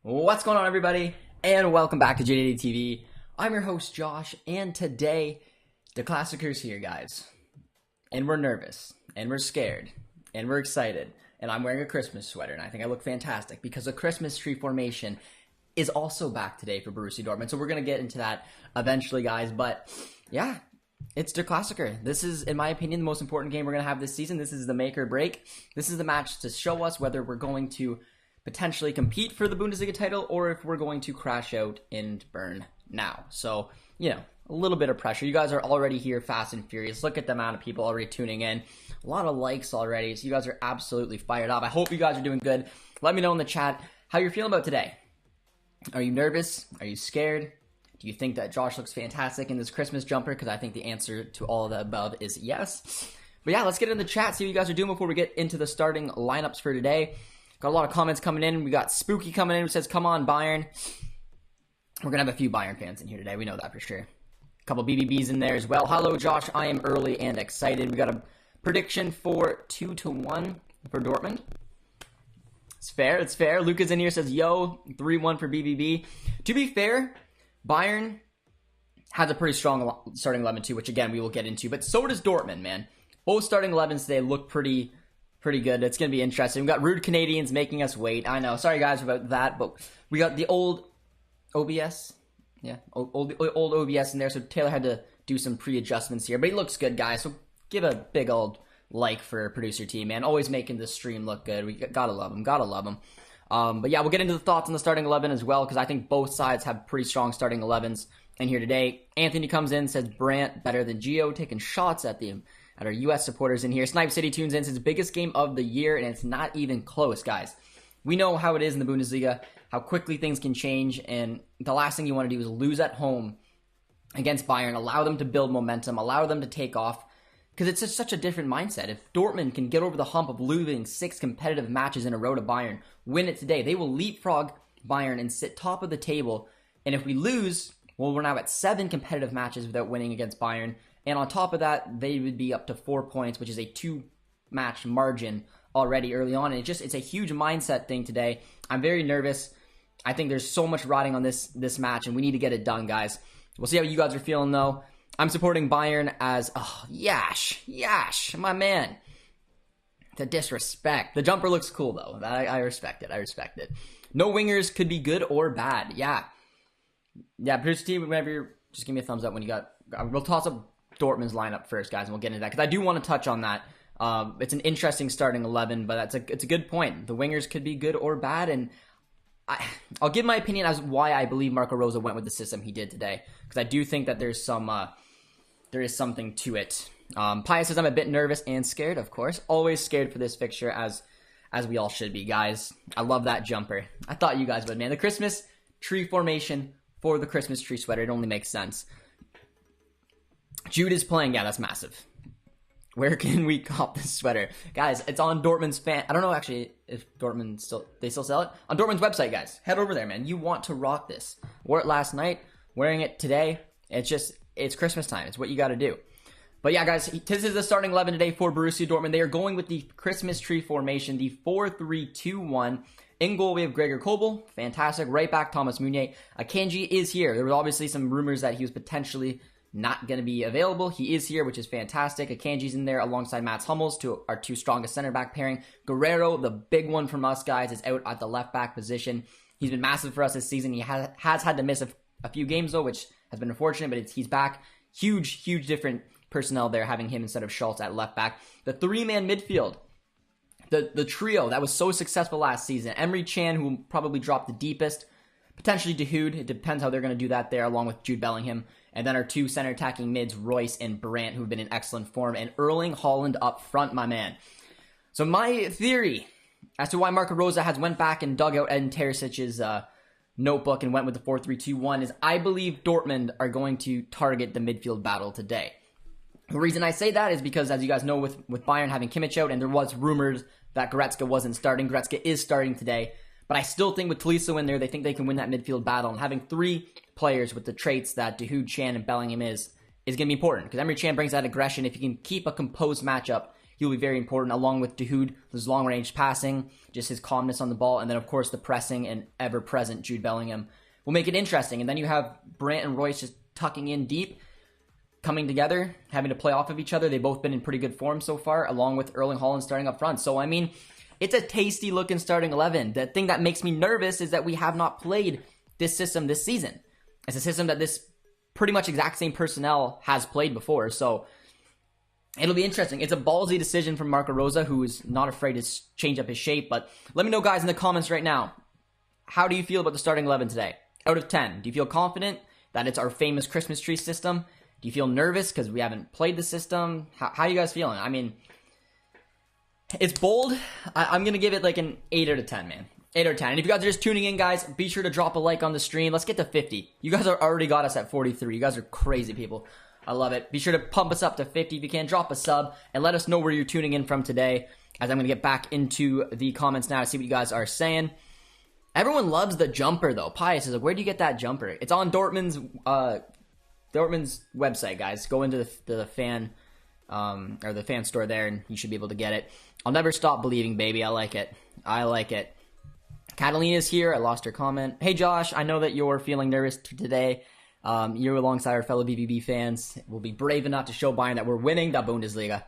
What's going on, everybody? And welcome back to JJD TV. I'm your host, Josh, and today, the Klassiker's here, guys. And we're nervous, and we're scared, and we're excited. And I'm wearing a Christmas sweater, and I think I look fantastic because the Christmas tree formation is also back today for Borussia Dortmund. So we're going to get into that eventually, guys. But yeah, it's the Klassiker. This is, in my opinion, the most important game we're going to have this season. This is the make or break. This is the match to show us whether we're going to potentially compete for the Bundesliga title or if we're going to crash out and burn now. So, you know, a little bit of pressure. You guys are already here fast and furious. Look at the amount of people already tuning in. A lot of likes already. So you guys are absolutely fired up. I hope you guys are doing good. Let me know in the chat how you're feeling about today. Are you nervous? Are you scared? Do you think that Josh looks fantastic in this Christmas jumper? Because I think the answer to all of the above is yes. But yeah, let's get in the chat, see what you guys are doing before we get into the starting lineups for today. Got a lot of comments coming in. We got Spooky coming in who says, come on, Bayern. We're going to have a few Bayern fans in here today. We know that for sure. A couple BBBs in there as well. Hello, Josh. I am early and excited. We got a prediction for 2-1 for Dortmund. It's fair. It's fair. Luca's in here, says, yo, 3-1 for BBB. To be fair, Bayern has a pretty strong starting 11 too, which again, we will get into. But so does Dortmund, man. Both starting 11s today look pretty good. It's going to be interesting. We got rude Canadians making us wait. I know. Sorry, guys, about that. But we got the old OBS. Yeah, old OBS in there. So Taylor had to do some pre-adjustments here. But he looks good, guys. So give a big old like for producer team, man. Always making the stream look good. We got to love him. Got to love him. But yeah, we'll get into the thoughts on the starting 11 as well, because I think both sides have pretty strong starting 11s in here today. Anthony comes in, says Brandt better than Gio, taking shots at our U.S. supporters in here. Snipe City tunes in, says biggest game of the year, and it's not even close, guys. We know how it is in the Bundesliga, how quickly things can change, and the last thing you want to do is lose at home against Bayern, allow them to build momentum, allow them to take off, because it's just such a different mindset. If Dortmund can get over the hump of losing 6 competitive matches in a row to Bayern, win it today, they will leapfrog Bayern and sit top of the table. And if we lose, well, we're now at 7 competitive matches without winning against Bayern. And on top of that, they would be up to 4 points, which is a 2-match margin already early on. And it's a huge mindset thing today. I'm very nervous. I think there's so much riding on this match, and we need to get it done, guys. We'll see how you guys are feeling, though. I'm supporting Bayern as, Yash, my man. The disrespect. The jumper looks cool, though. I respect it. No wingers could be good or bad. Yeah, producer team, whenever you're, just give me a thumbs up when you got, we'll toss up Dortmund's lineup first, guys, and we'll get into that, because I do want to touch on that. It's an interesting starting 11, but it's a good point. The wingers could be good or bad, and I'll give my opinion as why I believe Marco Rose went with the system he did today, because I do think that there is something to it. Pius says, I'm a bit nervous and scared, of course. Always scared for this fixture, as we all should be, guys. I love that jumper. I thought you guys would, man. The Christmas tree formation for the Christmas tree sweater, it only makes sense. Jude is playing. Yeah, that's massive. Where can we cop this sweater? Guys, it's on Dortmund's fan. I don't know, actually, if Dortmund still sell it. On Dortmund's website, guys. Head over there, man. You want to rock this. Wore it last night. Wearing it today. It's Christmas time. It's what you got to do. But yeah, guys, this is the starting 11 today for Borussia Dortmund. They are going with the Christmas tree formation, the 4-3-2-1. In goal, we have Gregor Kobel. Fantastic. Right back, Thomas Meunier. Akanji is here. There was obviously some rumors that he was potentially not going to be available. He is here, which is fantastic. Akanji's in there alongside Mats Hummels, our 2 strongest center back pairing. Guerrero, the big one from us, guys, is out at the left back position. He's been massive for us this season. He has had to miss a few games, though, which has been unfortunate, but he's back. Huge different personnel there, having him instead of Schultz at left back. The 3-man midfield, the trio that was so successful last season. Emre Can, who will probably drop the deepest, potentially Dahoud. It depends how they're going to do that there, along with Jude Bellingham. And then our 2 center attacking mids, Royce and Brandt, who've been in excellent form. And Erling Haaland up front, my man. So my theory as to why Marco Rose has went back and dug out Edin Teresic's notebook and went with the 4-3-2-1 is I believe Dortmund are going to target the midfield battle today. The reason I say that is because, as you guys know, with Bayern having Kimmich out, and there was rumors that Goretzka wasn't starting. Goretzka is starting today. But I still think with Tolisso in there, they think they can win that midfield battle. And having 3 players with the traits that Dahoud, Chan, and Bellingham is going to be important. Because Emre Can brings that aggression. If you can keep a composed matchup He'll be very important, along with Dahoud, his long-range passing, just his calmness on the ball, and then, of course, the pressing and ever-present Jude Bellingham will make it interesting. And then you have Brandt and Royce just tucking in deep, coming together, having to play off of each other. They've both been in pretty good form so far, along with Erling Haaland starting up front. So, I mean, it's a tasty-looking starting 11. The thing that makes me nervous is that we have not played this system this season. It's a system that this pretty much exact same personnel has played before, so it'll be interesting. It's a ballsy decision from Marco Rose, who is not afraid to change up his shape, but let me know, guys, in the comments right now, how do you feel about the starting 11 today? Out of 10, do you feel confident that it's our famous Christmas tree system? Do you feel nervous because we haven't played the system? How are you guys feeling? I mean, it's bold. I'm going to give it like an 8 out of 10, man. 8 or 10. And if you guys are just tuning in, guys, be sure to drop a like on the stream. Let's get to 50. You guys are already got us at 43. You guys are crazy people. I love it. Be sure to pump us up to 50 if you can. Drop a sub and let us know where you're tuning in from today, as I'm going to get back into the comments now to see what you guys are saying. Everyone loves the jumper, though. Pius is like, where do you get that jumper? It's on Dortmund's website, guys. Go into the fan or the fan store there, and you should be able to get it. I'll never stop believing, baby. I like it. I like it. Catalina's here. I lost her comment. Hey, Josh, I know that you're feeling nervous today. You're alongside our fellow BBB fans. We'll be brave enough to show Bayern that we're winning the Bundesliga.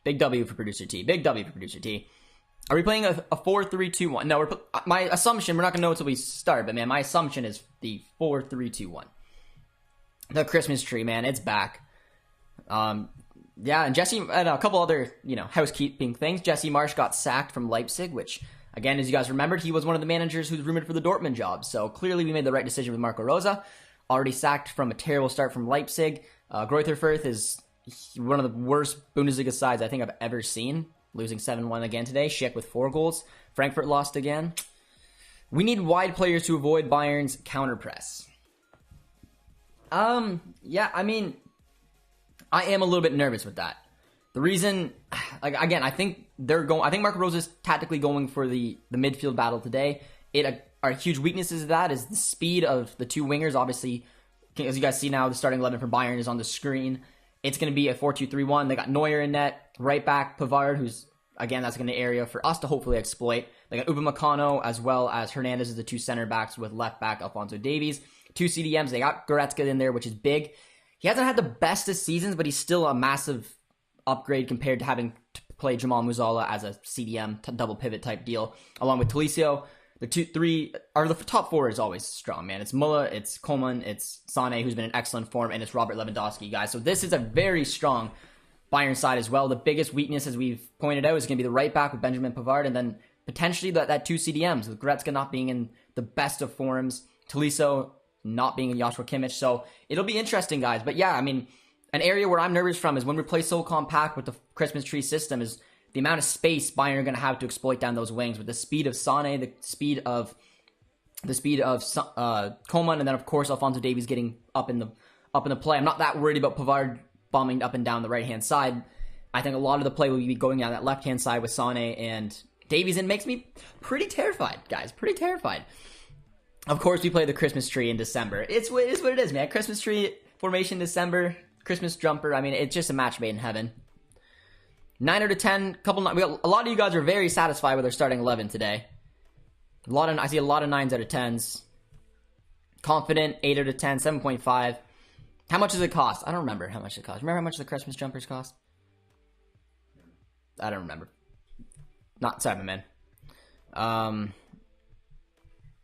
Big W for Producer T. Big W for Producer T. Are we playing a 4-3-2-1? No, my assumption, we're not going to know until we start, but, man, my assumption is the 4-3-2-1. The Christmas tree, man, it's back. Yeah, and Jesse, and a couple other, housekeeping things. Jesse Marsch got sacked from Leipzig, which, again, as you guys remembered, he was one of the managers who was rumored for the Dortmund job. So clearly we made the right decision with Marco Rose. Already sacked from a terrible start from Leipzig. Greuther Fürth is one of the worst Bundesliga sides I think I've ever seen. Losing 7-1 again today. Schick with 4 goals. Frankfurt lost again. We need wide players to avoid Bayern's counter-press. Yeah, I mean, I am a little bit nervous with that. The reason, again, I think Marco Rose is tactically going for the midfield battle today. Our huge weaknesses of that is the speed of the two wingers. Obviously, as you guys see now, the starting 11 for Bayern is on the screen. It's going to be a 4-2-3-1. They got Neuer in net, right back Pavard, who's, again, that's going to be an area for us to hopefully exploit. They got Upamecano as well as Hernandez as the two center backs with left back Alphonso Davies. 2 CDMs. They got Goretzka in there, which is big. He hasn't had the best of seasons, but he's still a massive upgrade compared to having to play Jamal Musiala as a CDM double pivot type deal, along with Tolisso. The top 4 is always strong, man. It's Muller, it's Coman, it's Sané, who's been in excellent form, and it's Robert Lewandowski, guys. So this is a very strong Bayern side as well. The biggest weakness, as we've pointed out, is going to be the right back with Benjamin Pavard, and then potentially that 2 CDMs, with Goretzka not being in the best of forms, Tolisso not being in Joshua Kimmich. So it'll be interesting, guys. But yeah, I mean, an area where I'm nervous from is when we play so compact with the Christmas tree system is the amount of space Bayern are going to have to exploit down those wings with the speed of Sané, the speed of Coman, and then of course Alphonso Davies getting up in the play. I'm not that worried about Pavard bombing up and down the right hand side. I think a lot of the play will be going down that left hand side with Sané and Davies, and makes me pretty terrified, guys. Pretty terrified. Of course, we play the Christmas tree in December. It is what it is, man. Christmas tree formation December, Christmas jumper. I mean, it's just a match made in heaven. 9 out of 10. A lot of you guys are very satisfied with our starting 11 today. I see a lot of 9s out of 10s. Confident, 8 out of 10, 7.5. How much does it cost? I don't remember how much it cost. Remember how much the Christmas jumpers cost? I don't remember. Not sorry, my man.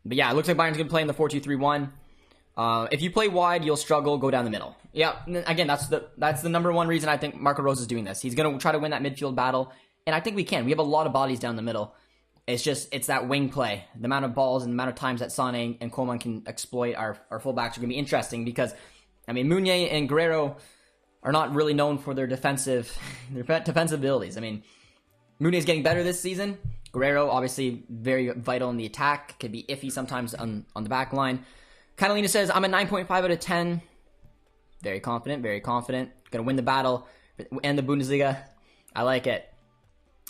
But yeah, it looks like Bayern's going to play in the 4-2-3-1. If you play wide, you'll struggle. Go down the middle. Yeah, again, that's the number one reason I think Marco Rose is doing this. He's going to try to win that midfield battle, and I think we can. We have a lot of bodies down the middle. It's that wing play. The amount of balls and the amount of times that Sané and Coman can exploit our fullbacks are going to be interesting because, I mean, Meunier and Guerrero are not really known for their defensive abilities. I mean, Meunier's getting better this season. Guerrero, obviously, very vital in the attack. Could be iffy sometimes on the back line. Catalina says, I'm a 9.5 out of 10. Very confident, very confident. Gonna win the battle and the Bundesliga. I like it.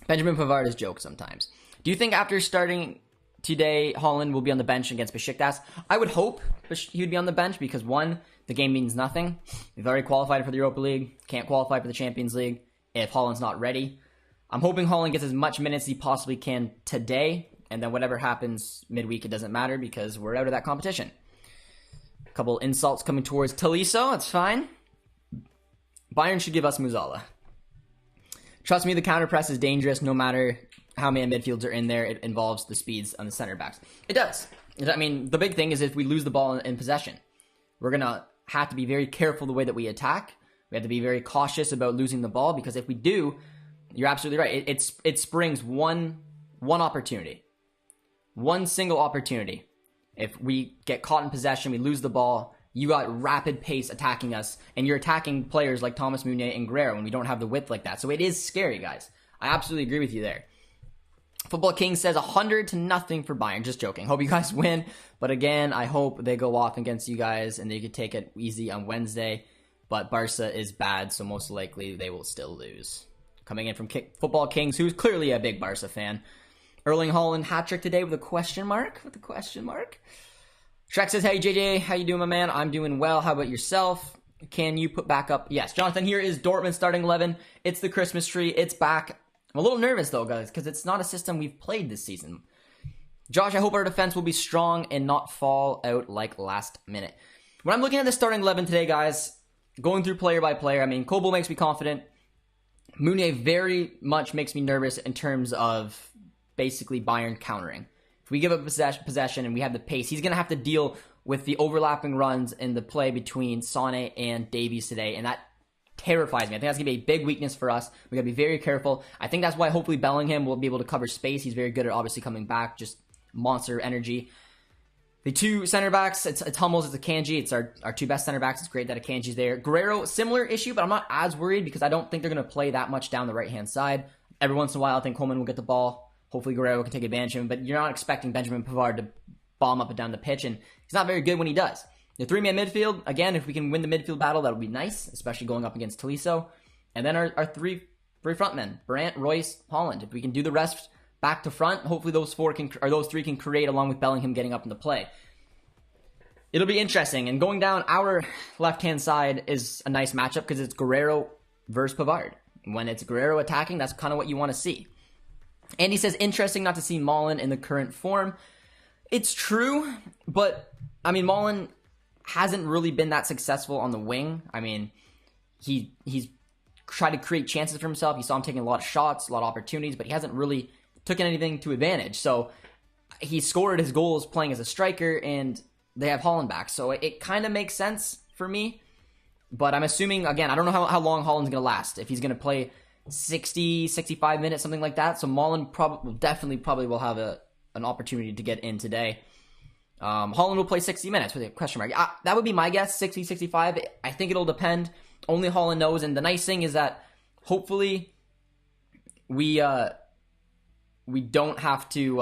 Benjamin Pavard is joke sometimes. Do you think after starting today, Haaland will be on the bench against Besiktas? I would hope he would be on the bench because, one, the game means nothing. We've already qualified for the Europa League. Can't qualify for the Champions League. if Haaland's not ready. I'm hoping Haaland gets as much minutes as he possibly can today, and then whatever happens midweek, it doesn't matter because we're out of that competition. A couple insults coming towards Tolisso, that's fine. Bayern should give us Musiala. Trust me, the counter press is dangerous no matter how many midfields are in there. It involves the speeds on the center backs. It does. I mean, the big thing is if we lose the ball in possession, we're going to have to be very careful the way that we attack. We have to be very cautious about losing the ball, because if we do, you're absolutely right. It springs one opportunity. One single opportunity. If we get caught in possession, we lose the ball, you got rapid pace attacking us, and you're attacking players like Thomas Meunier and Guerrero, and we don't have the width like that. So it is scary, guys. I absolutely agree with you there. Football King says 100-0 for Bayern. Just joking. Hope you guys win. But again, I hope they go off against you guys and they could take it easy on Wednesday. But Barca is bad, so most likely they will still lose. Coming in from Football Kings, who's clearly a big Barca fan. Erling Haaland hat-trick today with a question mark. Shrek says, hey, JJ, how you doing, my man? I'm doing well. How about yourself? Can you put back up? Yes, Jonathan, here is Dortmund starting 11. It's the Christmas tree. It's back. I'm a little nervous, though, guys, because it's not a system we've played this season. Josh, I hope our defense will be strong and not fall out like last minute. When I'm looking at the starting 11 today, guys, going through player by player, I mean, Kobel makes me confident. Meunier very much makes me nervous in terms of basically Bayern countering. If we give up possession and we have the pace, he's going to have to deal with the overlapping runs in the play between Sane and Davies today, and that terrifies me. I think that's going to be a big weakness for us. We got to be very careful. I think that's why hopefully Bellingham will be able to cover space. He's very good at obviously coming back, just monster energy. The two center backs, it's Hummels, it's Akanji. It's our two best center backs. It's great that Akanji's there. Guerrero, similar issue, but I'm not as worried because I don't think they're going to play that much down the right-hand side. Every once in a while, I think Coleman will get the ball. Hopefully Guerrero can take advantage of him, but you're not expecting Benjamin Pavard to bomb up and down the pitch, and he's not very good when he does. The three-man midfield, again, if we can win the midfield battle, that would be nice, especially going up against Tolisso. And then our three frontmen, Brandt, Royce, Haaland. If we can do the rest back to front, hopefully those three can create along with Bellingham getting up into play. It'll be interesting. And going down our left-hand side is a nice matchup because it's Guerrero versus Pavard. When it's Guerrero attacking, that's kind of what you want to see. Andy says, interesting not to see Malen in the current form. It's true, but, I mean, Malen hasn't really been that successful on the wing. I mean, he's tried to create chances for himself. You saw him taking a lot of shots, a lot of opportunities, but he hasn't really taken anything to advantage. So he scored his goals playing as a striker, and they have Haaland back. So it kind of makes sense for me. But I'm assuming, again, I don't know how long Haaland's going to last. If he's going to play 60, 65 minutes, something like that. So Malen probably will have an opportunity to get in today. Haaland will play 60 minutes with a question mark. That would be my guess, 60, 65. I think it'll depend. Only Haaland knows. And the nice thing is that hopefully we don't have to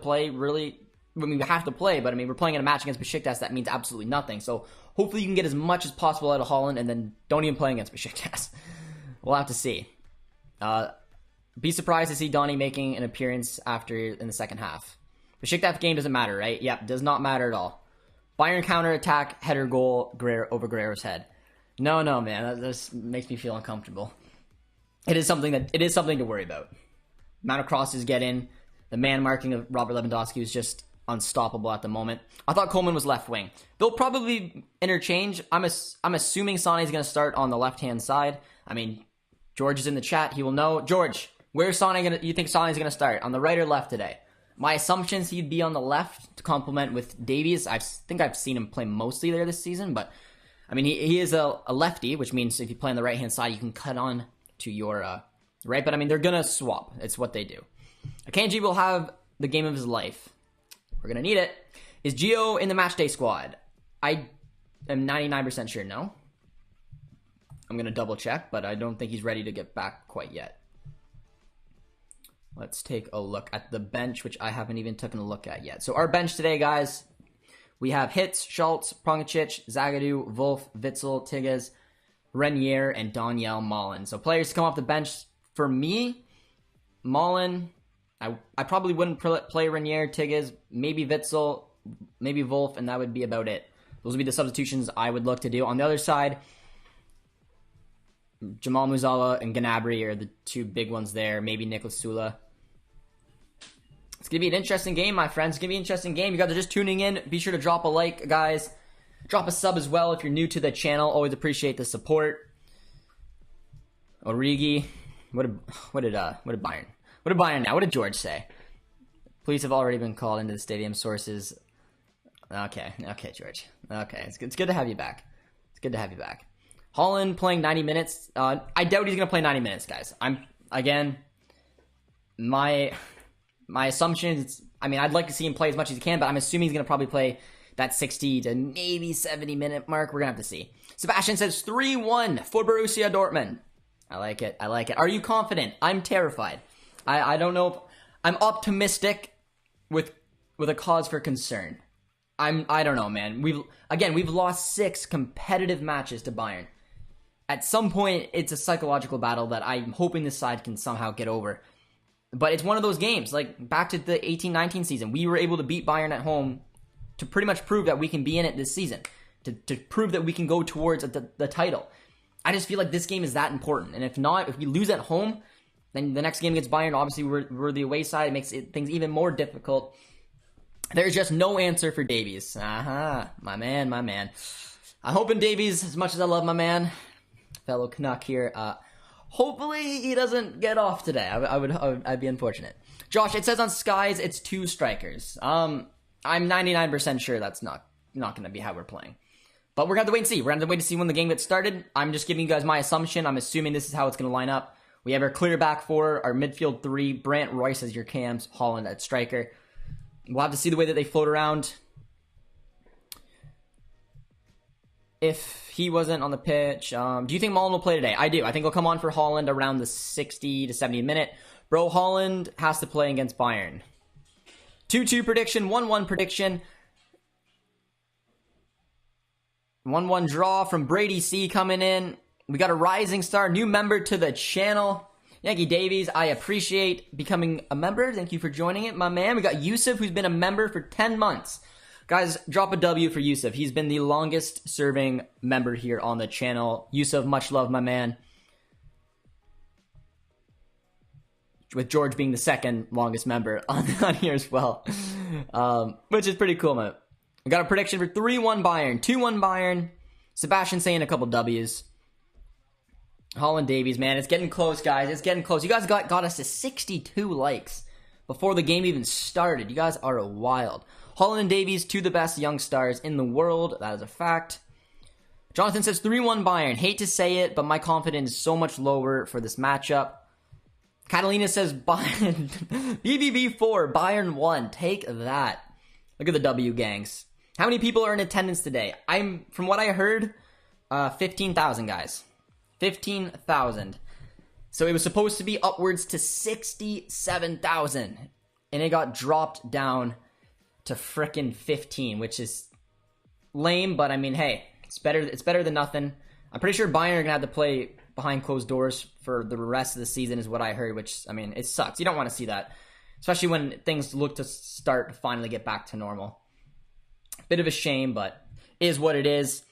play really. I mean, we have to play, but I mean, we're playing in a match against Besiktas. That means absolutely nothing. So hopefully you can get as much as possible out of Haaland, and then don't even play against Besiktas. We'll have to see. Be surprised to see Donny making an appearance in the second half. Besiktas game doesn't matter, right? Yep, does not matter at all. Bayern counter-attack, header goal, over Guerrero's head. No, man, that just makes me feel uncomfortable. It is something to worry about. Amount of crosses get in. The man marking of Robert Lewandowski is just unstoppable at the moment. I thought Coleman was left wing. They'll probably interchange. I'm assuming Sane's going to start on the left-hand side. I mean, George is in the chat. He will know. George, where's you think Sane's going to start? On the right or left today? My assumptions he'd be on the left to complement with Davies. I think I've seen him play mostly there this season, but I mean, he is a lefty, which means if you play on the right-hand side, you can cut on to your right. But I mean, they're going to swap. It's what they do. Akanji will have the game of his life. We're going to need it. Is Gio in the matchday squad? I am 99% sure no. I'm going to double check, but I don't think he's ready to get back quite yet. Let's take a look at the bench, which I haven't even taken a look at yet. So our bench today, guys, we have Hitz, Schultz, Prongicic, Zagadou, Wolf, Witzel, Tigges, Renier, and Daniel Malen. So players to come off the bench for me, Malen. I probably wouldn't play Renier, Tigges, maybe Witzel, maybe Wolf, and that would be about it. Those would be the substitutions I would look to do. On the other side, Jamal Musiala and Gnabry are the two big ones there. Maybe Niklas Sula. It's going to be an interesting game, my friends. It's going to be an interesting game. You guys are just tuning in. Be sure to drop a like, guys. Drop a sub as well if you're new to the channel. Always appreciate the support. Origi. What did Bayern now? What did George say? Police have already been called into the stadium. Sources. Okay, George. Okay, it's good to have you back. It's good to have you back. Haaland playing 90 minutes. I doubt he's going to play 90 minutes, guys. My assumption is, I'd like to see him play as much as he can, but I'm assuming he's going to probably play that 60 to maybe 70 minute mark. We're going to have to see. Sebastian says 3-1 for Borussia Dortmund. I like it. Are you confident? I'm terrified. I don't know if I'm optimistic with a cause for concern. I don't know, man. We've lost 6 competitive matches to Bayern. At some point, it's a psychological battle that I'm hoping this side can somehow get over. But it's one of those games, like back to the 18-19 season. We were able to beat Bayern at home to pretty much prove that we can be in it this season. To prove that we can go towards the title. I just feel like this game is that important. And if not, if we lose at home, then the next game against Bayern, obviously we're the away side. It makes things even more difficult. There's just no answer for Davies. My man. I'm hoping Davies, as much as I love my man, fellow Canuck here, hopefully he doesn't get off today. I'd be unfortunate. Josh, it says on Skies it's 2 strikers. I'm 99% sure that's not going to be how we're playing. But we're going to have to wait and see. We're going to have to wait to see when the game gets started. I'm just giving you guys my assumption. I'm assuming this is how it's going to line up. We have our clear back 4, our midfield 3, Brandt, Royce as your cams, Haaland at striker. We'll have to see the way that they float around. If he wasn't on the pitch, do you think Mullen will play today? I do. I think he'll come on for Haaland around the 60 to 70 minute. Bro, Haaland has to play against Bayern. 2-2 prediction, 1-1 prediction. 1-1 draw from Brady C coming in. We got a rising star, new member to the channel. Yankee Davies, I appreciate becoming a member. Thank you for joining it, my man. We got Yusuf, who's been a member for 10 months. Guys, drop a W for Yusuf. He's been the longest serving member here on the channel. Yusuf, much love, my man. With George being the second longest member on here as well. Which is pretty cool, man. We got a prediction for 3-1 Bayern, 2-1 Bayern. Sebastian saying a couple W's. Holland Davies, man, it's getting close, guys. It's getting close. You guys got us to 62 likes before the game even started. You guys are wild. Holland and Davies, 2 of the best young stars in the world. That is a fact. Jonathan says 3-1 Bayern. Hate to say it, but my confidence is so much lower for this matchup. Catalina says Bayern BBB 4, Bayern 1. Take that. Look at the W gangs. How many people are in attendance today? From what I heard, 15,000 guys. 15,000. So it was supposed to be upwards to 67,000. And it got dropped down to frickin' 15, which is lame, but I mean, hey, it's better than nothing. I'm pretty sure Bayern are going to have to play behind closed doors for the rest of the season is what I heard, which, I mean, it sucks. You don't want to see that, especially when things look to start to finally get back to normal. Bit of a shame, but is what it is.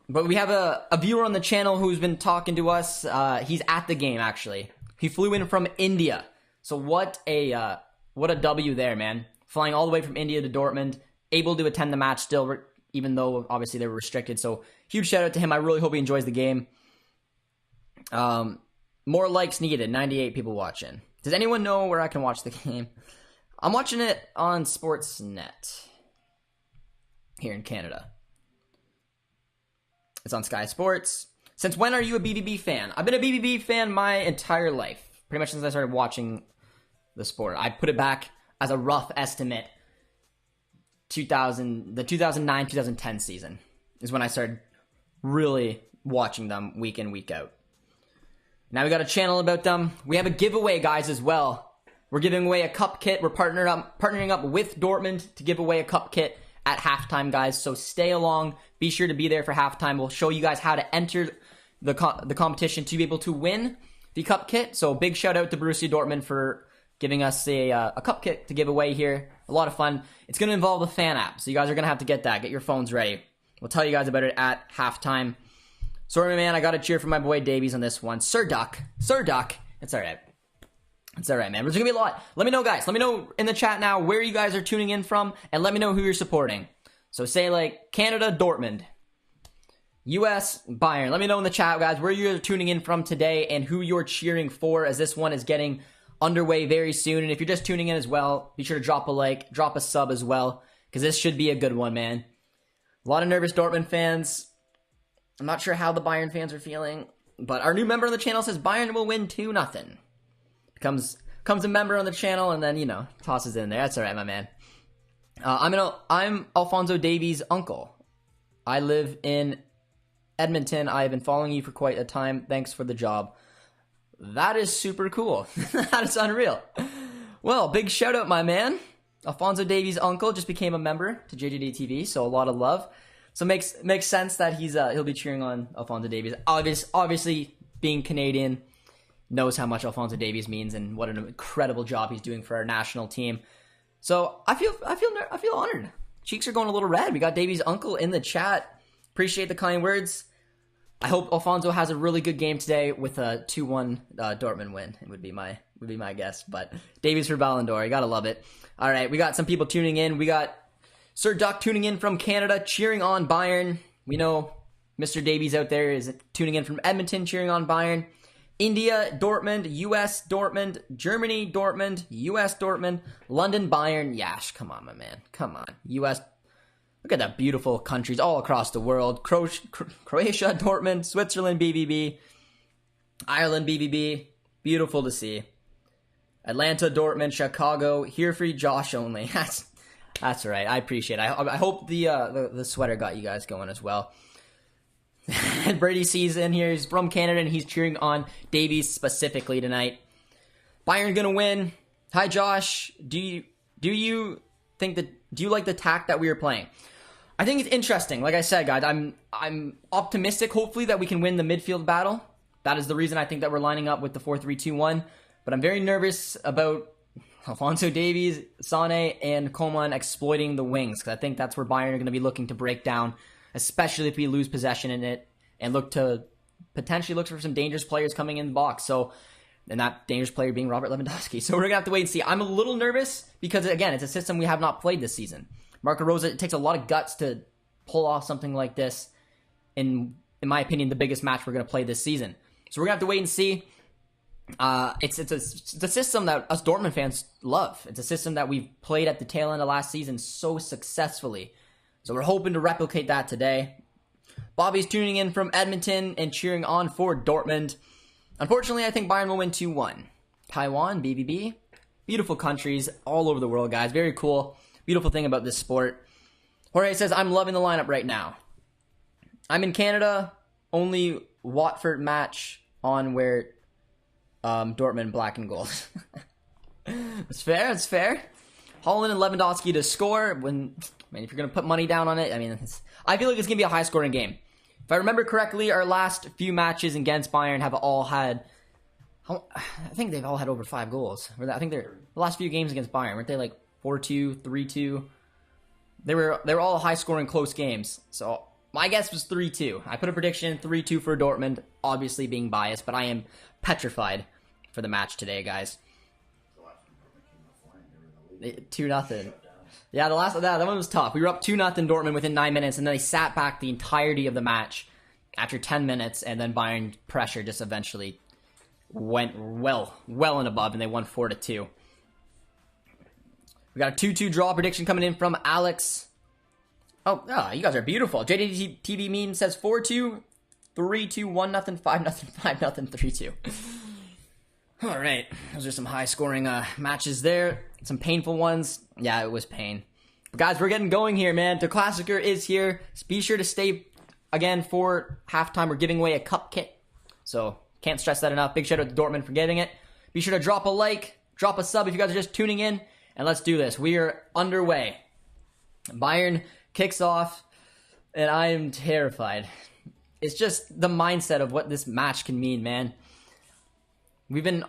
But we have a viewer on the channel who's been talking to us. He's at the game, actually. He flew in from India. So what a W there, man. Flying all the way from India to Dortmund. Able to attend the match still, even though obviously they were restricted. So huge shout out to him. I really hope he enjoys the game. More likes needed. 98 people watching. Does anyone know where I can watch the game? I'm watching it on Sportsnet here in Canada. It's on Sky Sports. Since when are you a BBB fan? I've been a BBB fan my entire life. Pretty much since I started watching the sport. I put it back as a rough estimate. The 2009-2010 season is when I started really watching them week in, week out. Now we got a channel about them. We have a giveaway, guys, as well. We're giving away a cup kit. We're partnering up with Dortmund to give away a cup kit at halftime, guys. So stay along. Be sure to be there for halftime. We'll show you guys how to enter the competition to be able to win the cup kit. So big shout out to Borussia Dortmund for giving us a cup kit to give away here. A lot of fun. It's going to involve a fan app. So you guys are going to have to get that. Get your phones ready. We'll tell you guys about it at halftime. Sorry, man. I got to cheer for my boy Davies on this one. Sir Duck. Sir Duck. It's all right. It's all right, man. There's going to be a lot. Let me know, guys. Let me know in the chat now where you guys are tuning in from, and let me know who you're supporting. So say, like, Canada, Dortmund. US, Bayern. Let me know in the chat, guys, where you're tuning in from today and who you're cheering for, as this one is getting underway very soon. And if you're just tuning in as well, be sure to drop a like, drop a sub as well, because this should be a good one, man. A lot of nervous Dortmund fans. I'm not sure how the Bayern fans are feeling, but our new member on the channel says Bayern will win 2-0. Comes a member on the channel and then, you know, tosses it in there. That's all right, my man. I'm Alphonso Davies' uncle. I live in Edmonton. I have been following you for quite a time. Thanks for the job. That is super cool. That is unreal. Well, big shout out, my man. Alphonso Davies' uncle just became a member to JJD TV, so a lot of love. So makes sense that he'll be cheering on Alphonso Davies. Obviously, being Canadian, knows how much Alphonso Davies means and what an incredible job he's doing for our national team. So I feel honored. Cheeks are going a little red. We got Davies' uncle in the chat. Appreciate the kind words. I hope Alphonso has a really good game today with a 2-1 Dortmund win. It would be my guess. But Davies for Ballon d'Or. You gotta love it. All right, we got some people tuning in. We got Sir Duck tuning in from Canada, cheering on Bayern. We know Mr. Davies out there is tuning in from Edmonton, cheering on Bayern. India, Dortmund, US, Dortmund, Germany, Dortmund, US, Dortmund, London, Bayern. Yash, come on, my man. Come on. US, look at that beautiful countries all across the world. Croatia, Dortmund, Switzerland, BBB, Ireland, BBB. Beautiful to see. Atlanta, Dortmund, Chicago. Here for you, Josh only. That's right. I appreciate it. I hope the sweater got you guys going as well. And Brady sees in here. He's from Canada and he's cheering on Davies specifically tonight. Bayern gonna win. Hi, Josh. Do you like the tack that we are playing? I think it's interesting. Like I said, guys, I'm optimistic. Hopefully that we can win the midfield battle. That is the reason I think that we're lining up with the 4-3-2-1. But I'm very nervous about Alphonso Davies, Sané, and Coman exploiting the wings, because I think that's where Bayern are going to be looking to break down, especially if we lose possession in it and potentially look for some dangerous players coming in the box. So, and that dangerous player being Robert Lewandowski. So we're going to have to wait and see. I'm a little nervous because, again, it's a system we have not played this season. Marco Rose, it takes a lot of guts to pull off something like this. In my opinion, the biggest match we're going to play this season. So we're going to have to wait and see. It's a system that us Dortmund fans love. It's a system that we've played at the tail end of last season so successfully. So we're hoping to replicate that today. Bobby's tuning in from Edmonton and cheering on for Dortmund. Unfortunately, I think Bayern will win 2-1. Taiwan, BBB. Beautiful countries all over the world, guys. Very cool. Beautiful thing about this sport. Jorge says, I'm loving the lineup right now. I'm in Canada. Only Watford match on where Dortmund black and gold. It's fair. It's fair. Holland and Lewandowski to score. If you're going to put money down on it, I feel like it's going to be a high-scoring game. If I remember correctly, our last few matches against Bayern have all had, I think they've all had over 5 goals. I think the last few games against Bayern, weren't they like 4-2, 3-2? They were all high-scoring, close games. So my guess was 3-2. I put a prediction, 3-2 for Dortmund, obviously being biased, but I am petrified for the match today, guys. 2-0. Yeah, that one was tough. We were up 2-0 Dortmund within 9 minutes, and then they sat back the entirety of the match after 10 minutes, and then Bayern pressure just eventually went well and above, and they won 4-2. We got a 2-2 draw prediction coming in from Alex. Oh, you guys are beautiful. JJD TV meme says 4-2, 3-2, 1-0, 5-0, 5-0, 3-2. All right, those are some high-scoring matches there. Some painful ones. Yeah, it was pain. But guys, we're getting going here, man. The Klassiker is here. Be sure to stay, again, for halftime. We're giving away a cup kit. So, can't stress that enough. Big shout out to Dortmund for getting it. Be sure to drop a like, drop a sub if you guys are just tuning in. And let's do this. We are underway. Bayern kicks off, and I am terrified. It's just the mindset of what this match can mean, man. Even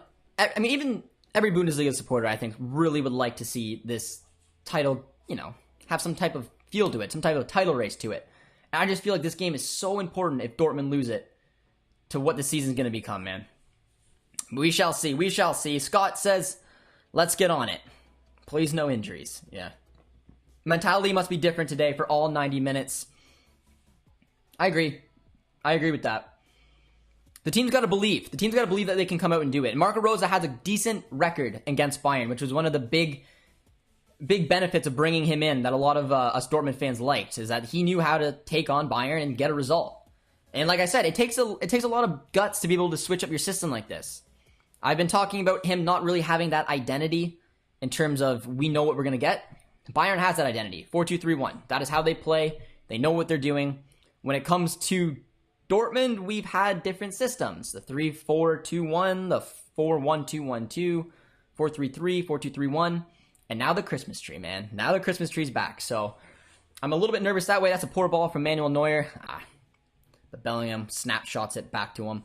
every Bundesliga supporter, I think, really would like to see this title, have some type of feel to it, some type of title race to it. And I just feel like this game is so important if Dortmund lose it. to what the season's going to become, man. We shall see. We shall see. Scott says, let's get on it. Please, no injuries. Yeah. Mentality must be different today for all 90 minutes. I agree. I agree with that. The team's got to believe. The team's got to believe that they can come out and do it. Marco Rose has a decent record against Bayern, which was one of the big benefits of bringing him in that a lot of us Dortmund fans liked, is that he knew how to take on Bayern and get a result. And like I said, it takes a lot of guts to be able to switch up your system like this. I've been talking about him not really having that identity in terms of we know what we're going to get. Bayern has that identity. 4-2-3-1. That is how they play. They know what they're doing. When it comes to Dortmund, we've had different systems. The 3-4-2-1, the 4-1-2-1-2, 4-3-3, 4-2-3-1, and now the Christmas tree, man. Now the Christmas tree's back. So I'm a little bit nervous that way. That's a poor ball from Manuel Neuer. But Bellingham snapshots it back to him.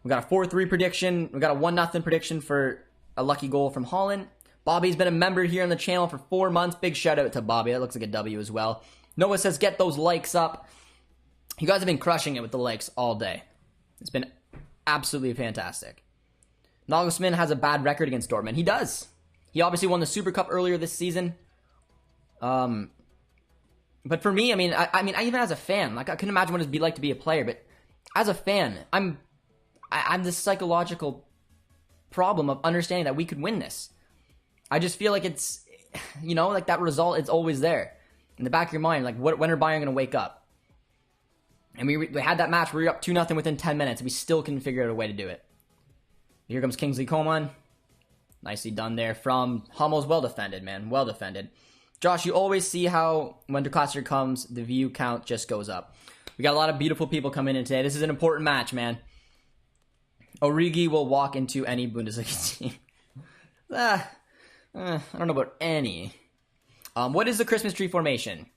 We got a 4-3 prediction. We got a 1-0 prediction for a lucky goal from Haaland. Bobby's been a member here on the channel for 4 months. Big shout out to Bobby. That looks like a W as well. Noah says, get those likes up. You guys have been crushing it with the likes all day. It's been absolutely fantastic. Nagelsmann has a bad record against Dortmund. He does. He obviously won the Super Cup earlier this season. But for me, I even as a fan, like I couldn't imagine what it'd be like to be a player. But as a fan, I'm this psychological problem of understanding that we could win this. I just feel like it's, like that result, it's always there in the back of your mind. Like, when are Bayern going to wake up? And we had that match where we were up 2-0 within 10 minutes, and we still couldn't figure out a way to do it. Here comes Kingsley Coman. Nicely done there from Hummels. Well defended, man. Well defended. Josh, you always see how when the Klassiker comes, the view count just goes up. We got a lot of beautiful people coming in today. This is an important match, man. Origi will walk into any Bundesliga team. I don't know about any. What is the Christmas tree formation?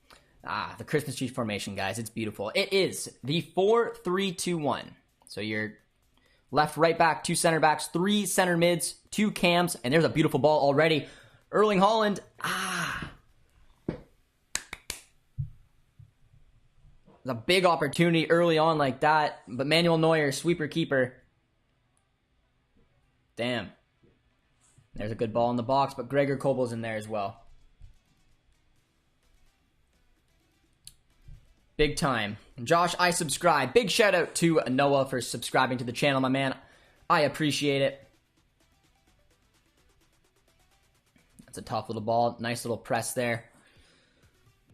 The Christmas tree formation, guys. It's beautiful. It is the 4-3-2-1. So you're left, right back, 2 center backs, 3 center mids, 2 cams, and there's a beautiful ball already. Erling Haaland. There's a big opportunity early on like that, but Manuel Neuer, sweeper keeper. Damn. There's a good ball in the box, but Gregor Kobel's in there as well. Big time. Josh, I subscribe. Big shout out to Noah for subscribing to the channel, my man. I appreciate it. That's a tough little ball. Nice little press there.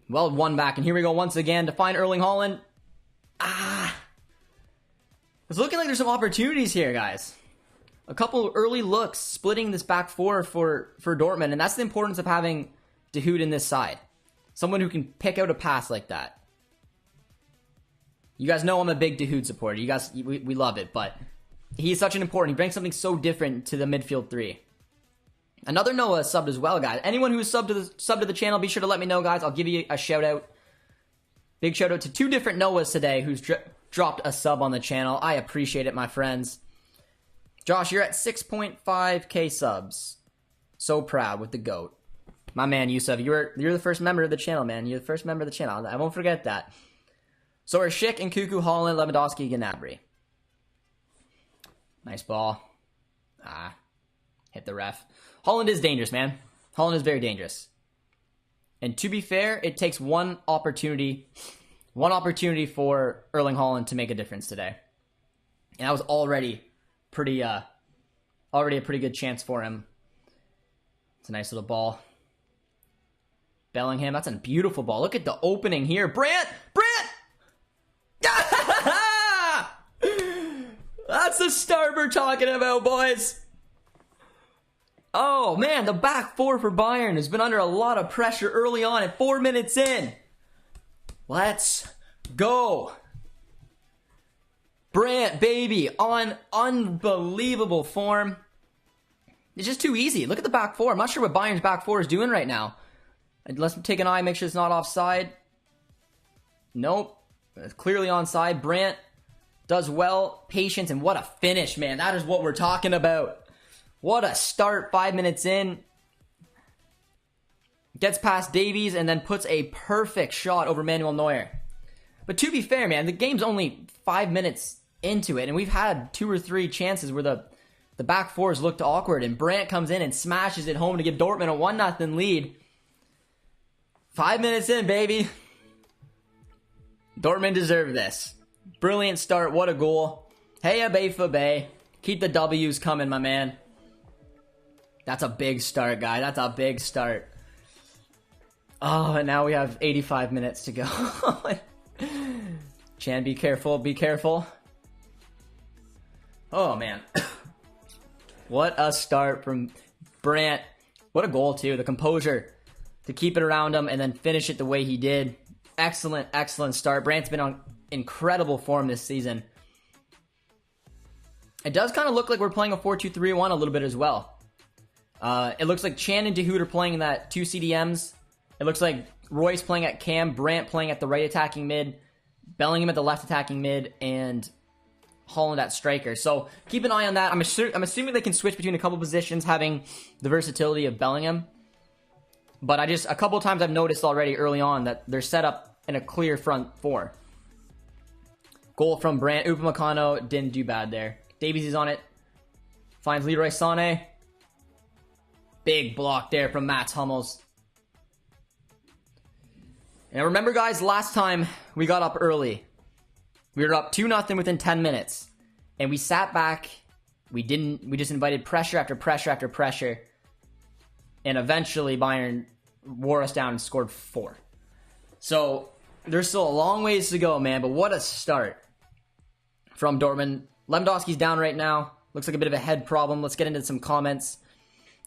Well, one back, and here we go once again to find Erling Haaland. It's looking like there's some opportunities here, guys. A couple early looks splitting this back four for Dortmund, and that's the importance of having De Hood in this side. Someone who can pick out a pass like that. You guys know I'm a big De Hood supporter. You guys, we love it, but he's such an important. He brings something so different to the midfield three. Another Noah subbed as well, guys. Anyone who's subbed to the channel, be sure to let me know, guys. I'll give you a shout out. Big shout out to 2 different Noahs today who's dropped a sub on the channel. I appreciate it, my friends. Josh, you're at 6.5k subs. So proud with the GOAT. My man, Yusuf, you're the first member of the channel, man. You're the first member of the channel. I won't forget that. So are Schick and Kuku, Haaland, Lewandowski, Gnabry. Nice ball. Hit the ref. Haaland is dangerous, man. Haaland is very dangerous. And to be fair, it takes one opportunity for Erling Haaland to make a difference today. And that was already a pretty good chance for him. It's a nice little ball. Bellingham, that's a beautiful ball. Look at the opening here. Brandt! That's the start we're talking about, boys. Oh, man, the back four for Bayern has been under a lot of pressure early on at 4 minutes in. Let's go. Brandt, baby, on unbelievable form. It's just too easy. Look at the back four. I'm not sure what Bayern's back four is doing right now. Let's take an eye, make sure it's not offside. Nope. It's clearly onside. Brandt does well. Patience, and what a finish, man. That is what we're talking about. What a start 5 minutes in. Gets past Davies and then puts a perfect shot over Manuel Neuer. But to be fair, man, the game's only 5 minutes into it. And we've had 2 or 3 chances where the back fours looked awkward, and Brandt comes in and smashes it home to give Dortmund a 1-0 lead. 5 minutes in, baby. Dortmund deserved this. Brilliant start. What a goal. Hey, Bay for Bay. Keep the W's coming, my man. That's a big start, guy. That's a big start. Oh, and now we have 85 minutes to go. Chan, be careful. Be careful. Oh, man. What a start from Brandt. What a goal, too. The composure to keep it around him and then finish it the way he did. Excellent, excellent start. Brandt's been on incredible form this season. It does kind of look like we're playing a 4-2-3-1 a little bit as well. It looks like Chan and Dahoud are playing in that 2 CDMs. It looks like Royce playing at cam, Brandt playing at the right attacking mid, Bellingham at the left attacking mid, and Holland at striker. So keep an eye on that. I'm assuming they can switch between a couple positions, having the versatility of Bellingham. But a couple times I've noticed already early on that they're set up in a clear front 4. Goal from Brandt. Upamecano didn't do bad there. Davies is on it. Finds Leroy Sané. Big block there from Mats Hummels. And remember, guys, last time we got up early. We were up 2-0 within 10 minutes. And we sat back. We just invited pressure after pressure after pressure. And eventually Bayern wore us down and scored 4. So there's still a long ways to go, man. But what a start from Dortmund. Lewandowski's down right now. Looks like a bit of a head problem. Let's get into some comments.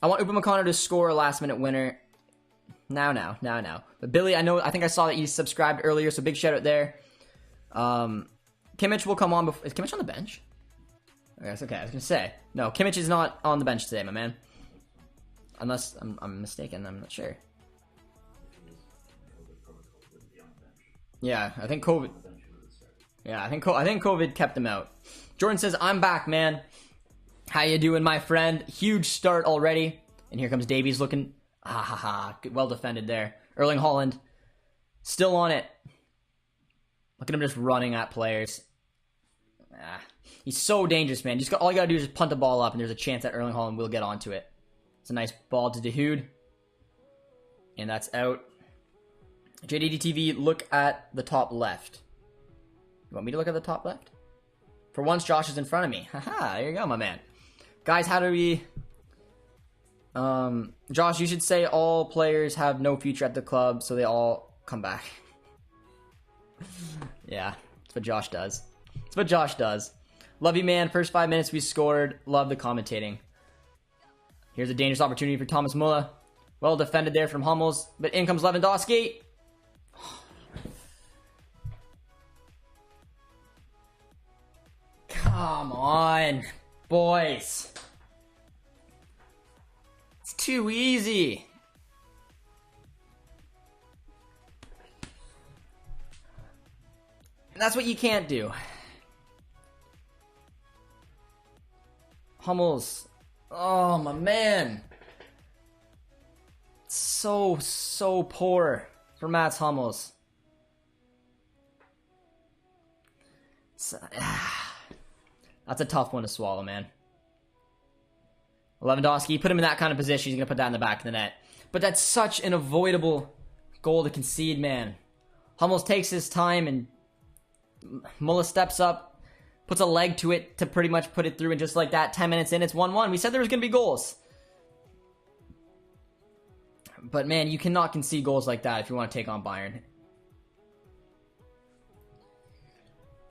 I want Upamecano to score a last-minute winner. Now. But Billy, I think I saw that you subscribed earlier, so big shout-out there. Kimmich will come on before... Is Kimmich on the bench? Okay, that's okay. I was going to say. No, Kimmich is not on the bench today, my man. Unless I'm mistaken. I'm not sure. Yeah, I think COVID... Yeah, I think COVID kept him out. Jordan says, I'm back, man. How you doing, my friend? Huge start already. And here comes Davies looking... well defended there. Erling Haaland. Still on it. Look at him just running at players. He's so dangerous, man. All you gotta do is just punt the ball up, and there's a chance that Erling Haaland will get onto it. It's a nice ball to Dahoud. And that's out. JJD TV, look at the top left. You want me to look at the top left? For once, Josh is in front of me. Haha, there you go, my man. Guys, how do we... Josh, you should say all players have no future at the club, so they all come back. Yeah, that's what Josh does. That's what Josh does. Love you, man. First 5 minutes we scored. Love the commentating. Here's a dangerous opportunity for Thomas Müller. Well defended there from Hummels, but in comes Lewandowski. Come on, boys. It's too easy. And that's what you can't do. Hummels. Oh, my man. So poor for Mats Hummels. That's a tough one to swallow, man. Lewandowski, put him in that kind of position, he's going to put that in the back of the net. But that's such an avoidable goal to concede, man. Hummels takes his time, and Müller steps up, puts a leg to it to pretty much put it through, and just like that, 10 minutes in, it's 1-1. We said there was going to be goals. But, man, you cannot concede goals like that if you want to take on Bayern.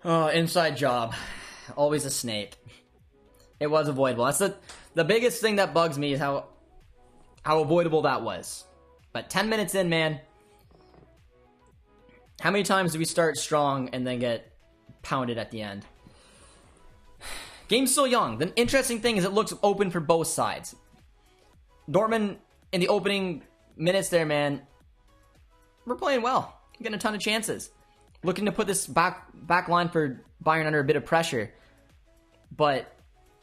Oh, inside job. Always a snake. It was avoidable. That's the biggest thing that bugs me is how avoidable that was. But 10 minutes in, man. How many times do we start strong and then get pounded at the end? Game's still young. The interesting thing is it looks open for both sides. Dortmund, in the opening minutes there, man, we're playing well. Getting a ton of chances. Looking to put this back line for Bayern under a bit of pressure. But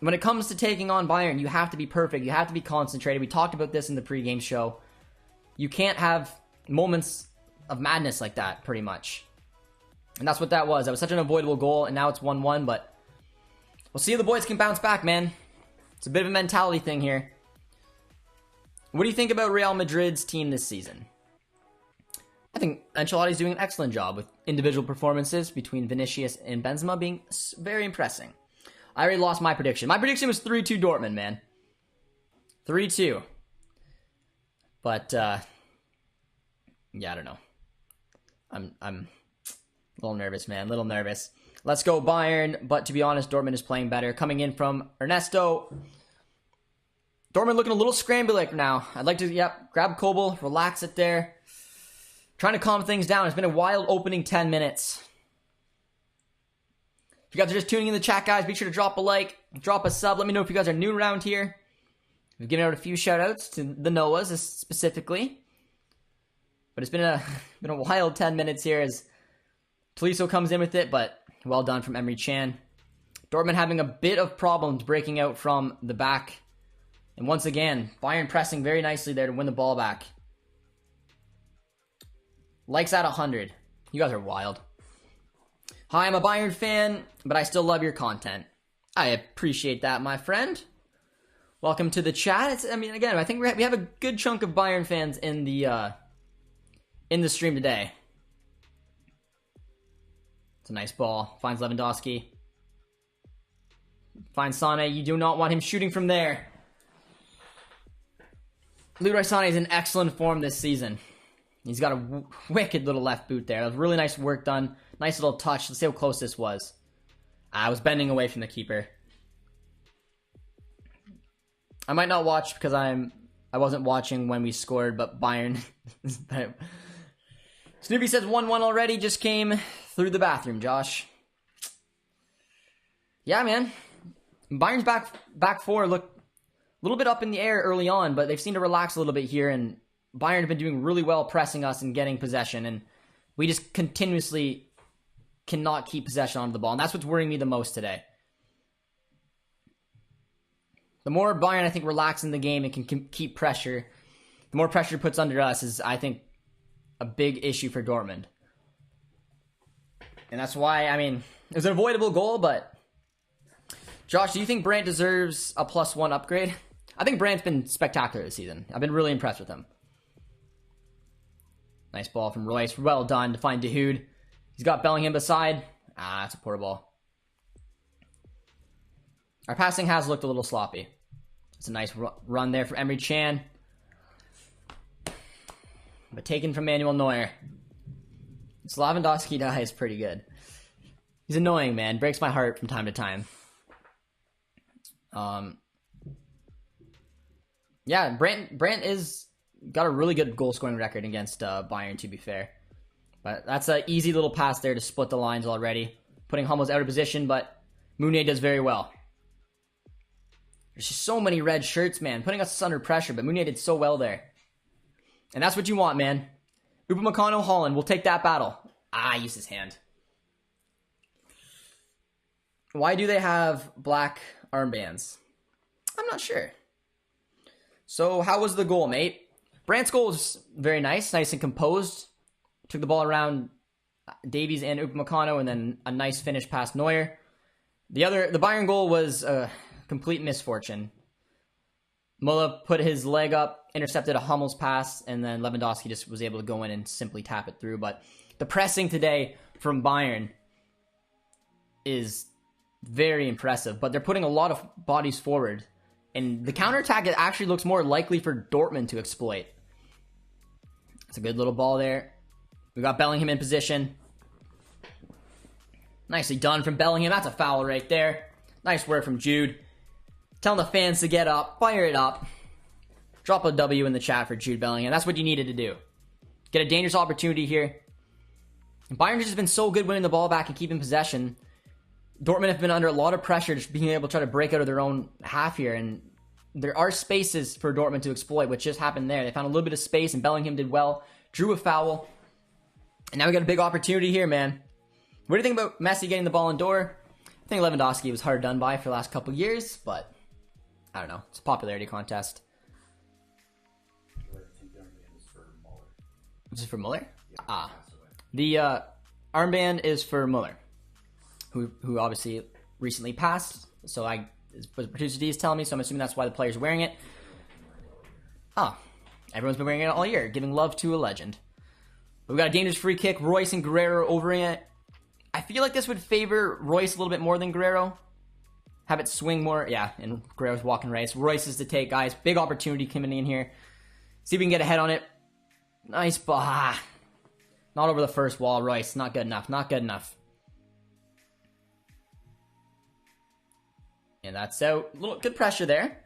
when it comes to taking on Bayern, you have to be perfect. You have to be concentrated. We talked about this in the pregame show. You can't have moments of madness like that, pretty much. And that's what that was. That was such an avoidable goal, and now it's 1-1, but We'll see if the boys can bounce back, man. It's a bit of a mentality thing here. What do you think about Real Madrid's team this season? I think Ancelotti's doing an excellent job with individual performances between Vinicius and Benzema being very impressive. I already lost my prediction. My prediction was 3-2 Dortmund, man. 3-2. But, yeah, I don't know. I'm a little nervous, man. A little nervous. Let's go Bayern. But to be honest, Dortmund is playing better. Coming in from Ernesto. Dortmund looking a little scrambled now. I'd like to, grab Kobel, relax it there. Trying to calm things down. It's been a wild opening 10 minutes. If you guys are just tuning in the chat, guys, be sure to drop a like, drop a sub. Let me know if you guys are new around here. We've given out a few shout-outs to the Noahs specifically. But it's been a wild 10 minutes here as Tolisso comes in with it, but well done from Emre Can. Dortmund having a bit of problems breaking out from the back. And once again, Bayern pressing very nicely there to win the ball back. Likes at 100. You guys are wild. Hi, I'm a Bayern fan, but I still love your content. I appreciate that, my friend. Welcome to the chat. Again, I think we have a good chunk of Bayern fans in the stream today. It's a nice ball. Finds Lewandowski. Finds Sané. You do not want him shooting from there. Leroy Sané is in excellent form this season. He's got a wicked little left boot there. That was really nice work done. Nice little touch. Let's see how close this was. I was bending away from the keeper. I might not watch because I wasn't watching when we scored, but Bayern. Snoopy says 1-1 already. Just came through the bathroom, Josh. Yeah, man. Bayern's back four look a little bit up in the air early on, but they've seemed to relax a little bit here, and Bayern have been doing really well pressing us and getting possession, and we just continuously cannot keep possession onto the ball, and that's what's worrying me the most today. The more Bayern, I think, relax in the game and can keep pressure, the more pressure it puts under us is, I think, a big issue for Dortmund. And that's why, it was an avoidable goal, but Josh, do you think Brandt deserves a +1 upgrade? I think Brandt's been spectacular this season. I've been really impressed with him. Nice ball from Royce. Well done to find Dahoud. He's got Bellingham beside. That's a poor ball. Our passing has looked a little sloppy. It's a nice run there for Emre Can. But taken from Manuel Neuer. Lewandowski is pretty good. He's annoying, man. Breaks my heart from time to time. Yeah, Brandt is got a really good goal-scoring record against Bayern, to be fair. But that's an easy little pass there to split the lines already. Putting Hummels out of position, but Meunier does very well. There's just so many red shirts, man. Putting us under pressure, but Meunier did so well there. And that's what you want, man. Upamecano, Holland. We'll take that battle. I used his hand. Why do they have black armbands? I'm not sure. So, how was the goal, mate? Brandt's goal was very nice and composed. Took the ball around Davies and Upamecano, and then a nice finish past Neuer. The Bayern goal was a complete misfortune. Muller put his leg up, intercepted a Hummels pass, and then Lewandowski just was able to go in and simply tap it through. But the pressing today from Bayern is very impressive, but they're putting a lot of bodies forward. And the counterattack, it actually looks more likely for Dortmund to exploit. It's a good little ball there. We got Bellingham in position. Nicely done from Bellingham. That's a foul right there. Nice work from Jude. Telling the fans to get up. Fire it up. Drop a W in the chat for Jude Bellingham. That's what you needed to do. Get a dangerous opportunity here. And Bayern has just been so good winning the ball back and keeping possession. Dortmund have been under a lot of pressure just being able to try to break out of their own half here, and there are spaces for Dortmund to exploit, which just happened there. They found a little bit of space, and Bellingham did well, drew a foul, and now we got a big opportunity here, man. What do you think about Messi getting the Ballon d'Or? I think Lewandowski was hard done by for the last couple years, but I don't know. It's a popularity contest. Is it for Muller? Yeah, the armband is for Muller, who obviously recently passed So what producer D is telling me, so I'm assuming that's why the player's wearing it. Oh, everyone's been wearing it all year, giving love to a legend. We've got a dangerous free kick, Royce and Guerrero over it. I feel like this would favor Royce a little bit more than Guerrero. Have it swing more. Yeah, and Guerrero's walking right. So Royce is to take, guys. Big opportunity coming in here. See if we can get a head on it. Nice ball. Not over the first wall, Royce. Not good enough. Not good enough. And that's out. A little good pressure there.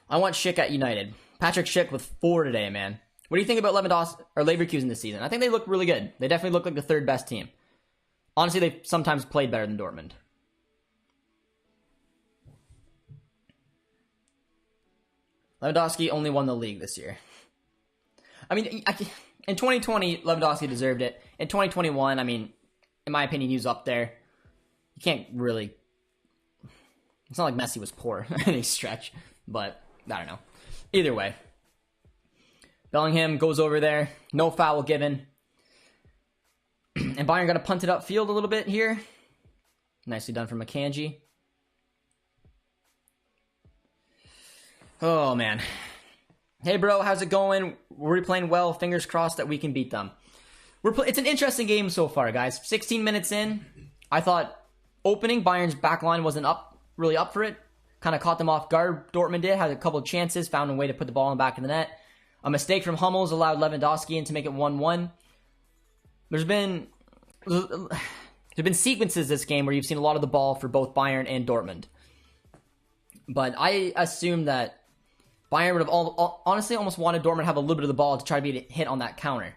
I want Schick at United. Patrick Schick with 4 today, man. What do you think about Lewandowski or Leverkusen this season? I think they look really good. They definitely look like the 3rd best team. Honestly, they've sometimes played better than Dortmund. Lewandowski only won the league this year. I mean, in 2020, Lewandowski deserved it. In 2021, I mean, in my opinion, he was up there. You can't really... It's not like Messi was poor in any stretch, but I don't know. Either way. Bellingham goes over there. No foul given. And Bayern got to punt it upfield a little bit here. Nicely done from Akanji. Oh, man. Hey, bro, how's it going? We're playing well. Fingers crossed that we can beat them. It's an interesting game so far, guys. 16 minutes in. I thought opening, Bayern's back line wasn't really up for it. Kind of caught them off guard. Dortmund did. Had a couple of chances. Found a way to put the ball in the back of the net. A mistake from Hummels allowed Lewandowski in to make it 1-1. There's been sequences this game where you've seen a lot of the ball for both Bayern and Dortmund. But I assume that Bayern would have honestly almost wanted Dortmund to have a little bit of the ball to try to be hit on that counter.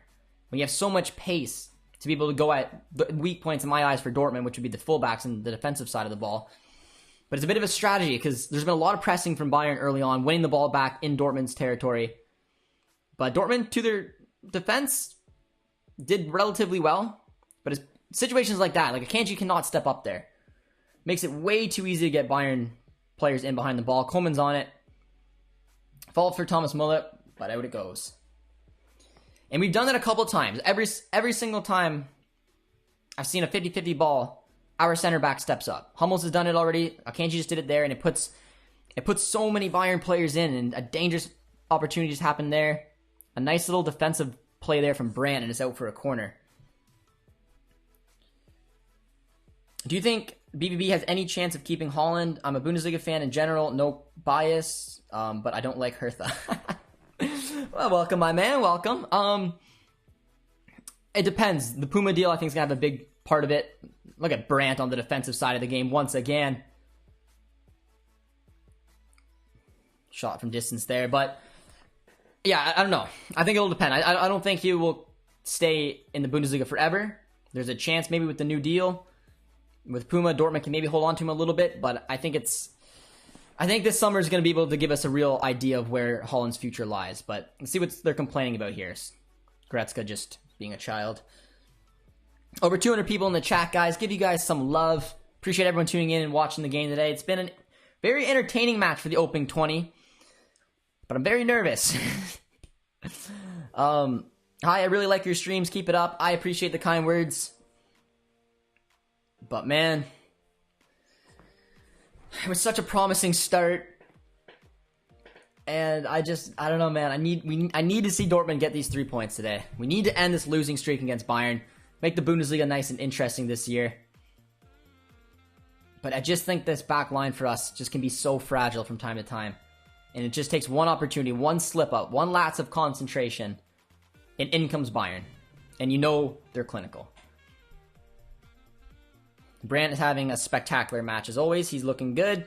When you have so much pace to be able to go at the weak points in my eyes for Dortmund, which would be the fullbacks and the defensive side of the ball. But it's a bit of a strategy because there's been a lot of pressing from Bayern early on, winning the ball back in Dortmund's territory. But Dortmund, to their defense, did relatively well. But it's situations like that, like Akanji cannot step up there. Makes it way too easy to get Bayern players in behind the ball. Coleman's on it. Fault for Thomas Muller, but out it goes. And we've done that a couple times. Every single time I've seen a 50-50 ball, our center back steps up. Hummels has done it already. Akanji just did it there, and it puts so many Bayern players in, and a dangerous opportunity just happened there. A nice little defensive play there from Brandt, and it's out for a corner. Do you think BVB has any chance of keeping Haaland? I'm a Bundesliga fan in general, no bias, but I don't like Hertha. Well, welcome, my man, welcome. It depends. The Puma deal, I think, is going to have a big part of it. Look at Brandt on the defensive side of the game once again. Shot from distance there, but yeah, I don't know. I think it'll depend. I don't think he will stay in the Bundesliga forever. There's a chance maybe with the new deal. With Puma, Dortmund can maybe hold on to him a little bit, but I think this summer is going to be able to give us a real idea of where Haaland's future lies. But let's see what they're complaining about here. Goretzka just being a child. Over 200 people in the chat, guys. Give you guys some love. Appreciate everyone tuning in and watching the game today. It's been a very entertaining match for the opening 20, but I'm very nervous. Hi, I really like your streams. Keep it up. I appreciate the kind words. But man, it was such a promising start, and I don't know, man. I need to see Dortmund get these 3 points today. We need to end this losing streak against Bayern, make the Bundesliga nice and interesting this year. But I just think this back line for us just can be so fragile from time to time, and it just takes one opportunity, one slip up, one lapse of concentration, and in comes Bayern, and you know they're clinical. Brandt is having a spectacular match as always. He's looking good.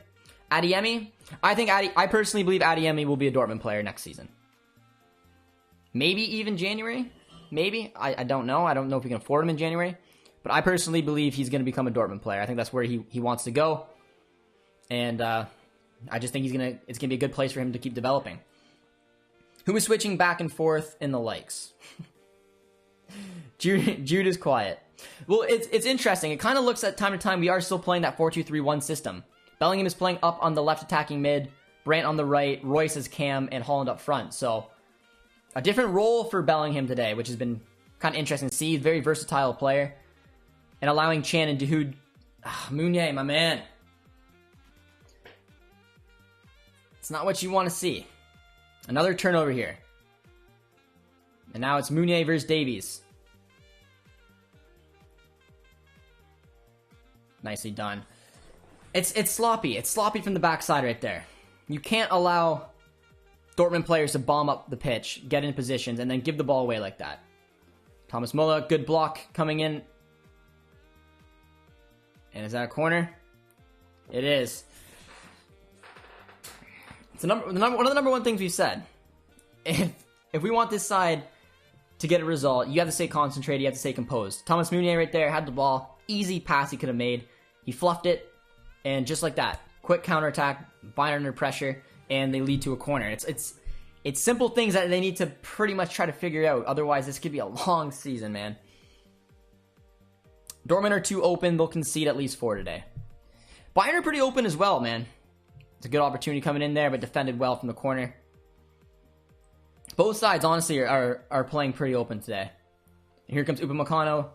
Adeyemi, I personally believe Adeyemi will be a Dortmund player next season. Maybe even January. Maybe. I don't know. I don't know if we can afford him in January. But I personally believe he's going to become a Dortmund player. I think that's where he wants to go. And I just think it's going to be a good place for him to keep developing. Who is switching back and forth in the likes? Jude is quiet. Well, it's interesting. It kind of looks at time to time we are still playing that 4-2-3-1 system. Bellingham is playing up on the left attacking mid, Brandt on the right, Royce as cam, and Haaland up front. So a different role for Bellingham today, which has been kind of interesting to see. Very versatile player. And allowing Chan and Dahoud. Meunier, my man. It's not what you want to see. Another turnover here. And now it's Meunier versus Davies. Nicely done. It's sloppy. It's sloppy from the backside right there. You can't allow Dortmund players to bomb up the pitch, get in positions, and then give the ball away like that. Thomas Müller, good block coming in. And is that a corner? It is. It's one of the number one things we've said. If we want this side to get a result, you have to stay concentrated, you have to stay composed. Thomas Meunier right there had the ball. Easy pass he could have made. He fluffed it, and just like that, quick counterattack, Bayern under pressure, and they lead to a corner. It's simple things that they need to pretty much try to figure out. Otherwise, this could be a long season, man. Dortmund are too open. They'll concede at least 4 today. Bayern are pretty open as well, man. It's a good opportunity coming in there, but defended well from the corner. Both sides, honestly, are playing pretty open today. And here comes Upamecano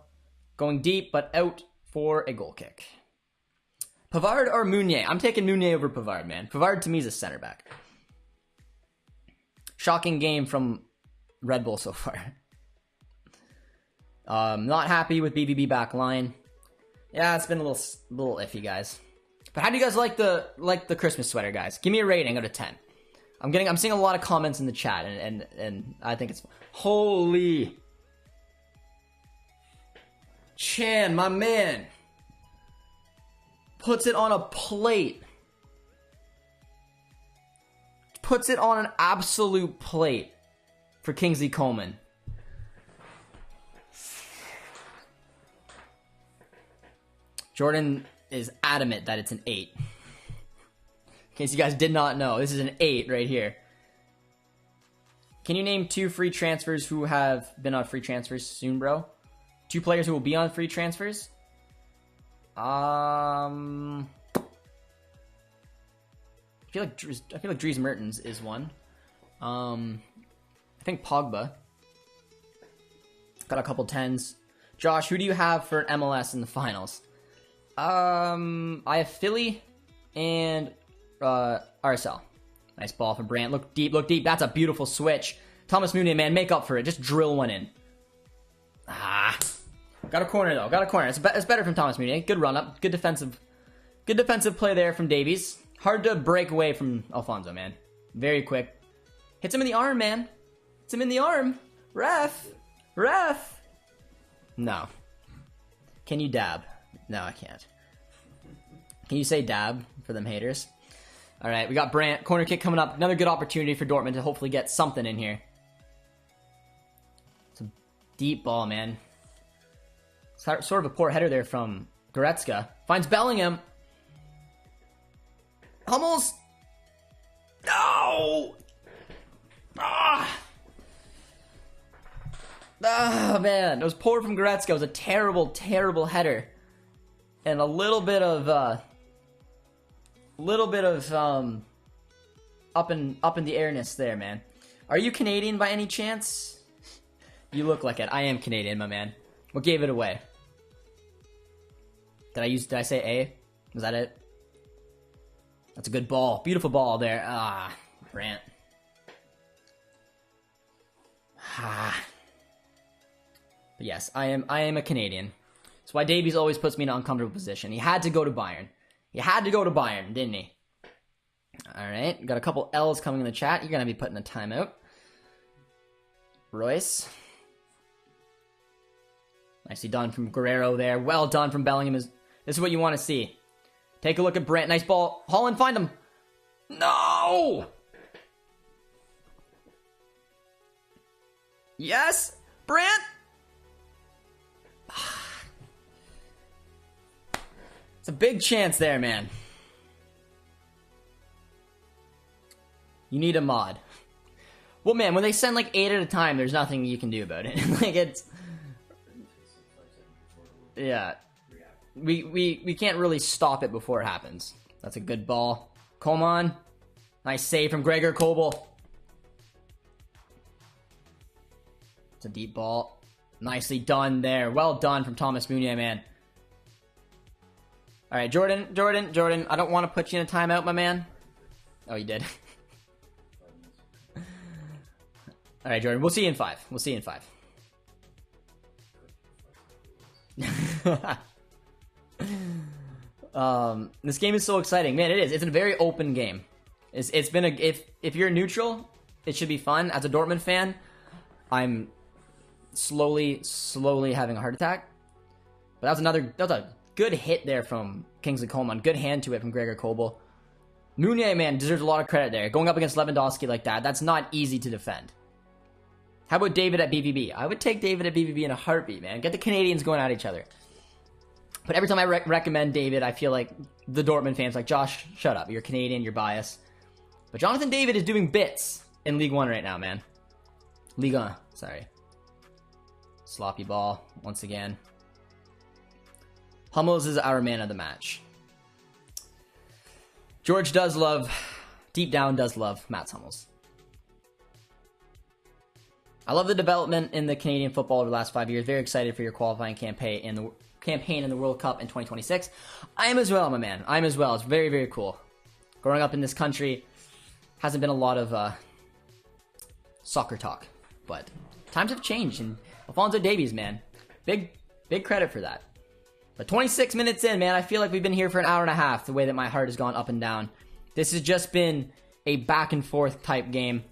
going deep, but out for a goal kick. Pavard or Meunier? I'm taking Meunier over Pavard, man. Pavard to me is a center back. Shocking game from Red Bull so far. Not happy with BVB back line. Yeah, it's been a little iffy, guys. But how do you guys like the Christmas sweater, guys? Give me a rating out of 10. I'm seeing a lot of comments in the chat, and I think it's holy. Chan, my man, puts it on a plate. Puts it on an absolute plate for Kingsley Coman. Jordan is adamant that it's an 8. In case you guys did not know, this is an 8 right here. Can you name 2 free transfers who have been on free transfers soon, bro? 2 players who will be on free transfers? I feel like Dries Mertens is one. I think Pogba. Got a couple 10s. Josh, who do you have for MLS in the finals? I have Philly and RSL. Nice ball from Brandt. Look deep, look deep. That's a beautiful switch. Thomas Meunier, man, make up for it. Just drill one in. Got a corner though. Got a corner. It's better from Thomas Meunier. Good run up. Good defensive play there from Davies. Hard to break away from Alfonso, man. Very quick. Hits him in the arm, man. Hits him in the arm. Ref. No. Can you dab? No, I can't. Can you say dab for them haters? All right, we got Brandt. Corner kick coming up. Another good opportunity for Dortmund to hopefully get something in here. It's a deep ball, man. Sort of a poor header there from Goretzka. Finds Bellingham. Hummels. No! Man. It was poor from Goretzka. It was a terrible, terrible header. And a little bit of up in the airness there, man. Are you Canadian by any chance? You look like it. I am Canadian, my man. What gave it away? Did I say A? Was that it? That's a good ball. Beautiful ball there. Brandt. But yes, I am a Canadian. That's why Davies always puts me in an uncomfortable position. He had to go to Bayern. Didn't he? Alright, got a couple L's coming in the chat. You're going to be putting a timeout. Royce. Nicely done from Guerrero there. Well done from Bellingham. This is what you want to see. Take a look at Brandt. Nice ball. Holland, find him. No! Yes! Brandt! It's a big chance there, man. You need a mod. Well, man, when they send like 8 at a time, there's nothing you can do about it. Like, it's... Yeah. We can't really stop it before it happens. That's a good ball. Coman. Nice save from Gregor Kobel. It's a deep ball. Nicely done there. Well done from Thomas Meunier, man. Alright, Jordan. I don't want to put you in a timeout, my man. Oh, you did. All right, Jordan. We'll see you in 5. We'll see you in 5. This game is so exciting, man. It is. It's a very open game. It's been if you're neutral, it should be fun. As a Dortmund fan, I'm slowly having a heart attack. But that was a good hit there from Kingsley Coman. Good hand to it from Gregor Kobel. Meunier, man, deserves a lot of credit there. Going up against Lewandowski like that, that's not easy to defend. How about David at BVB? I would take David at BVB in a heartbeat, man. Get the Canadians going at each other. But every time I recommend David, I feel like the Dortmund fans like, Josh, shut up. You're Canadian, you're biased. But Jonathan David is doing bits in League 1 right now, man. Ligue 1, sorry. Sloppy ball, once again. Hummels is our man of the match. George deep down does love Mats Hummels. I love the development in the Canadian football over the last 5 years. Very excited for your qualifying campaign in the World Cup in 2026. I am as well, my man. I am as well. It's very, very cool. Growing up in this country, hasn't been a lot of soccer talk, but times have changed, and Alphonso Davies, man, big credit for that. But 26 minutes in, man, I feel like we've been here for an hour and a half, the way that my heart has gone up and down. This has just been a back and forth type game.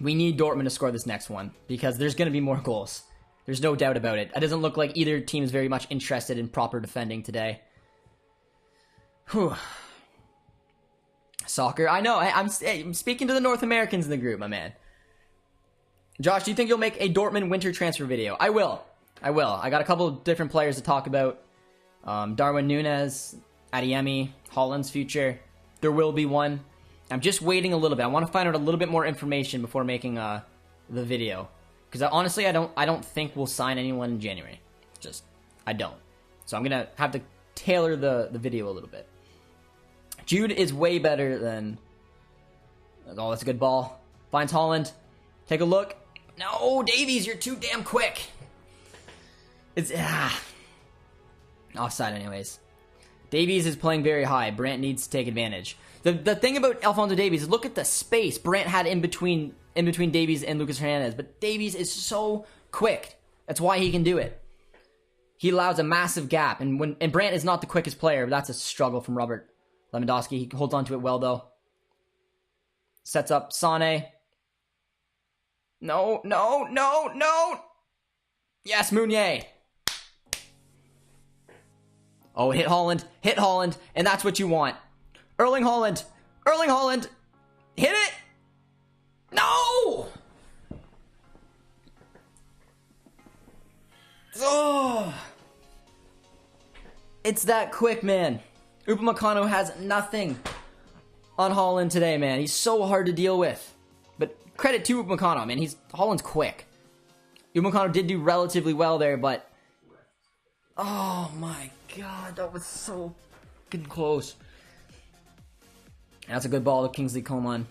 We need Dortmund to score this next one, because there's going to be more goals. There's no doubt about it. It doesn't look like either team is very much interested in proper defending today. Whew. Soccer. I know. I'm speaking to the North Americans in the group, my man. Josh, do you think you'll make a Dortmund winter transfer video? I will. I got a couple of different players to talk about. Darwin Núñez, Adeyemi, Haaland's future. There will be one. I'm just waiting a little bit. I want to find out a little bit more information before making the video. Because honestly, I don't think we'll sign anyone in January. I don't. So I'm going to have to tailor the video a little bit. Jude is way better than... Oh, that's a good ball. Finds Haaland. Take a look. No, Davies, you're too damn quick. It's... Offside anyways. Davies is playing very high. Brandt needs to take advantage. The thing about Alphonso Davies is look at the space Brandt had in between Davies and Lucas Hernandez. But Davies is so quick. That's why he can do it. He allows a massive gap. And Brandt is not the quickest player, but that's a struggle from Robert Lewandowski. He holds on to it well, though. Sets up Sané. No. Yes, Meunier. Oh, hit Haaland, and that's what you want. Erling Haaland, hit it. No. Oh, it's that quick, man. Upamecano has nothing on Haaland today, man. He's so hard to deal with. But credit to Upamecano, man. Haaland's quick. Upamecano did do relatively well there, but... Oh my god, that was so fucking close. That's a good ball to Kingsley Coman.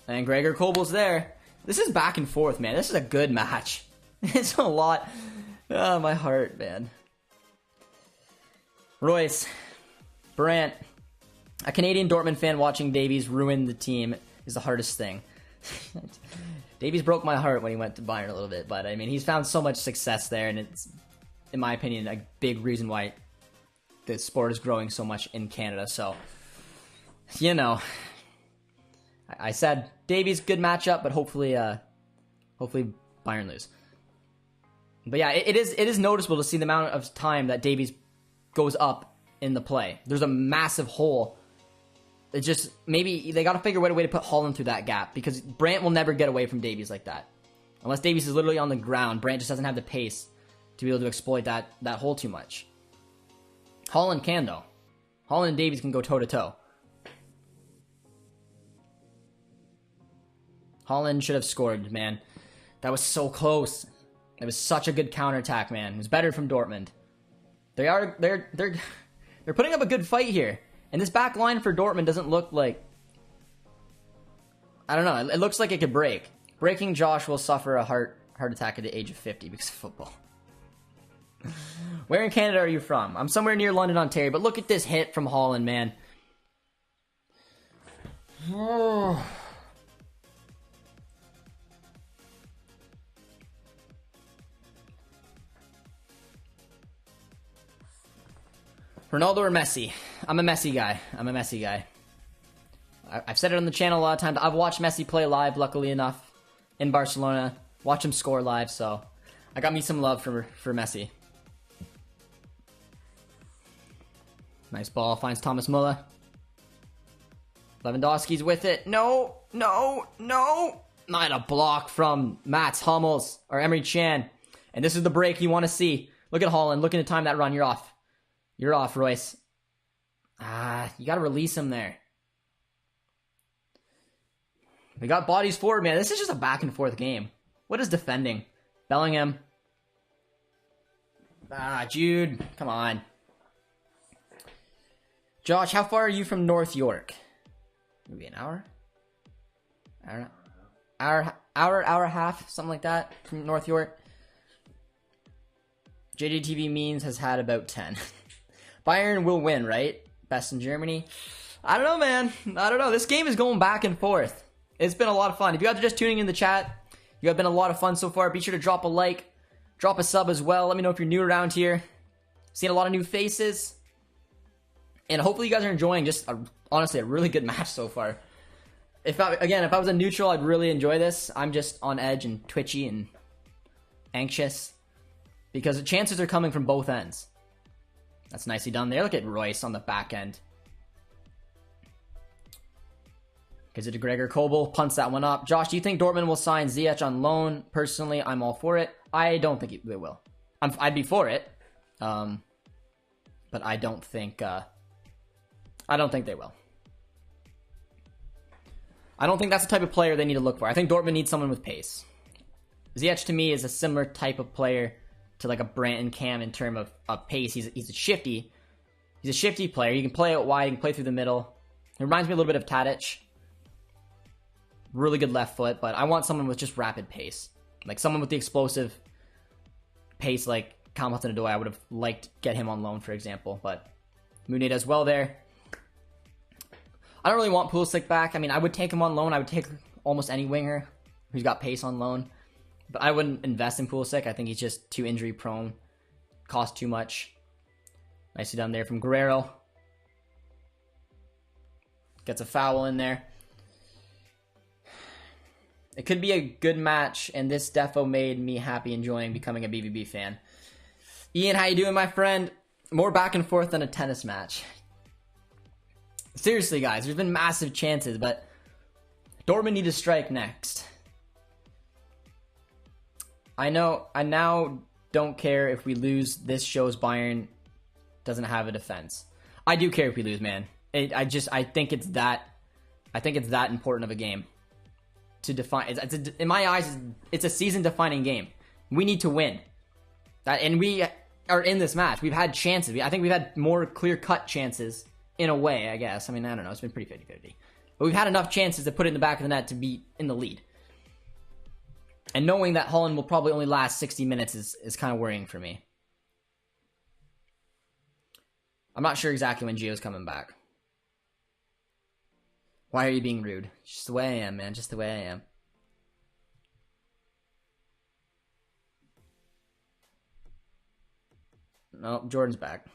And Gregor Kobel's there. This is back and forth, man. This is a good match. It's a lot. Oh, my heart, man. Royce. Brandt. A Canadian Dortmund fan watching Davies ruin the team is the hardest thing. Davies broke my heart when he went to Bayern a little bit, but I mean, he's found so much success there, and it's, in my opinion, a big reason why the sport is growing so much in Canada. So, you know, I said Davies, good matchup, but hopefully Bayern lose. But yeah, it is noticeable to see the amount of time that Davies goes up in the play. There's a massive hole. It just, maybe they got to figure out a way to put Haaland through that gap, because Brandt will never get away from Davies like that. Unless Davies is literally on the ground, Brandt just doesn't have the pace to be able to exploit that hole too much. Haaland can, though. Haaland and Davies can go toe-to-toe. Haaland should have scored, man. That was so close. It was such a good counterattack, man. It was better from Dortmund. They're putting up a good fight here. And this back line for Dortmund doesn't look like... I don't know. It looks like it could break. Breaking Josh will suffer a heart attack at the age of 50 because of football. Where in Canada are you from? I'm somewhere near London, Ontario. But look at this hit from Haaland, man. Ronaldo or Messi? I'm a Messi guy. I've said it on the channel a lot of times. I've watched Messi play live, luckily enough, in Barcelona. Watch him score live, so I got me some love for Messi. Nice ball, finds Thomas Müller. Lewandowski's with it. No. Not a block from Mats Hummels or Emre Can. And this is the break you want to see. Look at Haaland, looking to time that run. You're off. You're off, Royce. You got to release him there. We got bodies forward, man. This is just a back and forth game. What is defending? Bellingham. Jude. Come on. Josh, how far are you from North York? Maybe an hour? Hour and a half, something like that, from North York. JJD TV means has had about 10. Bayern will win, right? Best in Germany. I don't know, man. I don't know. This game is going back and forth. It's been a lot of fun. If you guys are just tuning in the chat, you have been a lot of fun so far. Be sure to drop a like, drop a sub as well. Let me know if you're new around here. Seeing a lot of new faces. And hopefully you guys are enjoying just, honestly, a really good match so far. If I was a neutral, I'd really enjoy this. I'm just on edge and twitchy and anxious. Because the chances are coming from both ends. That's nicely done there. Look at Royce on the back end. Gives it to Gregor Kobel. Punts that one up. Josh, do you think Dortmund will sign Ziyech on loan? Personally, I'm all for it. I don't think they will. I'd be for it. But I don't think they will. I don't think that's the type of player they need to look for. I think Dortmund needs someone with pace. Ziyech to me is a similar type of player to like a Brandt Cam in terms of pace. He's a shifty. He's a shifty player. You can play out wide. You can play through the middle. It reminds me a little bit of Tadic. Really good left foot, but I want someone with just rapid pace. Like someone with the explosive pace like Calum Hudson-Odoi. I would have liked to get him on loan, for example, but Munir as well there. I don't really want Pulisic back. I mean, I would take him on loan. I would take almost any winger who's got pace on loan. But I wouldn't invest in Pulisic. I think he's just too injury prone. Cost too much. Nicely done there from Guerrero. Gets a foul in there. It could be a good match, and this defo made me happy enjoying becoming a BBB fan. Ian, how you doing, my friend? More back and forth than a tennis match. Seriously, guys, there's been massive chances, but Dortmund need to strike next. I now don't care if we lose. This shows Bayern doesn't have a defense. I do care if we lose, man. I think it's that important of a game to define. In my eyes, it's a season-defining game. We need to win. And we are in this match. We've had chances. I think we've had more clear-cut chances in a way, I guess. I mean, I don't know. It's been pretty 50-50. But we've had enough chances to put it in the back of the net to be in the lead. And knowing that Haaland will probably only last 60 minutes is kind of worrying for me. I'm not sure exactly when Gio's coming back. Why are you being rude? Just the way I am, man. Just the way I am. No, Jordan's back.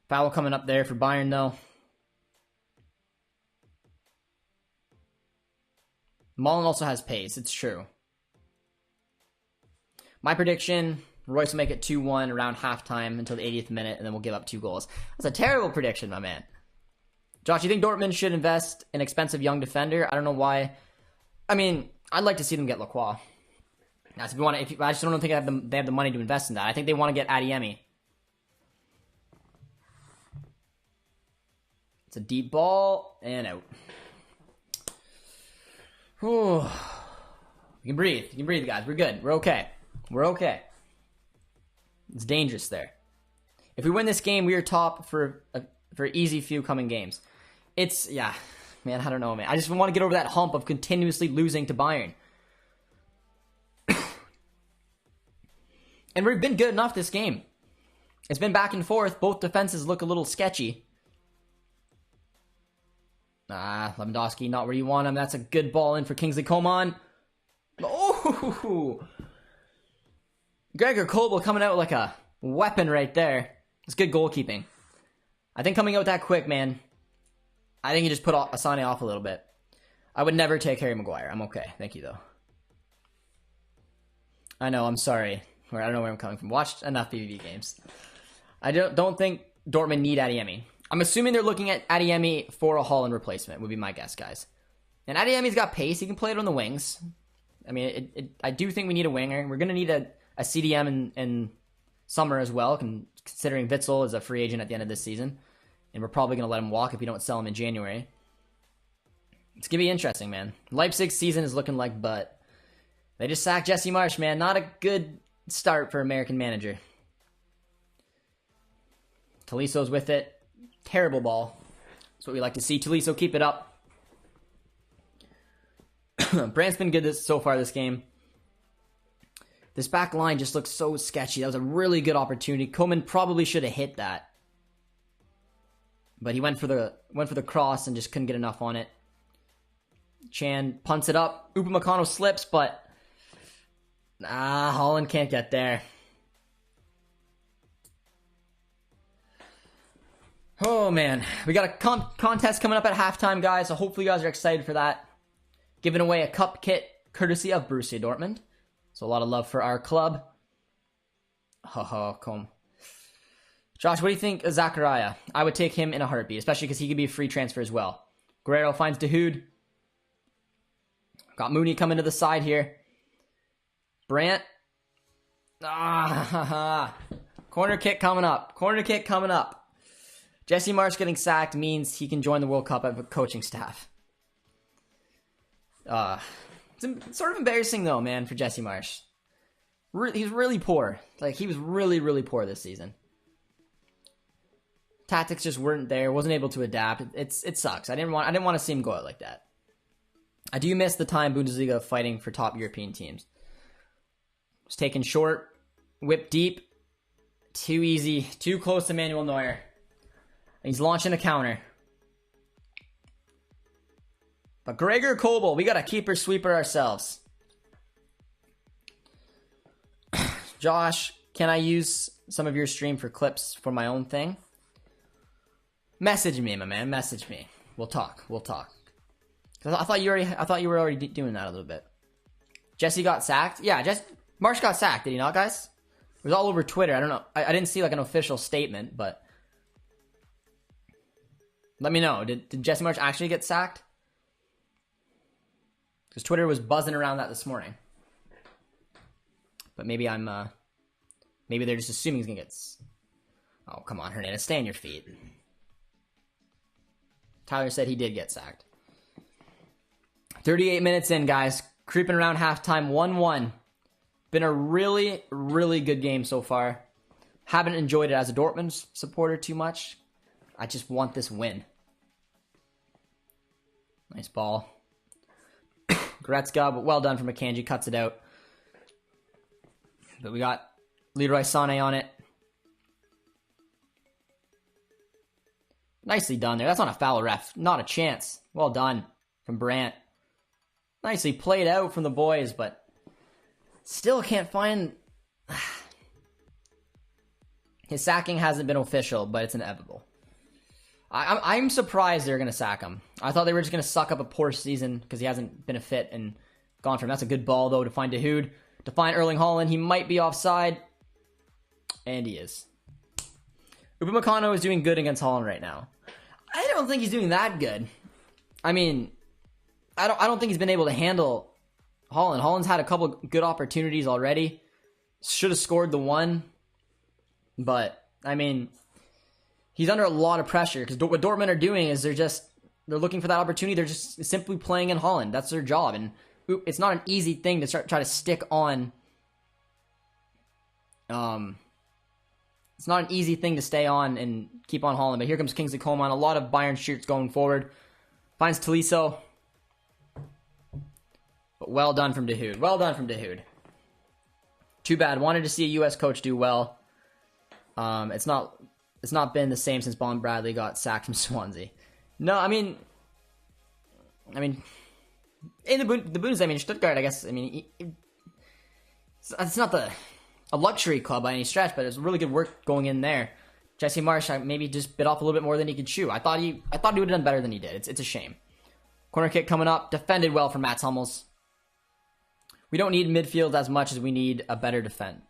Foul coming up there for Bayern, though. Mullen also has pace. It's true. My prediction, Royce will make it 2-1 around halftime until the 80th minute, and then we'll give up 2 goals. That's a terrible prediction, my man. Josh, you think Dortmund should invest in expensive young defender? I don't know why. I mean, I'd like to see them get Lacroix. Now, if you want to, I just don't think they have the money to invest in that. I think they want to get Adeyemi. It's a deep ball and out. Whew. You can breathe. You can breathe, guys. We're good. We're okay. We're okay. It's dangerous there. If we win this game, we are top for easy few coming games. Yeah, man, I don't know, man. I just want to get over that hump of continuously losing to Bayern. And we've been good enough this game. It's been back and forth. Both defenses look a little sketchy. Lewandowski, not where you want him. That's a good ball in for Kingsley Coman. Oh! Gregor Kobel coming out like a weapon right there. It's good goalkeeping. I think coming out that quick, man, I think you just put Asane off a little bit. I would never take Harry Maguire. I'm okay. Thank you, though. I know, I'm sorry. I don't know where I'm coming from. Watched enough BBB games. I don't think Dortmund need Adeyemi. I'm assuming they're looking at Adeyemi for a Haaland replacement, would be my guess, guys. And Adeyemi's got pace. He can play it on the wings. I mean, I do think we need a winger. We're going to need a CDM in summer as well, considering Witsel is a free agent at the end of this season. And we're probably going to let him walk if we don't sell him in January. It's going to be interesting, man. Leipzig's season is looking like butt. They just sacked Jesse Marsch, man. Not a good start for American manager. Toliso's with it. Terrible ball. That's what we like to see. Tolisso, keep it up. Brandt's been good so far this game. This back line just looks so sketchy. That was a really good opportunity. Koeman probably should have hit that. But he went for the cross and just couldn't get enough on it. Chan punts it up. Upamecano slips, but Haaland can't get there. Oh, man. We got a contest coming up at halftime, guys, so hopefully you guys are excited for that. Giving away a cup kit courtesy of Borussia Dortmund. So a lot of love for our club. Come. Josh, what do you think of Zachariah? I would take him in a heartbeat, especially because he could be a free transfer as well. Guerrero finds Dahoud. Got Mooney coming to the side here. Brandt. Corner kick coming up. Corner kick coming up. Jesse Marsch getting sacked means he can join the World Cup as a coaching staff. It's sort of embarrassing though, man, for Jesse Marsch. He's really poor. Like, he was really, really poor this season. Tactics just weren't there. Wasn't able to adapt. It sucks. I didn't want to see him go out like that. I do miss the time Bundesliga fighting for top European teams. It's taken short, whip deep, too easy, too close to Manuel Neuer. He's launching a counter. But Gregor Kobel, we got a keeper sweeper ourselves. Josh, can I use some of your stream for clips for my own thing? Message me, my man. Message me. We'll talk. We'll talk. I thought you were already doing that a little bit. Jesse got sacked. Yeah, Marsch got sacked. Did he not, guys? It was all over Twitter. I don't know. I didn't see like an official statement, but let me know. Did Jesse Marsch actually get sacked? Because Twitter was buzzing around that this morning. But maybe maybe they're just assuming he's gonna get. Oh, come on, Hernandez, stay on your feet. Tyler said he did get sacked. 38 minutes in, guys. Creeping around halftime, 1-1. Been a really, really good game so far. Haven't enjoyed it as a Dortmund supporter too much. I just want this win. Nice ball. Goretzka, but well done from Akanji. Cuts it out. But we got Leroy Sané on it. Nicely done there. That's not a foul, ref. Not a chance. Well done from Brandt. Nicely played out from the boys, but still can't find... His sacking hasn't been official, but it's inevitable. I'm surprised they're going to sack him. I thought they were just going to suck up a poor season because he hasn't been a fit and gone for him. That's a good ball, though, to find Dahoud. To find Erling Haaland. He might be offside. And he is. Upamecano is doing good against Haaland right now. I don't think he's doing that good. I mean, I don't think he's been able to handle Haaland. Haaland's had a couple good opportunities already. Should have scored the one. But, I mean, he's under a lot of pressure because what Dortmund are doing is they're looking for that opportunity. They're just simply playing in Haaland. That's their job. And it's not an easy thing to try to stick on. It's not an easy thing to stay on and keep on Haaland. But here comes Kingsley Coman. A lot of Bayern shoots going forward. Finds Tolisso. But well done from Dahoud. Well done from Dahoud. Too bad. Wanted to see a U.S. coach do well. It's not been the same since Bon Bradley got sacked from Swansea. No, I mean, in the Bundesliga, I mean, Stuttgart, I guess, I mean, it's not a luxury club by any stretch, but it's really good work going in there. Jesse Marsch maybe just bit off a little bit more than he could chew. I thought he would have done better than he did. It's a shame. Corner kick coming up. Defended well from Mats Hummels. We don't need midfield as much as we need a better defense.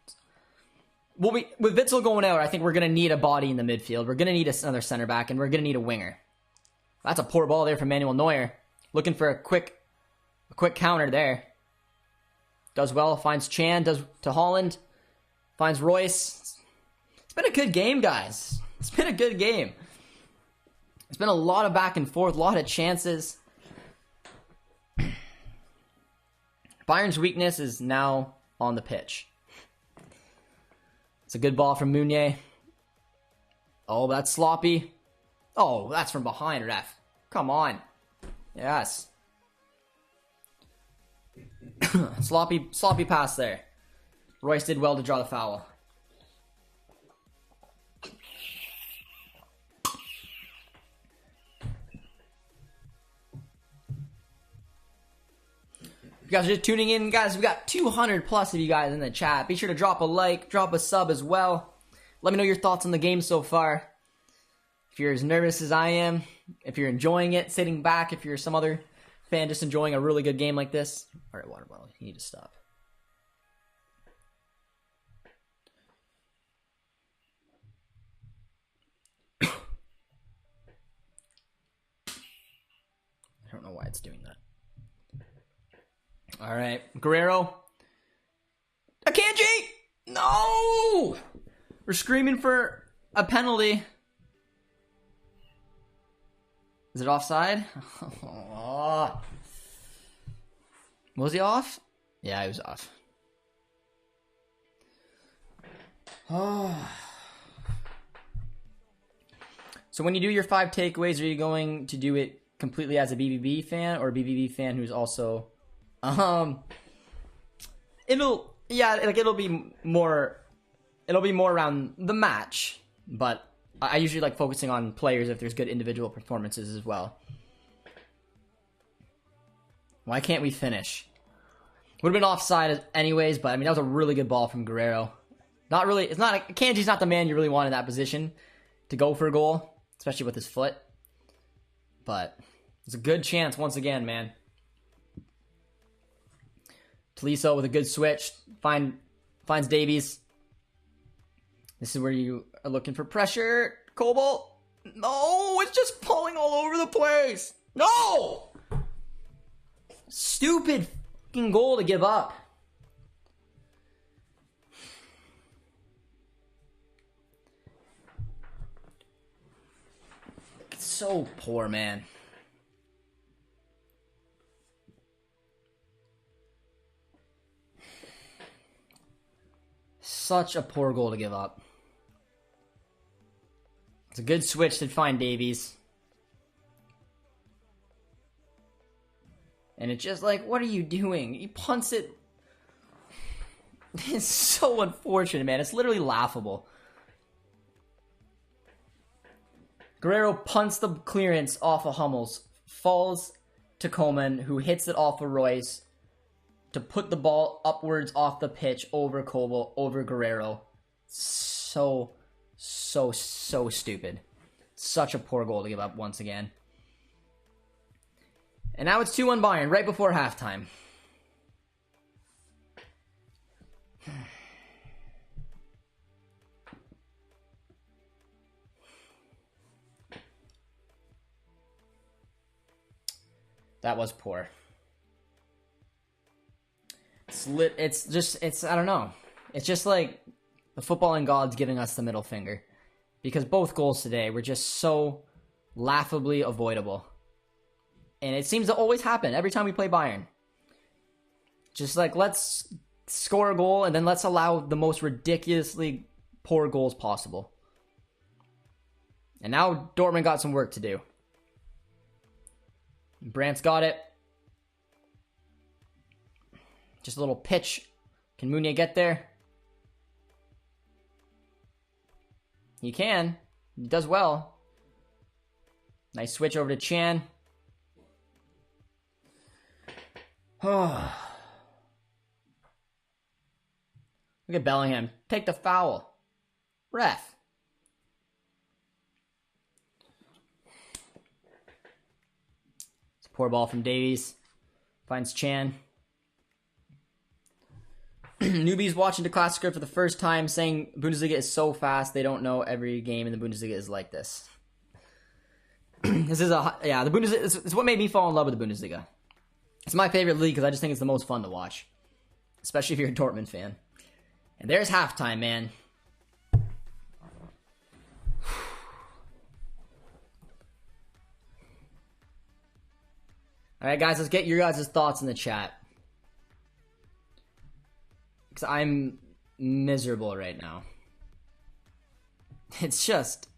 Well, with Witsel going out, I think we're going to need a body in the midfield. We're going to need another center back, and we're going to need a winger. That's a poor ball there from Manuel Neuer. Looking for a quick counter there. Does well, finds Chan, does to Holland, finds Royce. It's been a good game, guys. It's been a good game. It's been a lot of back and forth, a lot of chances. Bayern's weakness is now on the pitch. It's a good ball from Meunier. Oh, that's sloppy. Oh, that's from behind, ref. Come on. Yes. sloppy pass there. Royce did well to draw the foul. You guys are just tuning in, guys. We got 200 plus of you guys in the chat. Be sure to drop a like, drop a sub as well. Let me know your thoughts on the game so far. If you're as nervous as I am, if you're enjoying it, sitting back, if you're some other fan just enjoying a really good game like this. All right, water bottle, you need to stop. I don't know why it's doing that. All right, Guerrero. Akanji! No! We're screaming for a penalty. Is it offside? Was he off? Yeah, he was off. So when you do your 5 takeaways, are you going to do it completely as a BBB fan or a BBB fan who's also... It'll be more around the match, but I usually like focusing on players if there's good individual performances as well. Why can't we finish? Would have been offside anyways, but I mean that was a really good ball from Guerrero. Not really. It's not. Kanji's not the man you really want in that position to go for a goal, especially with his foot. But it's a good chance once again, man. Tolisso with a good switch. Finds Davies. This is where you are looking for pressure. Kobel. No, it's just falling all over the place. No! Stupid fucking goal to give up. It's so poor, man. Such a poor goal to give up. It's a good switch to find Davies. And it's just like, what are you doing? He punts it. It's so unfortunate, man. It's literally laughable. Guerrero punts the clearance off of Hummels. Falls to Coman, who hits it off of Royce to put the ball upwards off the pitch over Kobel, over Guerrero. So stupid. Such a poor goal to give up once again. And now it's 2-1 Bayern, right before halftime. That was poor. It's I don't know. It's just like the footballing gods giving us the middle finger. Because both goals today were just so laughably avoidable. And it seems to always happen every time we play Bayern. Just like, let's score a goal and then let's allow the most ridiculously poor goals possible. And now Dortmund got some work to do. Brandt's got it. Just a little pitch. Can Meunier get there? He can. He does well. Nice switch over to Chan. Look at Bellingham. Take the foul. Ref. Poor ball from Davies. Finds Chan. Newbies watching the Klassiker for the first time saying Bundesliga is so fast they don't know every game in the Bundesliga is like this. This is the Bundesliga. It's what made me fall in love with the Bundesliga. It's my favorite league because I just think it's the most fun to watch, especially if you're a Dortmund fan. And there's halftime, man. All right, guys, let's get your guys' thoughts in the chat. Because I'm miserable right now. It's just,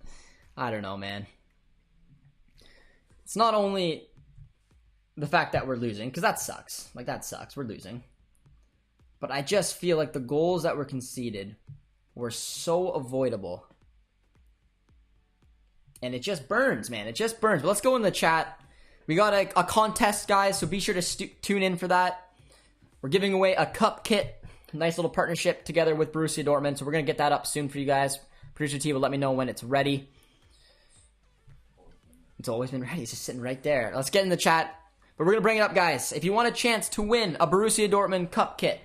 I don't know, man. It's not only the fact that we're losing, because that sucks. Like, that sucks. We're losing. But I just feel like the goals that were conceded were so avoidable. And it just burns, man. It just burns. But let's go in the chat. We got a contest, guys, so be sure to tune in for that. We're giving away a cup kit. Nice little partnership together with Borussia Dortmund. So we're going to get that up soon for you guys. Producer T will let me know when it's ready. It's always been ready. It's just sitting right there. Let's get in the chat. But we're going to bring it up, guys. If you want a chance to win a Borussia Dortmund cup kit,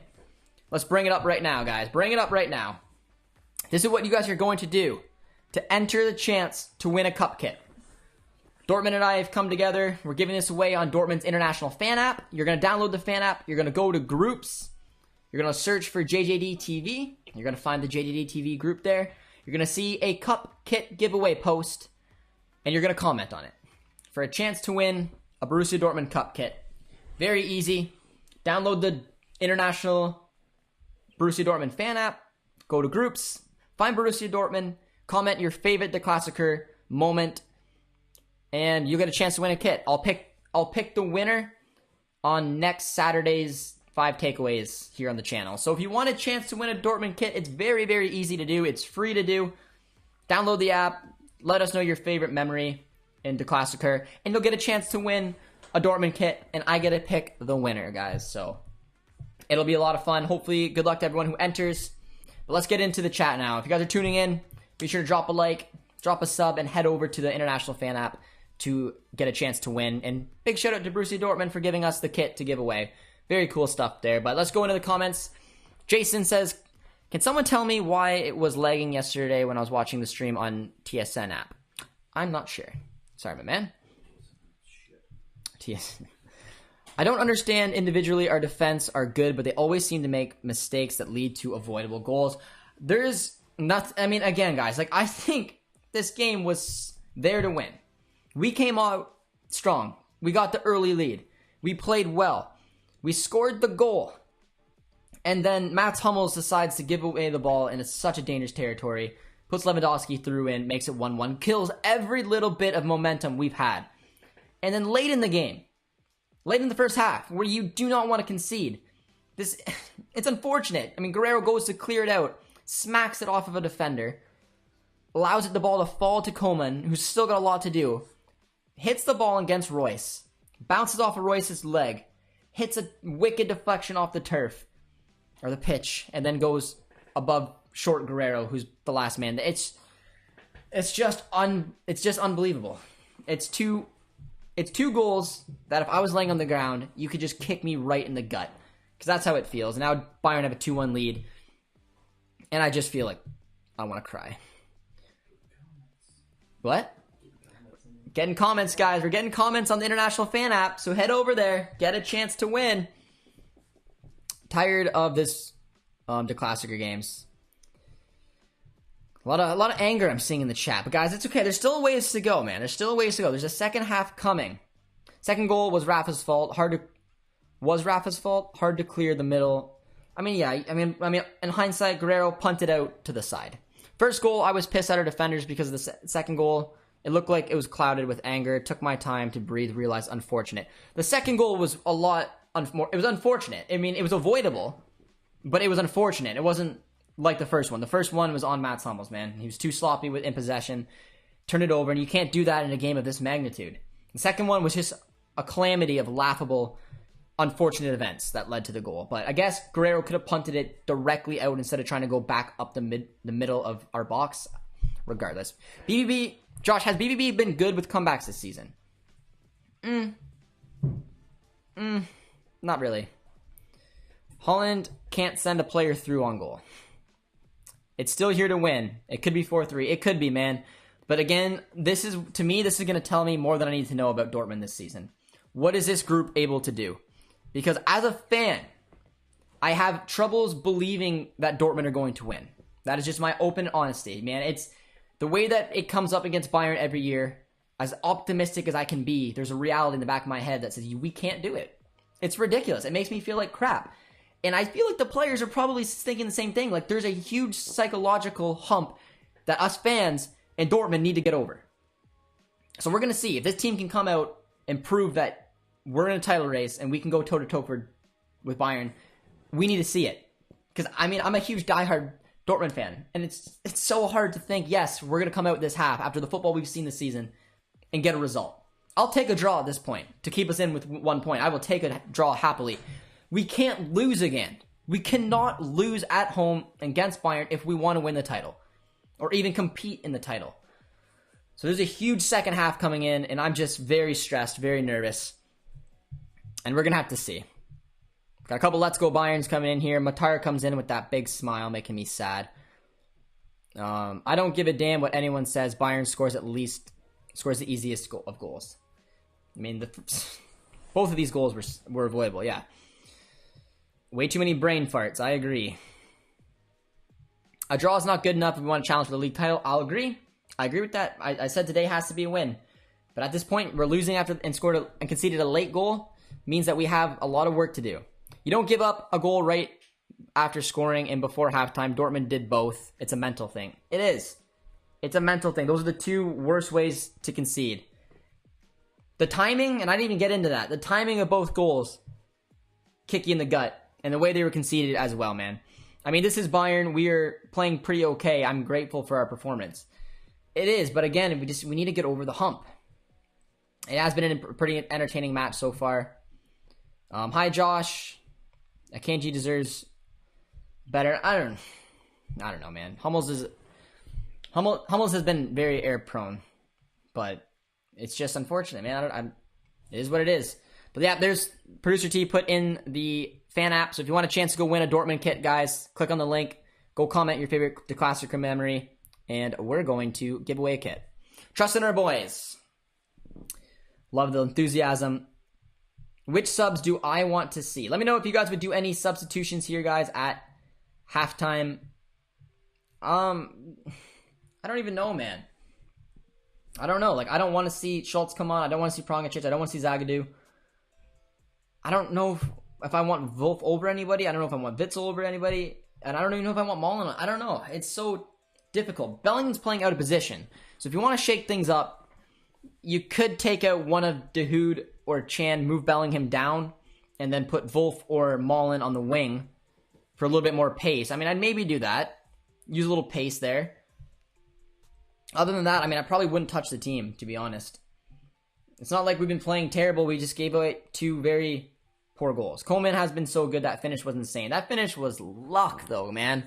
let's bring it up right now, guys. Bring it up right now. This is what you guys are going to do to enter the chance to win a cup kit. Dortmund and I have come together. We're giving this away on Dortmund's international fan app. You're going to download the fan app. You're going to go to groups. You're going to search for JJD TV. You're going to find the JJD TV group there. You're going to see a cup kit giveaway post. And you're going to comment on it for a chance to win a Borussia Dortmund cup kit. Very easy. Download the international Borussia Dortmund fan app. Go to groups. Find Borussia Dortmund. Comment your favorite The Klassiker moment. And you get a chance to win a kit. I'll pick the winner on next Saturday's 5 takeaways here on the channel. So if you want a chance to win a Dortmund kit, it's very, very easy to do. It's free to do. Download the app. Let us know your favorite memory in the Klassiker, and you'll get a chance to win a Dortmund kit, and I get to pick the winner, guys. So it'll be a lot of fun. Hopefully, good luck to everyone who enters. But let's get into the chat now. If you guys are tuning in, be sure to drop a like, drop a sub, and head over to the international fan app to get a chance to win. And big shout out to Borussia Dortmund for giving us the kit to give away. Very cool stuff there. But let's go into the comments. Jason says, can someone tell me why it was lagging yesterday when I was watching the stream on TSN app? I'm not sure. Sorry, my man. TSN. I don't understand individually our defense are good, but they always seem to make mistakes that lead to avoidable goals. There's not, I mean, again, guys, like, I think this game was there to win. We came out strong. We got the early lead. We played well. We scored the goal. And then Mats Hummels decides to give away the ball in such a dangerous territory. Puts Lewandowski through in, makes it 1-1. Kills every little bit of momentum we've had. And then late in the game, late in the first half, where you do not want to concede, it's unfortunate. I mean, Guerrero goes to clear it out, smacks it off of a defender, allows the ball to fall to Coman, who's still got a lot to do, hits the ball against Royce, bounces off of Royce's leg, hits a wicked deflection off the turf, or the pitch, and then goes above short Guerrero, who's the last man. It's just unbelievable. It's two goals that if I was laying on the ground, you could just kick me right in the gut. Because that's how it feels. Now Bayern have a 2-1 lead. And I just feel like I want to cry. What? Getting comments, guys. We're getting comments on the International Fan app. So head over there. Get a chance to win. Tired of this the Klassiker games. A lot of anger I'm seeing in the chat. But guys, it's okay. There's still a ways to go, man. There's still a ways to go. There's a second half coming. Second goal was Rafa's fault. Hard to clear the middle. I mean, yeah. I mean, in hindsight, Guerrero punted out to the side. First goal, I was pissed at our defenders because of the second goal. It looked like it was clouded with anger. It took my time to breathe, realize unfortunate. The second goal was a lot it was unfortunate. I mean, it was avoidable, but it was unfortunate. It wasn't like the first one. The first one was on Mats Hummels, man. He was too sloppy in possession. Turned it over, and you can't do that in a game of this magnitude. The second one was just a calamity of laughable, unfortunate events that led to the goal. But I guess Guerrero could have punted it directly out instead of trying to go back up the middle of our box. Regardless. BBB, Josh, has BBB been good with comebacks this season? Not really. Holland can't send a player through on goal. It's still here to win. It could be 4-3. It could be, man. But again, this is going to tell me more than I need to know about Dortmund this season. What is this group able to do? Because as a fan, I have troubles believing that Dortmund are going to win. That is just my open honesty, man. It's the way that it comes up against Bayern every year. As optimistic as I can be, there's a reality in the back of my head that says, we can't do it. It's ridiculous. It makes me feel like crap. And I feel like the players are probably thinking the same thing. Like, there's a huge psychological hump that us fans and Dortmund need to get over. So we're going to see if this team can come out and prove that we're in a title race and we can go toe-to-toe with Bayern. We need to see it. Because, I mean, I'm a huge diehard Dortmund fan. And it's so hard to think, yes, we're going to come out this half after the football we've seen this season and get a result. I'll take a draw at this point to keep us in with 1 point. I will take a draw happily. We can't lose again. We cannot lose at home against Bayern if we want to win the title or even compete in the title. So there's a huge second half coming in, and I'm just very stressed, very nervous. And we're going to have to see. Got a couple Let's Go Bayerns coming in here. Matar comes in with that big smile, making me sad. I don't give a damn what anyone says. Bayern scores the easiest of goals. I mean, both of these goals were avoidable, yeah. Way too many brain farts, I agree. A draw is not good enough if we want to challenge for the league title. I'll agree. I agree with that. I said today has to be a win. But at this point, we're losing after and conceded a late goal. Means that we have a lot of work to do. You don't give up a goal right after scoring and before halftime. Dortmund did both. It's a mental thing. It is. It's a mental thing. Those are the two worst ways to concede. The timing, and I didn't even get into that. The timing of both goals kick you in the gut. And the way they were conceded as well, man. I mean, this is Bayern. We are playing pretty okay. I'm grateful for our performance. It is, but again, we need to get over the hump. It has been a pretty entertaining match so far. Hi, Josh. Akanji deserves better. I don't know, man. Hummels has been very error prone, but it's just unfortunate, man. It is what it is. But yeah, there's Producer T put in the fan app. So if you want a chance to go win a Dortmund kit, guys, click on the link. Go comment your favorite Klassiker memory. And we're going to give away a kit. Trust in our boys. Love the enthusiasm. Which subs do I want to see? Let me know if you guys would do any substitutions here, guys, at halftime. I don't even know, man. I don't know. Like, I don't want to see Schultz come on. I don't want to see Prongacic. I don't want to see Zagadou. I don't know if I want Wolf over anybody. I don't know if I want Witzel over anybody. And I don't even know if I want Mullen. I don't know. It's so difficult. Bellingham's playing out of position. So if you want to shake things up, you could take out one of Dahoud or Chan, move Bellingham down, and then put Wolf or Mullen on the wing for a little bit more pace. I mean, I'd maybe do that. Use a little pace there. Other than that, I mean, I probably wouldn't touch the team, to be honest. It's not like we've been playing terrible. We just gave away two very poor goals. Coleman has been so good. That finish was insane. That finish was luck, though, man.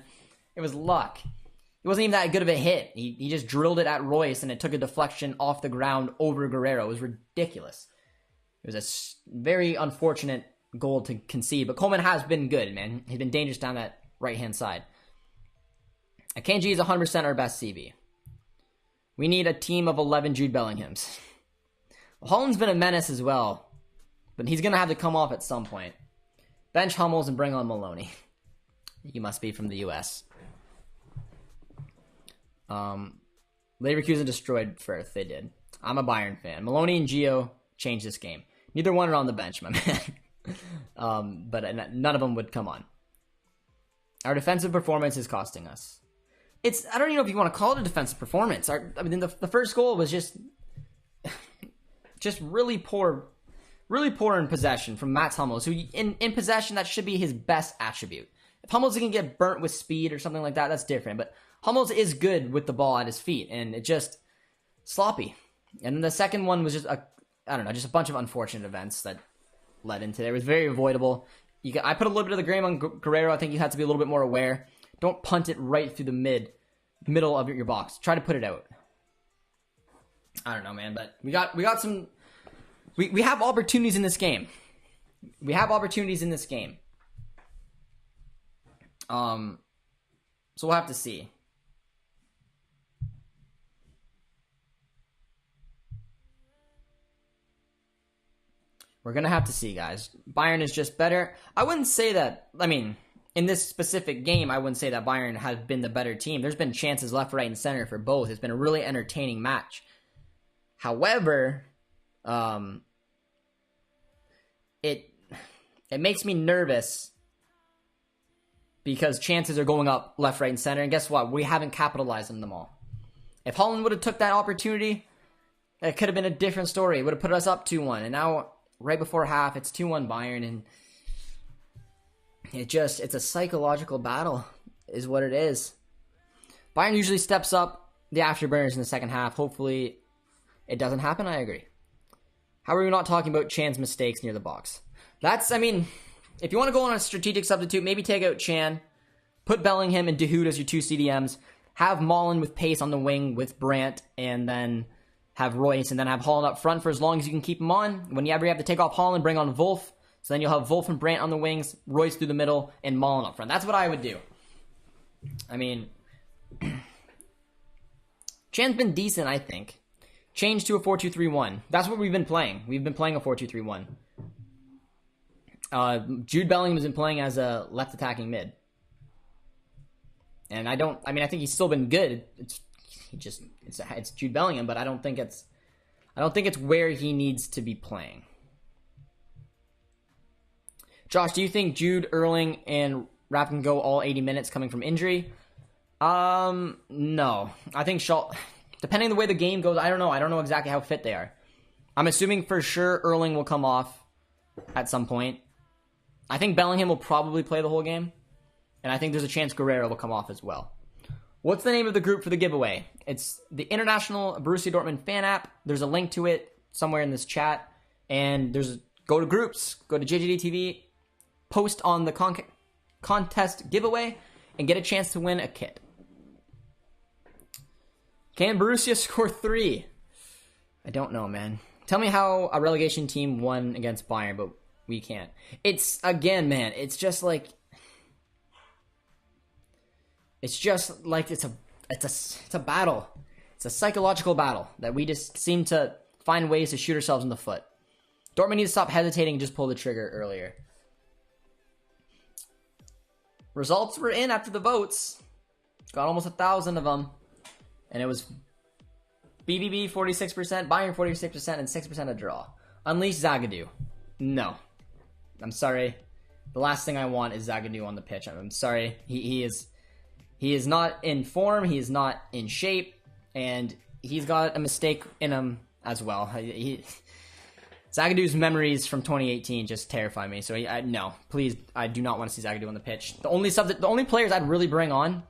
It was luck. It wasn't even that good of a hit. He just drilled it at Royce, and it took a deflection off the ground over Guerrero. It was ridiculous. It was a very unfortunate goal to concede. But Coleman has been good, man. He's been dangerous down that right-hand side. Akanji is 100% our best CB. We need a team of 11 Jude Bellinghams. Holland's been a menace as well, but he's going to have to come off at some point. Bench Hummels and bring on Maloney. You must be from the U.S. Leverkusen destroyed Firth. They did. I'm a Bayern fan. Maloney and Gio changed this game. Neither one are on the bench, my man. But none of them would come on. Our defensive performance is costing us. I don't even know if you want to call it a defensive performance. The first goal was just really poor in possession from Mats Hummels, who in possession, that should be his best attribute. If Hummels can get burnt with speed or something like that, that's different. But Hummels is good with the ball at his feet, and it just sloppy. And then the second one was just a bunch of unfortunate events that led into it. It was very avoidable. I put a little bit of the blame on Guerrero. I think you had to be a little bit more aware. Don't punt it right through the middle of your box. Try to put it out. I don't know, man, but we got some. We have opportunities in this game. We have opportunities in this game. So we'll have to see. We're going to have to see, guys. Bayern is just better. I wouldn't say that, I mean, in this specific game, I wouldn't say that Bayern has been the better team. There's been chances left, right, and center for both. It's been a really entertaining match. However, it makes me nervous because chances are going up left, right, and center. And guess what? We haven't capitalized on them all. If Holland would have took that opportunity, it could have been a different story. It would have put us up 2-1. And now, right before half, it's 2-1 Bayern. And it's a psychological battle, is what it is. Bayern usually steps up the afterburners in the second half. Hopefully, it doesn't happen. I agree. How are we not talking about Chan's mistakes near the box? I mean, if you want to go on a strategic substitute, maybe take out Chan, put Bellingham and De Hood as your two CDMs, have Malen with pace on the wing with Brandt, and then have Royce, and then have Holland up front for as long as you can keep him on. Whenever you have to take off Holland, bring on Wolf. So then you'll have Wolf and Brandt on the wings, Royce through the middle, and Malen up front. That's what I would do. I mean, Chan's been decent, I think. Change to a 4-2-3-1. That's what we've been playing. We've been playing a 4-2-3-1. Jude Bellingham has been playing as a left attacking mid. And I think he's still been good. It's Jude Bellingham, but I don't think it's where he needs to be playing. Josh, do you think Jude, Erling, and Rapp can go all 80 minutes coming from injury? No. I think depending on the way the game goes, I don't know. I don't know exactly how fit they are. I'm assuming for sure Erling will come off at some point. I think Bellingham will probably play the whole game. And I think there's a chance Guerrero will come off as well. What's the name of the group for the giveaway? It's the International Borussia Dortmund fan app. There's a link to it somewhere in this chat. And go to groups, go to JJD TV, post on the contest giveaway, and get a chance to win a kit. Can Borussia score 3? I don't know, man. Tell me how a relegation team won against Bayern, but we can't. It's just like it's a battle. It's a psychological battle that we just seem to find ways to shoot ourselves in the foot. Dortmund needs to stop hesitating and just pull the trigger earlier. Results were in after the votes. Got almost 1,000 of them. And it was BBB 46%, Bayern 46%, and 6% a draw. Unleash Zagadou. No. I'm sorry. The last thing I want is Zagadou on the pitch. I'm sorry. He is not in form. He is not in shape. And he's got a mistake in him as well. Zagadou's memories from 2018 just terrify me. So no, please, I do not want to see Zagadou on the pitch. The only players I'd really bring on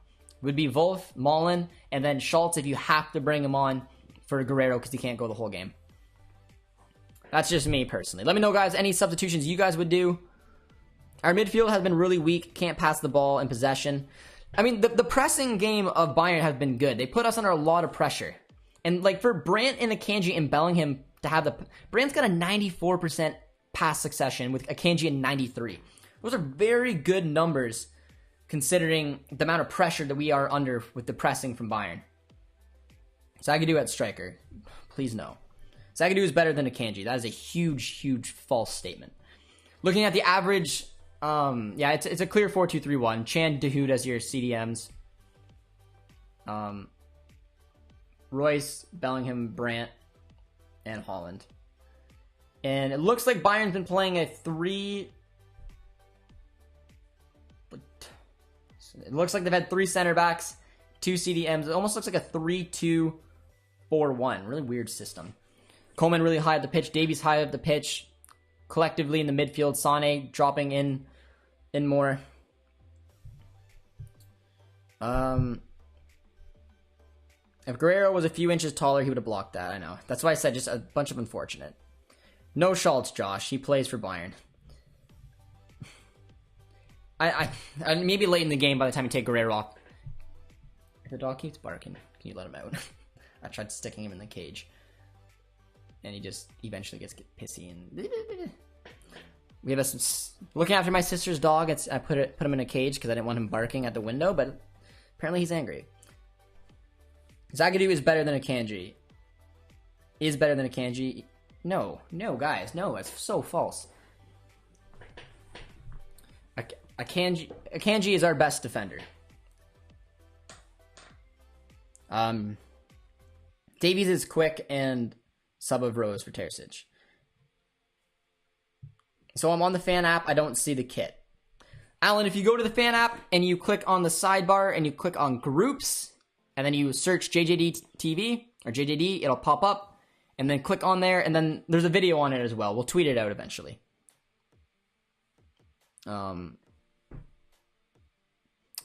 would be Wolf, Malen, and then Schultz if you have to bring him on for Guerrero because he can't go the whole game. That's just me personally. Let me know, guys, any substitutions you guys would do. Our midfield has been really weak. Can't pass the ball in possession. I mean, the pressing game of Bayern has been good. They put us under a lot of pressure. And like for Brandt and Akanji and Bellingham to have Brandt's got a 94% pass succession with Akanji at 93. Those are very good numbers considering the amount of pressure that we are under with the pressing from Bayern. Zagadou at striker. Please no. Zagadou is better than Akanji. That is a huge, huge false statement. Looking at the average, it's a clear 4-2-3-1. Chan, De Hood as your CDMs. Royce, Bellingham, Brandt, and Holland. And it looks like Bayern's been playing a 3... It looks like they've had 3 center backs, 2 CDMs. It almost looks like a 3-2-4-1. Really weird system. Coleman really high up the pitch. Davies high up the pitch. Collectively in the midfield, Sane dropping in more. If Guerrero was a few inches taller, he would have blocked that. I know. That's why I said just a bunch of unfortunate. No Schultz, Josh. He plays for Bayern. I maybe late in the game by the time you take Guerrero off. If the dog keeps barking, can you let him out? I tried sticking him in the cage. And he just eventually gets pissy and... We have looking after my sister's dog. I put him in a cage because I didn't want him barking at the window, but apparently he's angry. Zagadou is better than Akanji. Is better than Akanji. No, guys, no, it's so false. Akanji is our best defender. Davies is quick and sub of Rose for Terzic. So I'm on the fan app. I don't see the kit. Alan, if you go to the fan app and you click on the sidebar and you click on groups and then you search JJD TV or JJD, it'll pop up and then click on there and then there's a video on it as well. We'll tweet it out eventually. But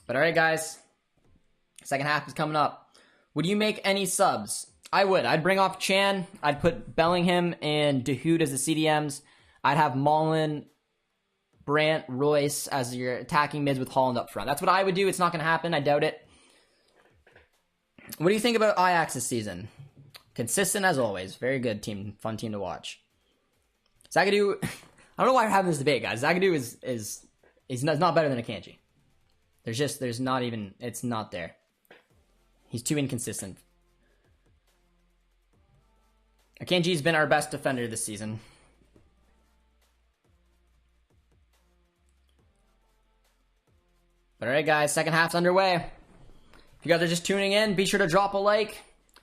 all right, guys. Second half is coming up. Would you make any subs? I would. I'd bring off Chan. I'd put Bellingham and Dahoud as the CDMs. I'd have Mullen, Brandt, Royce as your attacking mids with Holland up front. That's what I would do. It's not going to happen. I doubt it. What do you think about Ajax this season? Consistent as always. Very good team. Fun team to watch. Zagadou, I don't know why we're having this debate, guys. Zagadou is not better than Akanji. There's not even, it's not there. He's too inconsistent. Akanji's been our best defender this season. But alright guys, second half's underway. If you guys are just tuning in, be sure to drop a like,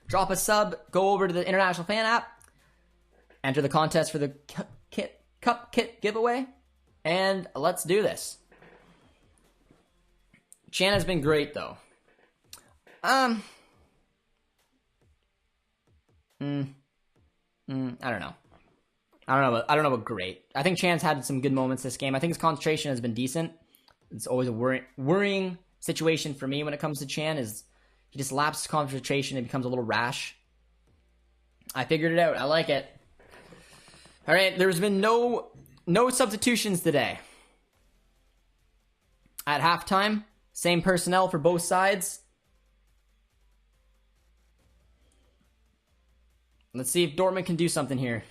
drop a sub, go over to the International Fan app, enter the contest for the Cup Kit giveaway, and let's do this. Chan has been great though. I don't know. I don't know about great. I think Chan's had some good moments this game. I think his concentration has been decent. It's always a worrying situation for me when it comes to Chan is he just lapses concentration and becomes a little rash. I figured it out. I like it. All right, there's been no substitutions today. At halftime, same personnel for both sides. Let's see if Dortmund can do something here.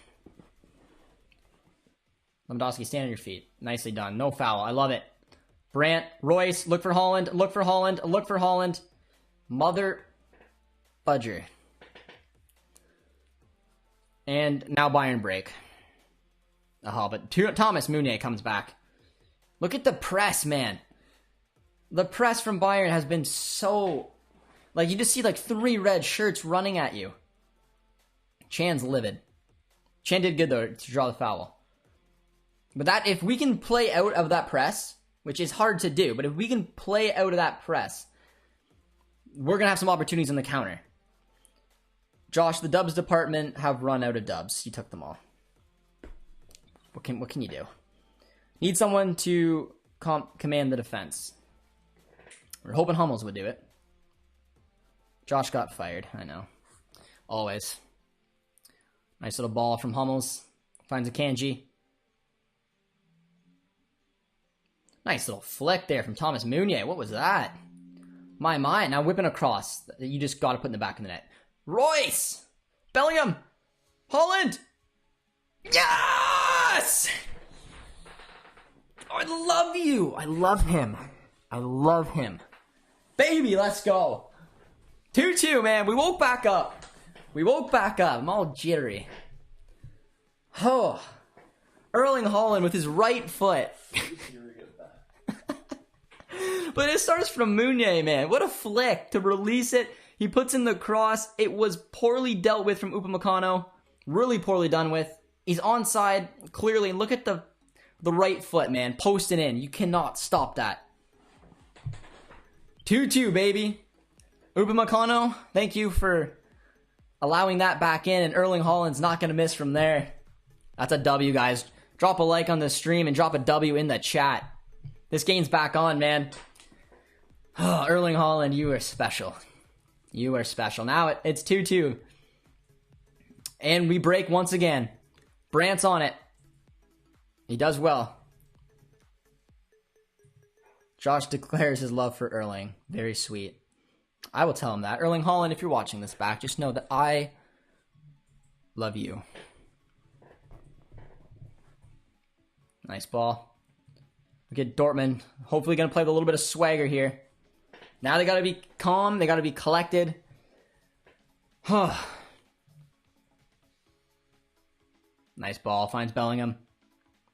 Lewandowski, stand on your feet. Nicely done. No foul. I love it. Brandt, Royce, look for Holland, look for Holland, look for Holland. Mother fudger. And now Bayern break. But Thomas Meunier comes back. Look at the press, man. The press from Bayern has been so... Like, you just see like 3 red shirts running at you. Chan's livid. Chan did good, though, to draw the foul. But that, if we can play out of that press, which is hard to do, but if we can play out of that press, we're going to have some opportunities on the counter. Josh, the dubs department have run out of dubs. You took them all. What can you do? Need someone to command the defense. We're hoping Hummels would do it. Josh got fired. I know. Always. Nice little ball from Hummels. Finds Akanji. Nice little flick there from Thomas Meunier. What was that? My. Now whipping across. You just got to put in the back of the net. Royce! Bellingham! Holland! Yes! Oh, I love you. I love him. I love him. Baby, let's go. 2-2, man. We woke back up. I'm all jittery. Oh. Erling Haaland with his right foot. But it starts from Meunier, man. What a flick to release it. He puts in the cross. It was poorly dealt with from Upamecano. Really poorly done with. He's onside, clearly. Look at the right foot, man. Posting in. You cannot stop that. 2-2, baby. Upamecano, thank you for allowing that back in. And Erling Haaland's not going to miss from there. That's a W, guys. Drop a like on the stream and drop a W in the chat. This game's back on, man. Oh, Erling Haaland, you are special. You are special. Now it's 2-2. And we break once again. Brandt's on it. He does well. Josh declares his love for Erling. Very sweet. I will tell him that. Erling Haaland, if you're watching this back, just know that I love you. Nice ball. Look at Dortmund. Hopefully going to play with a little bit of swagger here. Now they got to be calm. They got to be collected. Nice ball. Finds Bellingham.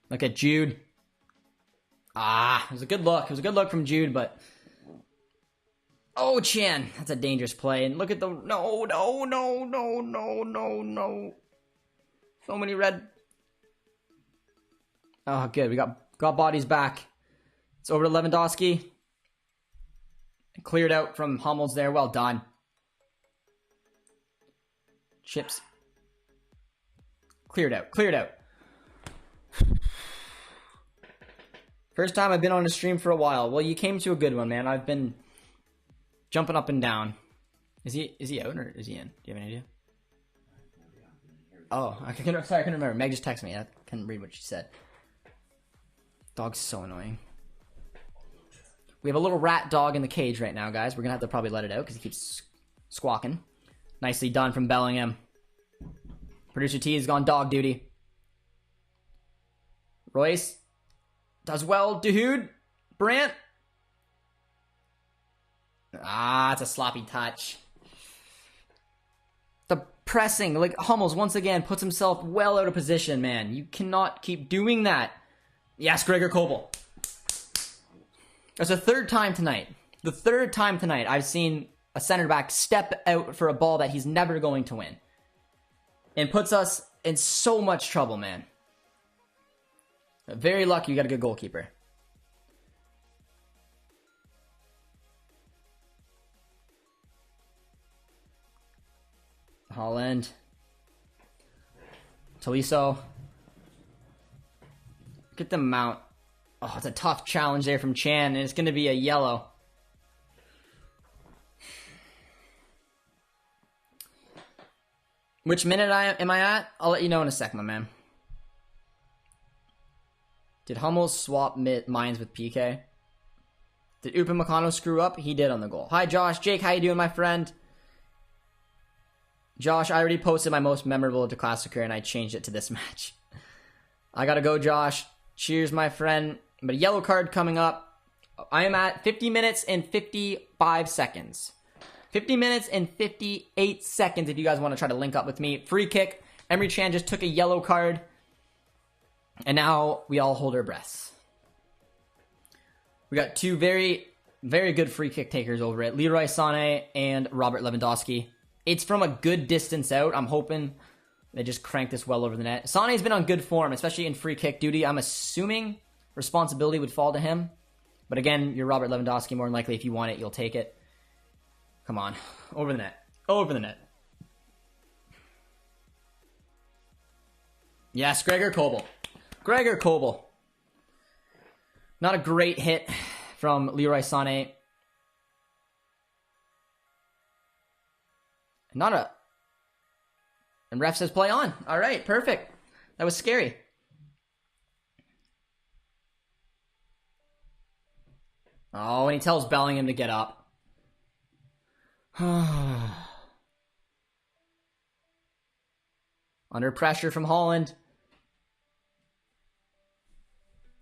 Look at Jude. It was a good look. It was a good look from Jude, but... Oh, Chan. That's a dangerous play. And look at the... No. So many red... Oh, good. We got bodies back. It's over to Lewandowski. Cleared out from Hummels there. Well done. Chips. Cleared out. First time I've been on a stream for a while. Well, you came to a good one, man. I've been jumping up and down. Is he out or is he in? Do you have any idea? Oh, sorry, I couldn't remember. Meg just texted me. I couldn't read what she said. Dog's so annoying. We have a little rat dog in the cage right now, guys. We're gonna have to probably let it out because he keeps squawking. Nicely done from Bellingham. Producer T has gone dog duty. Royce does well. Dahoud. Brandt. It's a sloppy touch. The pressing, like Hummels once again puts himself well out of position, man. You cannot keep doing that. Yes, Gregor Kobel. That's the third time tonight. The third time tonight I've seen a center back step out for a ball that he's never going to win. And puts us in so much trouble, man. Very lucky you got a good goalkeeper. Holland. Tolisso. Look at the mount. Oh, it's a tough challenge there from Chan, and it's going to be a yellow. Which minute am I at? I'll let you know in a sec, my man. Did Hummels swap minds with PK? Did Upamecano screw up? He did on the goal. Hi, Josh. Jake, how you doing, my friend? Josh, I already posted my most memorable to Klassiker, and I changed it to this match. I gotta go, Josh. Cheers, my friend. But a yellow card coming up. I am at 50 minutes and 55 seconds. 50 minutes and 58 seconds if you guys want to try to link up with me. Free kick. Emery Chan just took a yellow card. And now we all hold our breaths. We got two very, very good free kick takers over it. Leroy Sané and Robert Lewandowski. It's from a good distance out. I'm hoping they just crank this well over the net. Sané's been on good form, especially in free kick duty. I'm assuming responsibility would fall to him. But again, you're Robert Lewandowski. More than likely, if you want it, you'll take it. Come on. Over the net. Over the net. Yes, Gregor Kobel. Gregor Kobel. Not a great hit from Leroy Sané. Not a... And ref says play on. All right, perfect. That was scary. Oh, and he tells Bellingham to get up. Under pressure from Holland.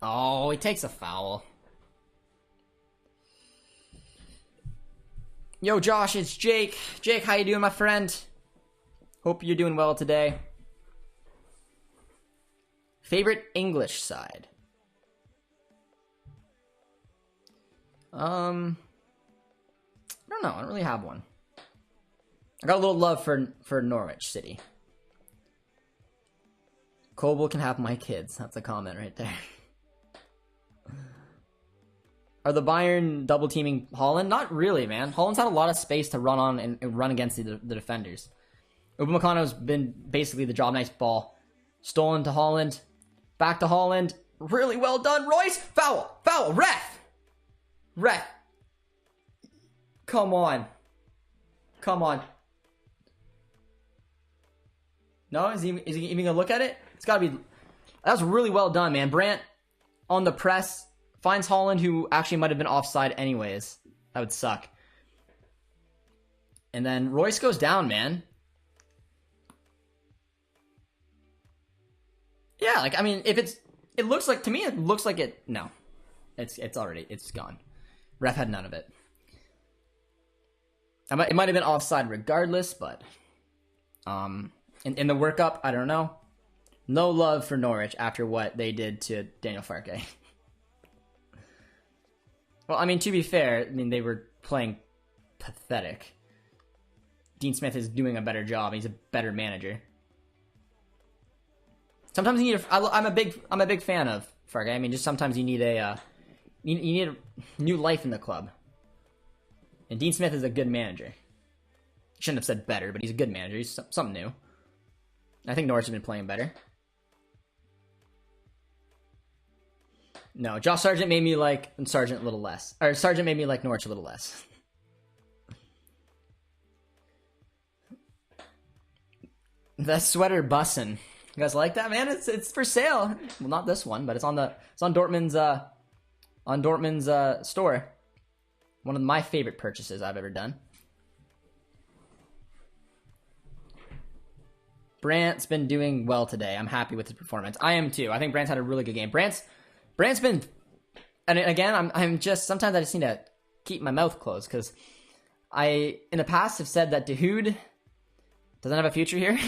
Oh, he takes a foul. Yo, Josh, it's Jake. Jake, how you doing, my friend? Hope you're doing well today. Favorite English side? I don't know. I don't really have one. I got a little love for Norwich City. Kobel can have my kids. That's a comment right there. Are the Bayern double teaming Holland? Not really, man. Holland's had a lot of space to run on and run against the defenders. Upamecano's been basically the job. Nice ball. Stolen to Holland. Back to Holland. Really well done. Royce. Foul. Foul. Ref. Ref. Come on. Come on. No? Is he even going to look at it? It's got to be... That was really well done, man. Brandt on the press. Finds Holland, who actually might have been offside anyways. That would suck. And then Royce goes down, man. Yeah, like, I mean, if it's It looks like, to me, it looks like it. No, it's gone. Ref had none of it. It might have been offside regardless, but in the workup, I don't know. No love for Norwich after what they did to Daniel Farke. Well, I mean, to be fair, I mean, they were playing pathetic. Dean Smith is doing a better job. He's a better manager. Sometimes you need I'm a big fan of Farke. I mean, just sometimes you need you need a new life in the club. And Dean Smith is a good manager. Shouldn't have said better, but he's a good manager. He's something new. I think Norwich has been playing better. No, Josh Sargent made me like Sargent a little less. Or Sargent made me like Norwich a little less. The sweater bussin'. You guys like that, man? It's for sale. Well, not this one, but it's on Dortmund's store. One of my favorite purchases I've ever done. Brandt's been doing well today. I'm happy with his performance. I am too. I think Brandt's had a really good game. Brandt's been, and again, I'm just, sometimes I just need to keep my mouth closed because I, in the past, have said that Dahoud doesn't have a future here.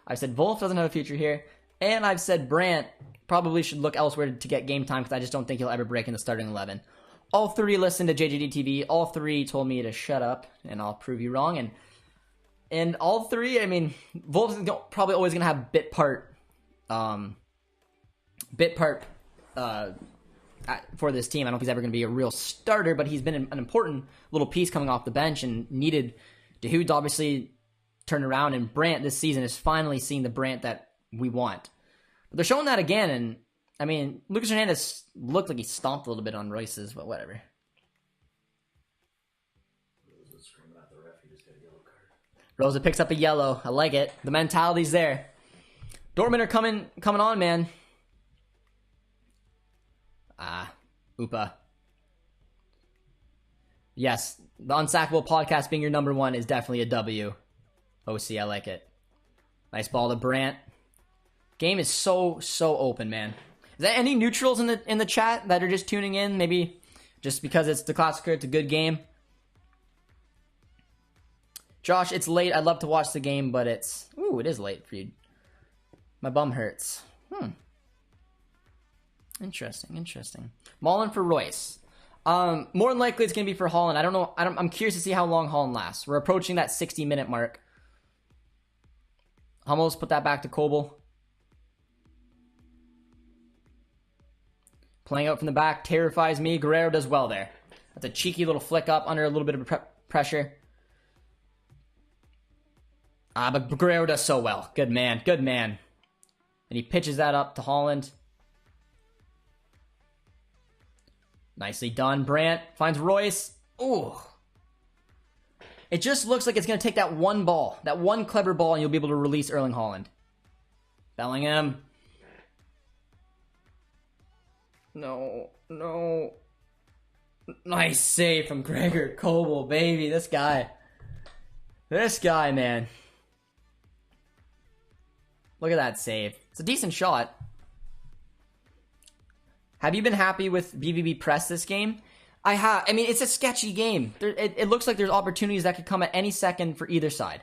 I've said Wolf doesn't have a future here. And I've said Brandt probably should look elsewhere to get game time because I just don't think he'll ever break in the starting 11. All three listened to JJD TV. All three told me to shut up, and I'll prove you wrong. And all three, I mean, Wolf's probably always going to have bit part for this team. I don't know if he's ever going to be a real starter, but he's been an important little piece coming off the bench and needed Dahoud to obviously turn around. And Brandt this season is finally seeing the Brandt that we want. But they're showing that again, and I mean, Lucas Hernandez looked like he stomped a little bit on Royce's, but whatever. Rosa picks up a yellow. I like it. The mentality's there. Dortmund are coming on, man. Upa. Yes, the Unsackable podcast being your number one is definitely a W. OC, I like it. Nice ball to Brandt. Game is so open, man. Is there any neutrals in the chat that are just tuning in? Maybe just because it's the Klassiker, it's a good game. Josh, it's late. I'd love to watch the game, but it is late for you. My bum hurts. Interesting. Mullen for Royce. More than likely it's going to be for Holland. I don't know. I'm curious to see how long Holland lasts. We're approaching that 60-minute mark. Hummels put that back to Kobel. Playing out from the back terrifies me. Guerrero does well there. That's a cheeky little flick up under a little bit of pressure. But Guerrero does so well. Good man. And he pitches that up to Holland. Nicely done. Brandt finds Royce. Ooh. It just looks like it's going to take that one ball, that one clever ball, and you'll be able to release Erling Haaland. Bellingham. No. Nice save from Gregor Kobel, baby. This guy, man. Look at that save. It's a decent shot. Have you been happy with BVB press this game? I have. I mean, it's a sketchy game. It looks like there's opportunities that could come at any second for either side.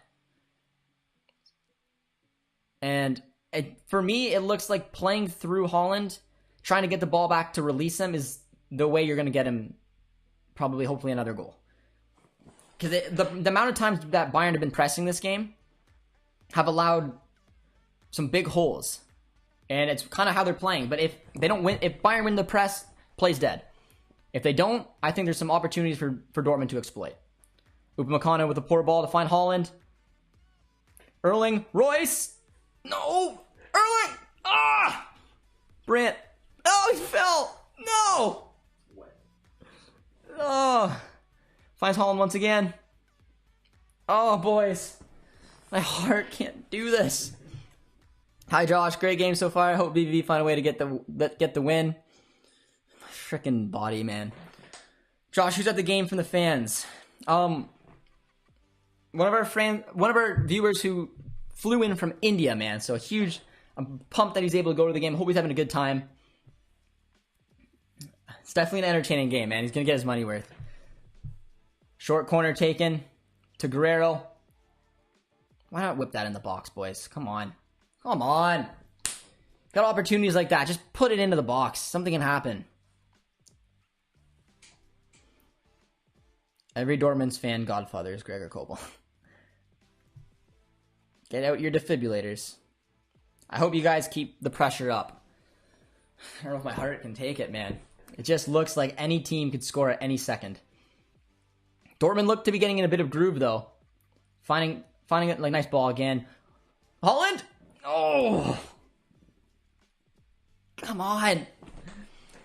And for me, it looks like playing through Haaland, trying to get the ball back to release him is the way you're going to get him probably, hopefully, another goal. Because the amount of times that Bayern have been pressing this game have allowed some big holes. And it's kind of how they're playing. But if they don't win, if Bayern win the press, play's dead. If they don't, I think there's some opportunities for Dortmund to exploit. Upamecano with a poor ball to find Haaland. Erling. Royce. No. Erling. Brandt. Oh, he fell. No. Oh. Finds Haaland once again. Oh, boys. My heart can't do this. Hi, Josh. Great game so far. I hope BVB find a way to get the win. My freaking body, man. Josh, who's at the game from the fans? One of our viewers who flew in from India, man. So I'm pumped that he's able to go to the game. Hope he's having a good time. It's definitely an entertaining game, man. He's going to get his money worth. Short corner taken to Guerrero. Why not whip that in the box, boys? Come on. Come on. Got opportunities like that. Just put it into the box. Something can happen. Every Dortmund's fan godfather is Gregor Kobel. Get out your defibrillators. I hope you guys keep the pressure up. I don't know if my heart can take it, man. It just looks like any team could score at any second. Dortmund looked to be getting in a bit of groove, though. Finding it like nice ball again. Haaland! Oh! Come on!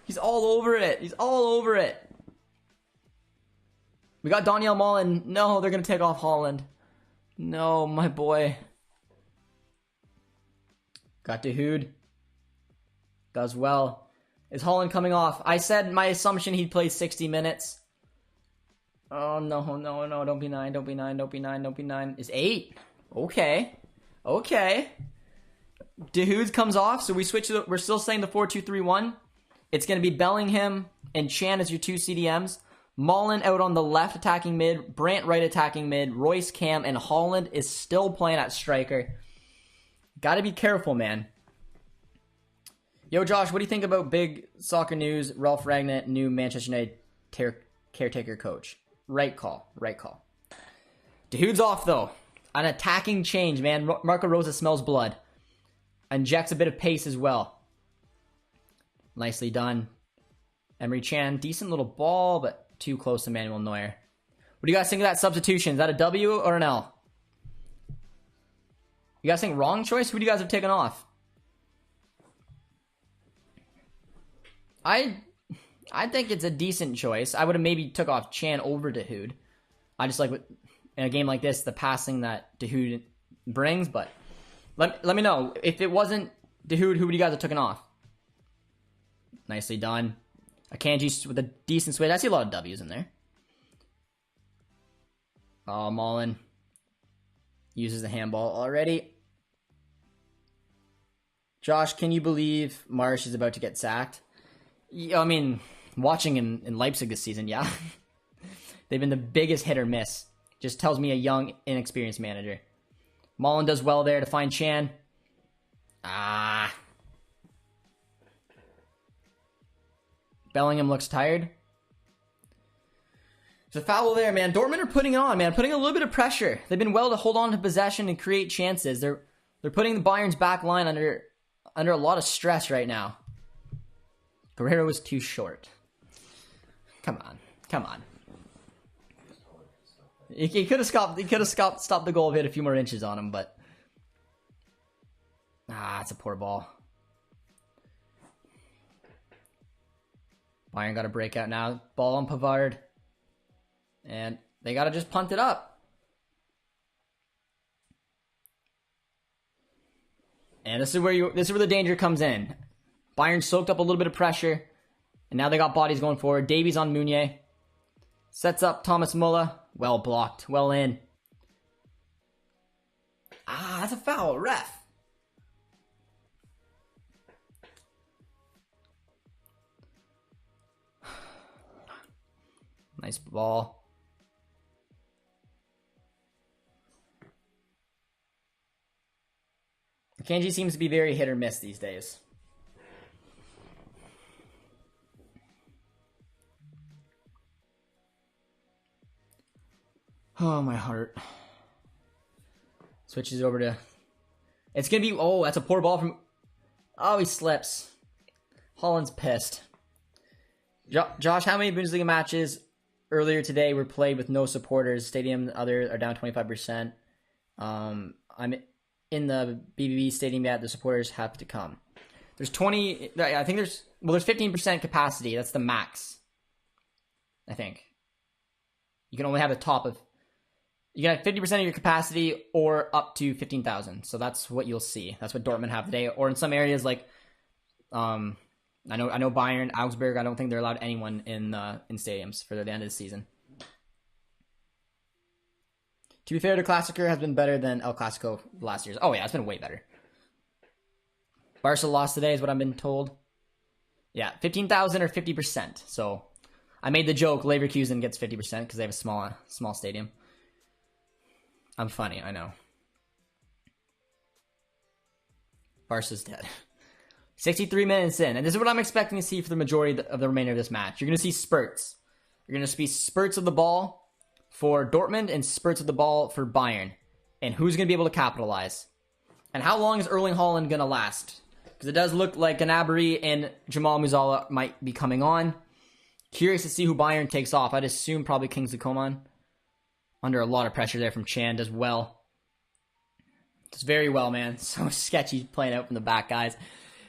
He's all over it. He's all over it. We got Daniel Malen. No, they're going to take off Haaland. No, my boy. Got De Hood. Does well. Is Haaland coming off? I said my assumption he'd play 60 minutes. Oh, no, no, no. Don't be 9. Don't be 9. Don't be 9. Don't be 9. It's 8. Okay. Okay. De Hood comes off, so we switch to we're still saying the 4-2-3-1. It's going to be Bellingham and Chan as your two CDMs. Malen out on the left attacking mid. Brandt right attacking mid. Royce, Cam, and Haaland is still playing at striker. Got to be careful, man. Yo, Josh, what do you think about big soccer news? Ralph Rangnick, new Manchester United caretaker coach. Right call. Right call. De Hood's off, though. An attacking change, man. Marco Rosa smells blood. Injects a bit of pace as well. Nicely done. Emery Chan, decent little ball, but too close to Manuel Neuer. What do you guys think of that substitution? Is that a W or an L? You guys think wrong choice? Who do you guys have taken off? I think it's a decent choice. I would have maybe took off Chan over De Hood. I just like, in a game like this, the passing that De Hood brings, but let me know. If it wasn't De Hood, who would you guys have taken off? Nicely done. Akanji with a decent switch. I see a lot of W's in there. Oh, Malen uses the handball already. Josh, can you believe Marsch is about to get sacked? I mean, watching in Leipzig this season, yeah. They've been the biggest hit or miss. Just tells me a young, inexperienced manager. Malen does well there to find Chan. Bellingham looks tired. There's a foul there, man. Dortmund are putting it on, man. Putting a little bit of pressure. They've been well to hold on to possession and create chances. They're putting the Bayern's back line under a lot of stress right now. Guerrero was too short. Come on. Come on. He could have stopped the goal if he had a few more inches on him, but it's a poor ball. Bayern got a breakout now. Ball on Pavard. And they got to just punt it up. And this is where the danger comes in. Bayern soaked up a little bit of pressure. And now they got bodies going forward. Davies on Meunier. Sets up Thomas Muller. Well blocked. Well in. That's a foul. Ref. Nice ball. Akanji seems to be very hit or miss these days. Oh, my heart. Switches over to... It's going to be... Oh, that's a poor ball from... Oh, he slips. Haaland's pissed. Josh, how many Bundesliga matches earlier today were played with no supporters? Stadium, other are down 25%. I'm in the BBB stadium yet. The supporters have to come. There's 20... I think there's 15% capacity. That's the max. I think. You can only have a top of... You can have 50% of your capacity or up to 15,000. So that's what you'll see. That's what Dortmund have today. Or in some areas like, I know Bayern, Augsburg. I don't think they're allowed anyone in stadiums for the end of the season. To be fair, the Klassiker has been better than El Clasico last year's. Oh yeah, it's been way better. Barca lost today, is what I've been told. Yeah, 15,000 or 50%. So I made the joke Leverkusen gets 50% because they have a small stadium. I'm funny, I know. Barca's dead. 63 minutes in, and this is what I'm expecting to see for the majority of the remainder of this match. You're going to see spurts. You're going to see spurts of the ball for Dortmund and spurts of the ball for Bayern. And who's going to be able to capitalize? And how long is Erling Haaland going to last? Because it does look like Gnabry and Jamal Musiala might be coming on. Curious to see who Bayern takes off. I'd assume probably Kingsley Coman. Under a lot of pressure there from Chand as well. Does very well, man. So sketchy playing out from the back, guys.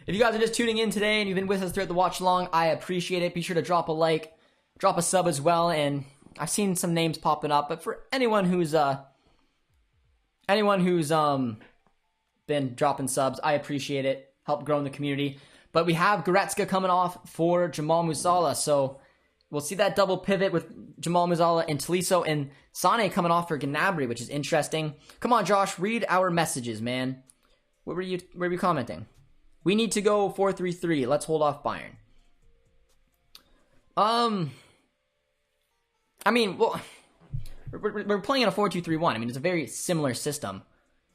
If you guys are just tuning in today and you've been with us throughout the watch along, I appreciate it. Be sure to drop a like, drop a sub as well. And I've seen some names popping up, but for anyone who's been dropping subs, I appreciate it. Help grow in the community. But we have Goretzka coming off for Jamal Musiala, so we'll see that double pivot with Jamal Musiala and Tolisso, and Sane coming off for Gnabry, which is interesting. Come on, Josh, read our messages, man. Where were you commenting? We need to go 4-3-3. Let's hold off Bayern. I mean, well, we're playing in a 4-2-3-1. I mean, it's a very similar system.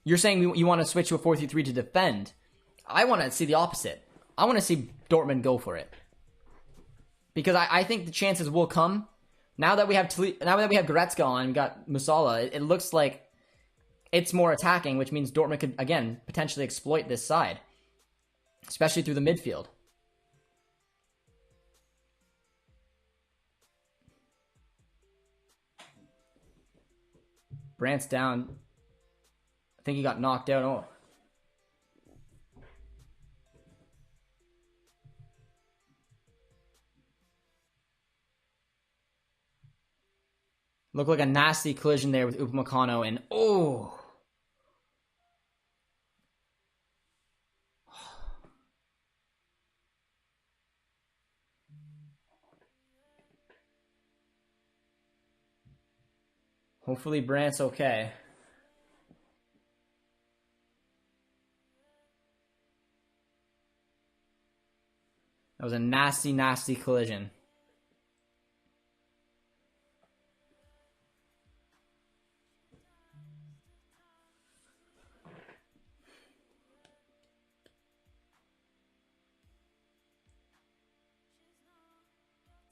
You're saying you want to switch to a 4-3-3 to defend. I want to see the opposite. I want to see Dortmund go for it. Because I think the chances will come. Now that we have Goretzka on, we got Musiala, it looks like it's more attacking, which means Dortmund could, again, potentially exploit this side. Especially through the midfield. Brandt's down. I think he got knocked out. Oh. Looked like a nasty collision there with Upamecano, and oh! Hopefully Brandt's okay. That was a nasty, nasty collision.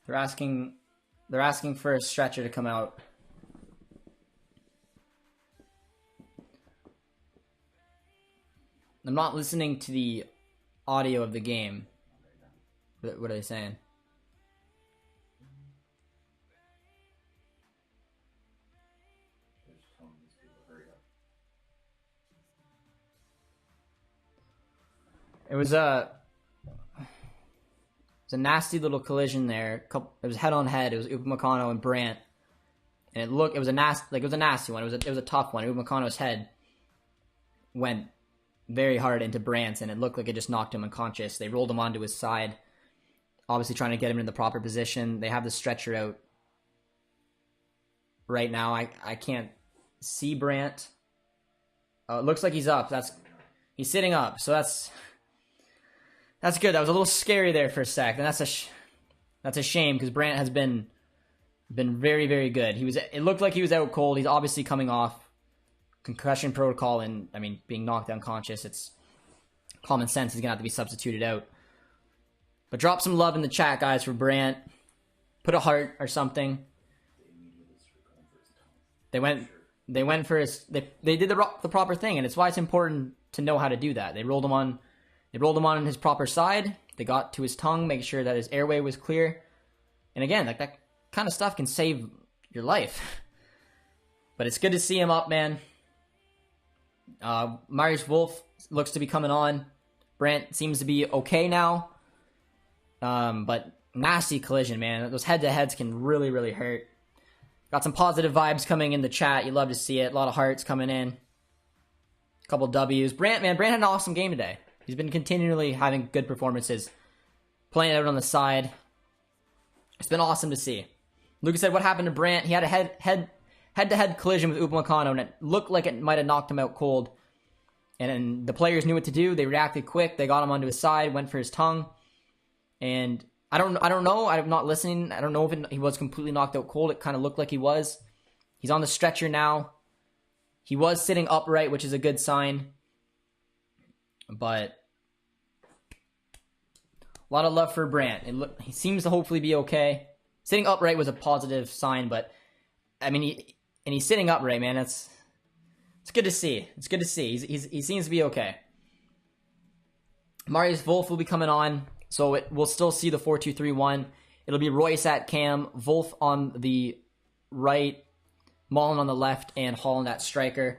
They're asking for a stretcher to come out. I'm not listening to the audio of the game. What are they saying? It was a nasty little collision there. It was head on head. It was Upamecano and Brandt, and it was a nasty one. It was a tough one. Upamecano's head went very hard into Brandt's, and it looked like it just knocked him unconscious. They rolled him onto his side, obviously trying to get him in the proper position. They have the stretcher out right now. I can't see Brandt. It looks like he's up. He's sitting up, so that's good. That was a little scary there for a sec, and that's a shame because Brandt has been very, very good. It looked like he was out cold. He's obviously coming off concussion protocol, and I mean, being knocked unconscious, it's common sense he's gonna have to be substituted out. But drop some love in the chat, guys, for Brandt. Put a heart or something. They went for his. They did the proper thing, and it's why it's important to know how to do that. They rolled him on his proper side. They got to his tongue, make sure that his airway was clear. And again, like that kind of stuff can save your life. But it's good to see him up, man. Marius Wolf looks to be coming on. Brandt seems to be okay now. But nasty collision, man. Those head-to-heads can really, really hurt. Got some positive vibes coming in the chat. You love to see it. A lot of hearts coming in. A couple W's. Brandt had an awesome game today. He's been continually having good performances. Playing out on the side. It's been awesome to see. Lucas said, what happened to Brandt? He had a head-to-head collision with Upamecano, and it looked like it might have knocked him out cold. And the players knew what to do. They reacted quick. They got him onto his side, went for his tongue. And I don't know. I'm not listening. I don't know if he was completely knocked out cold. It kind of looked like he was. He's on the stretcher now. He was sitting upright, which is a good sign. But a lot of love for Brandt. He seems to hopefully be okay. Sitting upright was a positive sign, but I mean, he's sitting upright, man. It's good to see. It's good to see. He seems to be okay. Marius Wolf will be coming on, so we'll still see the 4-2-3-1. It'll be Royce at cam, Wolf on the right, Mullen on the left, and Holland at striker.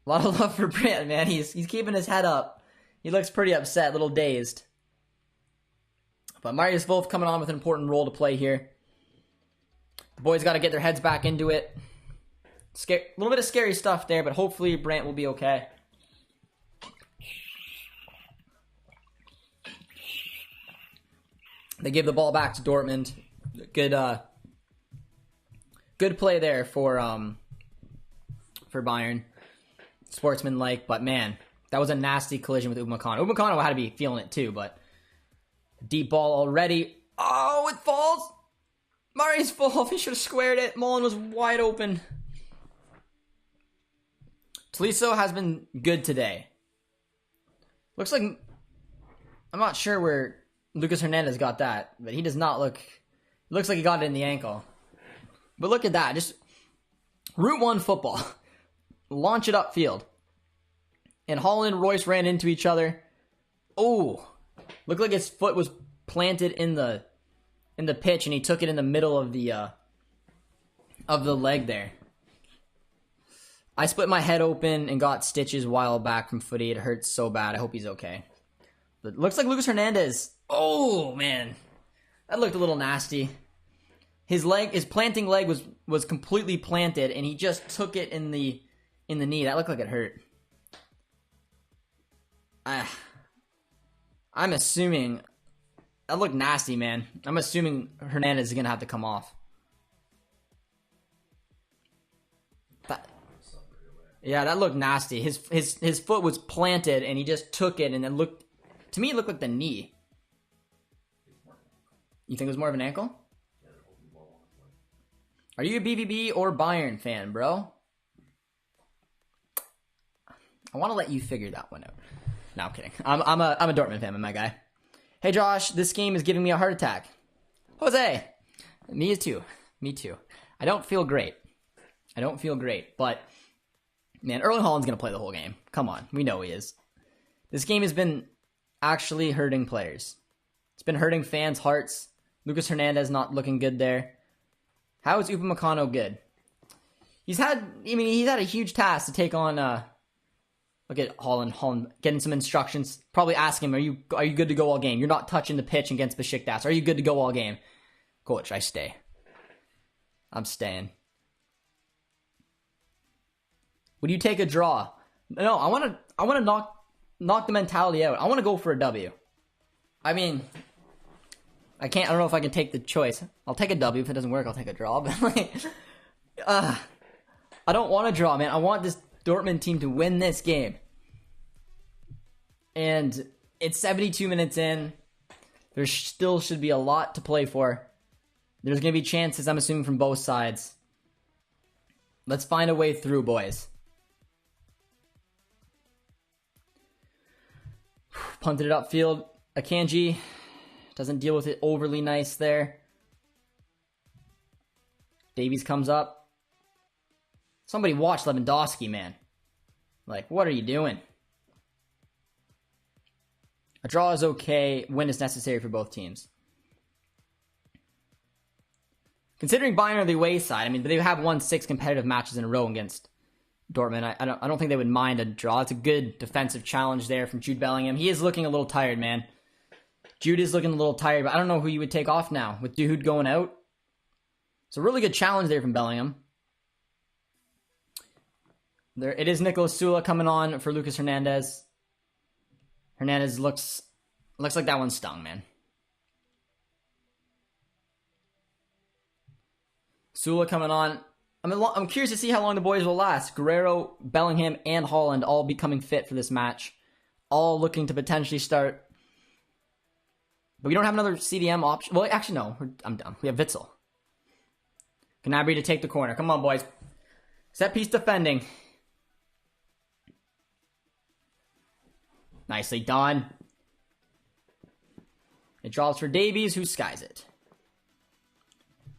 A lot of love for Brandt, man. He's keeping his head up. He looks pretty upset, a little dazed. But Marius Wolf coming on with an important role to play here. The boys got to get their heads back into it. A little bit of scary stuff there, but hopefully Brandt will be okay. They give the ball back to Dortmund. Good play there for Bayern. Sportsman-like, but man, that was a nasty collision with Upamecano. Upamecano had to be feeling it too, but deep ball already. Oh, it falls. Marius Wolf, he should have squared it. Mullen was wide open. Tolisso has been good today. Looks like, I'm not sure where Lucas Hernandez got that, but he does not look, it looks like he got it in the ankle. But look at that, just Route 1 football. Launch it upfield. And Holland and Royce ran into each other. Oh, looked like his foot was planted in the pitch, and he took it in the middle of the leg there. I split my head open and got stitches a while back from footy. It hurts so bad. I hope he's okay. But it looks like Lucas Hernandez. Oh man, that looked a little nasty. His planting leg was completely planted, and he just took it in the knee. That looked like it hurt. I'm assuming that looked nasty, man. I'm assuming Hernandez is gonna have to come off. Yeah, that looked nasty. His foot was planted, and he just took it, and it looked like the knee. You think it was more of an ankle? Are you a BVB or Bayern fan, bro? I want to let you figure that one out. No, I'm kidding. I'm a Dortmund fan, my guy. Hey Josh, this game is giving me a heart attack. Jose, me too. I don't feel great, but man, Erling Haaland's gonna play the whole game. Come on, we know he is. This game has been actually hurting players. It's been hurting fans' hearts. Lucas Hernandez not looking good there. How is Upamecano good? He's had a huge task to take on. Look at Holland getting some instructions. Probably asking him, are you good to go all game? You're not touching the pitch against Besiktas. Are you good to go all game? Coach, I stay. I'm staying. Would you take a draw? No, I want to knock the mentality out. I want to go for a W. I mean, I don't know if I can take the choice. I'll take a W. If it doesn't work, I'll take a draw. But like, I don't want to draw, man. I want this Dortmund team to win this game. And it's 72 minutes in. There still should be a lot to play for. There's going to be chances, I'm assuming, from both sides. Let's find a way through, boys. Punted it upfield. Akanji doesn't deal with it overly nice there. Davies comes up. Somebody watch Lewandowski, man. Like, what are you doing? A draw is okay. Win is necessary for both teams. Considering Bayern are the away side, I mean, they have won 6 competitive matches in a row against Dortmund. I don't think they would mind a draw. It's a good defensive challenge there from Jude Bellingham. He is looking a little tired, man. Jude is looking a little tired, but I don't know who you would take off now with Jude going out. It's a really good challenge there from Bellingham. There it is. Nicolas Sula coming on for Lucas Hernandez. Hernandez looks like that one stung, man. Sula coming on. I'm curious to see how long the boys will last. Guerrero, Bellingham, and Holland all becoming fit for this match. all looking to potentially start. But we don't have another CDM option. Well, actually, no. I'm done. We have Witzel. Gnabry to take the corner. Come on, boys. Set piece defending. Nicely done. It drops for Davies, who skies it.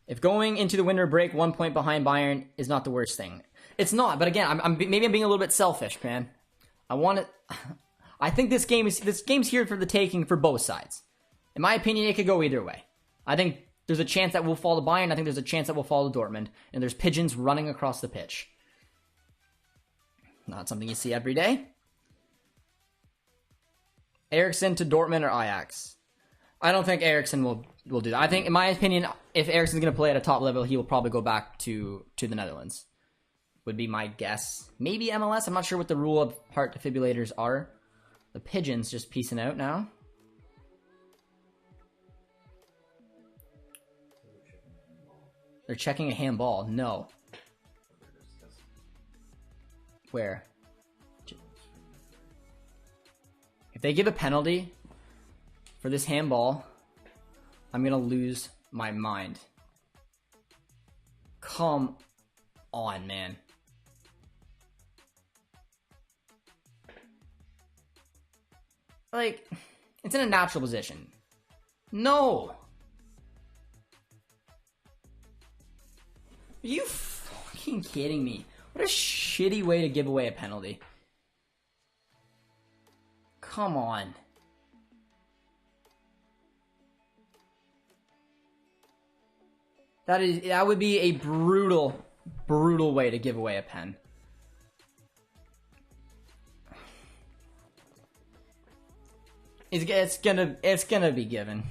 If going into the winter break 1 point behind Bayern is not the worst thing. It's not, but again, maybe I'm being a little bit selfish, man. I think this game's here for the taking for both sides. In my opinion, it could go either way. I think there's a chance that we'll fall to Bayern. I think there's a chance that we'll fall to Dortmund. And there's pigeons running across the pitch. Not something you see every day. Eriksen to Dortmund or Ajax? I don't think Eriksen will do that. I think, in my opinion, if Eriksen's going to play at a top level, he will probably go back to the Netherlands. Would be my guess. Maybe MLS. I'm not sure what the rule of heart defibrillators are. The pigeons just piecing out now. They're checking a handball. No. Where? If they give a penalty for this handball, I'm going to lose my mind. Come on, man. Like, it's in a natural position. No! Are you fucking kidding me? What a shitty way to give away a penalty. Come on. That would be a brutal way to give away a pen. It's gonna be given.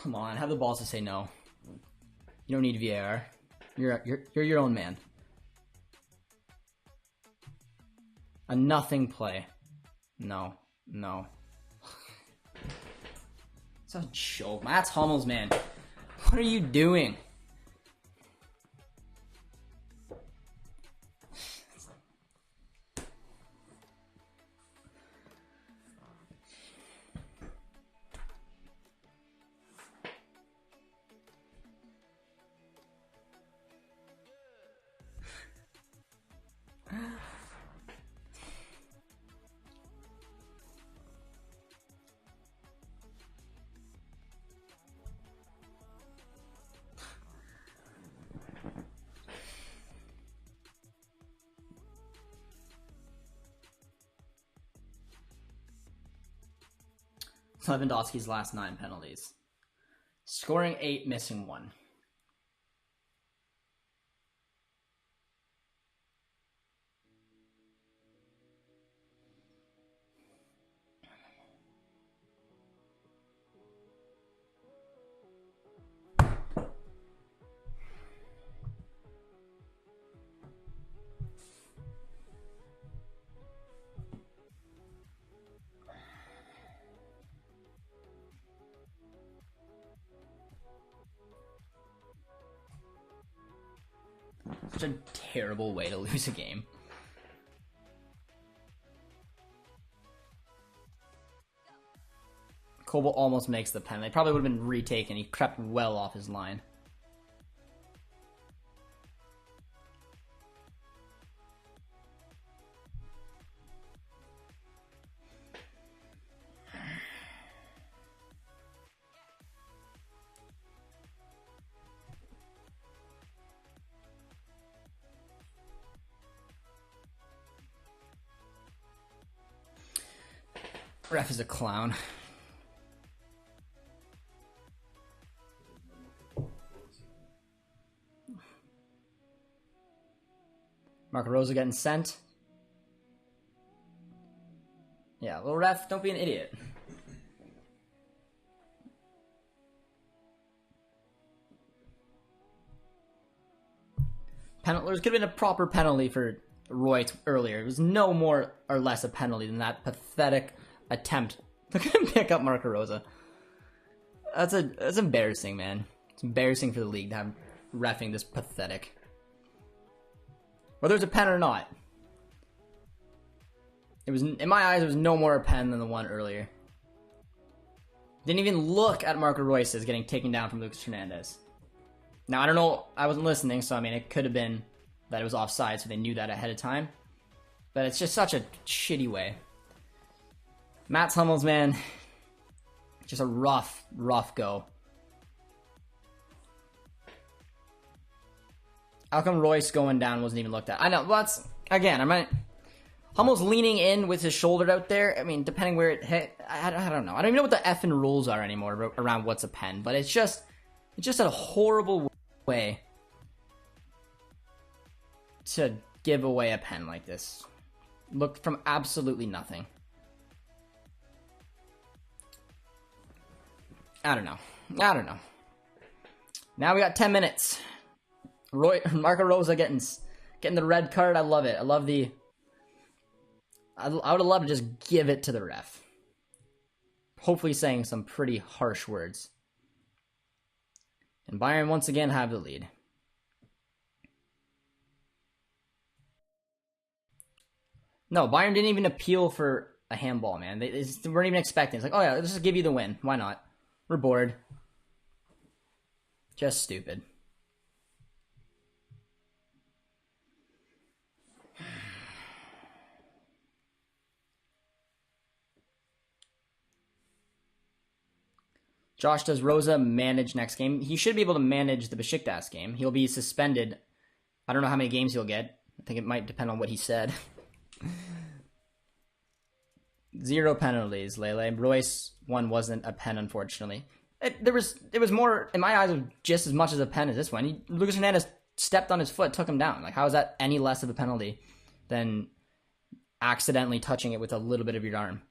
Come on, have the balls to say no. You don't need VAR. You're your own man. A nothing play. No. It's a joke. Mats Hummels, man. What are you doing? Lewandowski's last 9 penalties. Scoring 8, missing 1. Such a terrible way to lose a game. Koble almost makes the pen. They probably would have been retaken. He crept well off his line. Ref is a clown. Marco Rosa getting sent. Yeah, well, ref, don't be an idiot. There could have been a proper penalty for Roy earlier. It was no more or less a penalty than that pathetic attempt. Look at him pick up Marco Rosa. That's embarrassing, man. It's embarrassing for the league to have reffing this pathetic. whether it's a pen or not. It was, in my eyes, it was no more a pen than the one earlier. Didn't even look at Marco Reus as getting taken down from Lucas Hernandez. Now, I don't know, I wasn't listening, so I mean, it could have been that it was offside, so they knew that ahead of time. But it's just such a shitty way. Mats Hummels, man, just a rough go. How come Royce going down wasn't even looked at? I know, well, that's, again, I mean, Hummels leaning in with his shoulder out there. I mean, depending where it hit, I don't know. I don't even know what the effing rules are anymore around what's a pen, but it's just a horrible way to give away a pen like this. Look, from absolutely nothing. I don't know. Now we got 10 minutes. Marco Rosa getting the red card. I love it. I love the... I would have loved to just give it to the ref. Hopefully saying some pretty harsh words. And Bayern once again have the lead. No, Bayern didn't even appeal for a handball, man. They weren't even expecting. It's like, oh yeah, let's just give you the win. Why not? We're bored. Just stupid. Josh, does Rosa manage next game? He should be able to manage the Besiktas game. He'll be suspended. I don't know how many games he'll get. I think it might depend on what he said. 0 penalties, Lele. Royce one wasn't a pen, unfortunately. It was more, in my eyes, just as much as a pen as this one. Lucas Hernandez stepped on his foot, took him down. Like, how is that any less of a penalty than accidentally touching it with a little bit of your arm?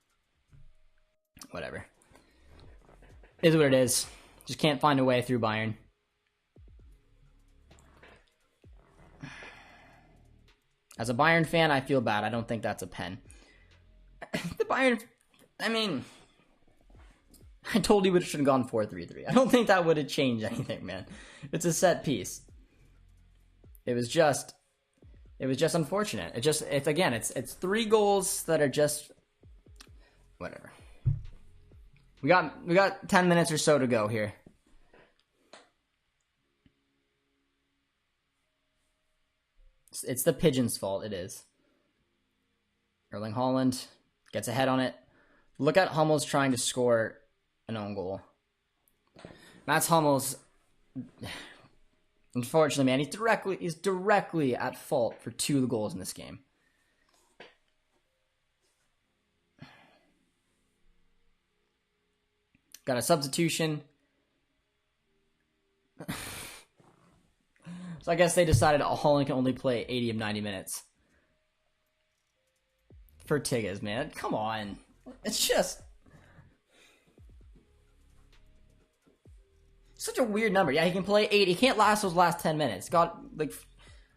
Whatever. It is what it is. Just can't find a way through Bayern. As a Bayern fan, I feel bad. I don't think that's a pen. The Bayern, I mean, I told you we should have gone 4-3-3. I don't think that would have changed anything, man. It's a set piece. It was just unfortunate. It's 3 goals that are just whatever. We got 10 minutes or so to go here. It's the Pigeons' fault, it is. Erling Haaland gets ahead on it. Look at Hummels trying to score an own goal. Mats Hummels, unfortunately, man, he's directly at fault for 2 of the goals in this game. Got a substitution. So I guess they decided Haaland can only play 80 of 90 minutes. For Tigges, man. Come on. It's just... such a weird number. Yeah, he can play 80. He can't last those last 10 minutes. God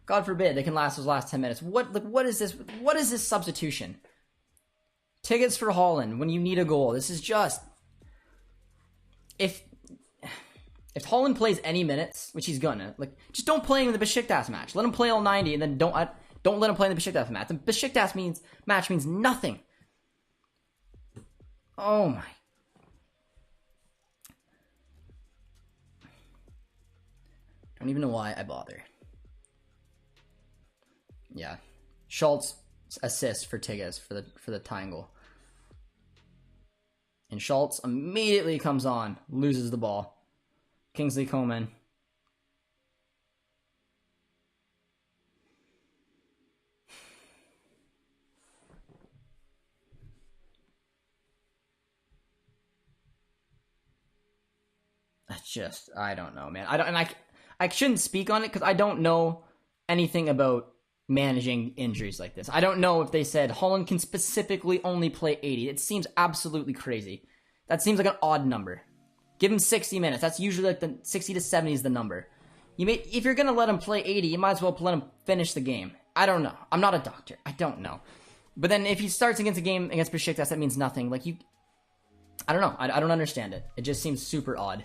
forbid they can last those last 10 minutes. What is this? What is this substitution? Tigges for Haaland when you need a goal. This is just... If Haaland plays any minutes, which he's gonna, just don't play him in the Besiktas match. Let him play all 90, and then don't let him play in the Besiktas match. The Besiktas match means nothing. Oh my! Don't even know why I bother. Yeah, Schultz assist for Tigges for the tying goal. And Schultz immediately comes on, loses the ball. Kingsley Coman. I don't know, man. I shouldn't speak on it because I don't know anything about managing injuries like this. I don't know if they said Haaland can specifically only play 80. It seems absolutely crazy. That seems like an odd number. Give him 60 minutes. That's usually like the 60 to 70 is the number. If you're going to let him play 80, you might as well let him finish the game. I don't know. I'm not a doctor. I don't know. But then if he starts against a game against Besiktas, that means nothing. I don't know. I don't understand it. It just seems super odd.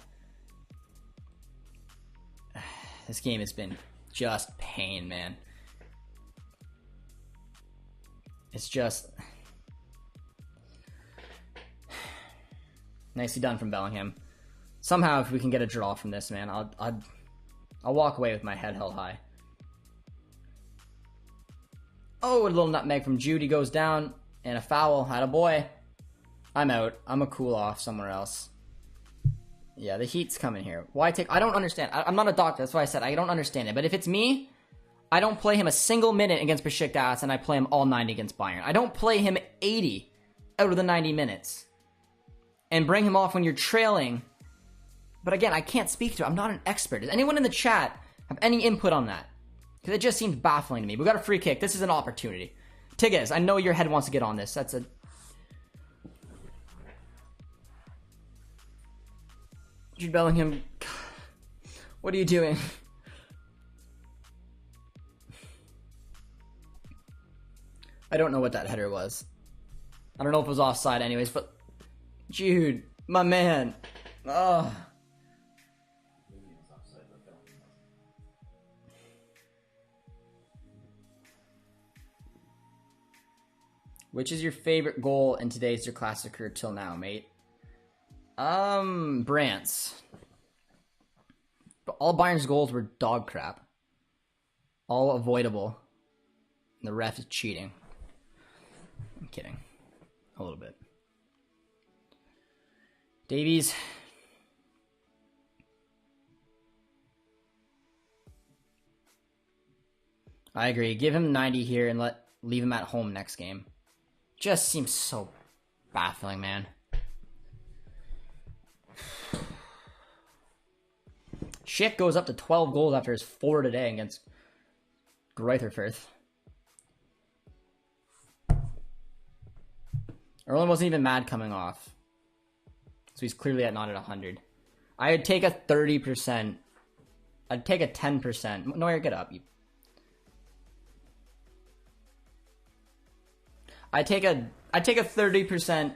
This game has been just pain, man. It's just nicely done from Bellingham. Somehow, if we can get a draw from this, man, I'll walk away with my head held high. Oh, a little nutmeg from Judy goes down, and a foul. Attaboy. I'm out. I'm a cool off somewhere else. Yeah, the heat's coming here. Why take... I don't understand. I'm not a doctor. That's why I said I don't understand it. But if it's me, I don't play him a single minute against Besiktas, and I play him all 90 against Bayern. I don't play him 80 out of the 90 minutes and bring him off when you're trailing. But again, I can't speak to it. I'm not an expert. Does anyone in the chat have any input on that? Because it just seems baffling to me. We got a free kick. This is an opportunity. Tigges, I know your head wants to get on this. That's a... Jude Bellingham, what are you doing? I don't know what that header was. I don't know if it was offside anyways, but Jude, my man. Ugh. Which is your favorite goal in today's Klassiker till now, mate? Brandt's. But all Bayern's goals were dog crap. All avoidable. And the ref is cheating. I'm kidding. A little bit. Davies. I agree. Give him 90 here and leave him at home next game. Just seems so baffling, man. Schick goes up to 12 goals after his 4 today against Greutherfurth. Erlen wasn't even mad coming off. So he's clearly not at 100. I'd take a 30%. I'd take a 10%. Neuer, get up. I'd take a 30%.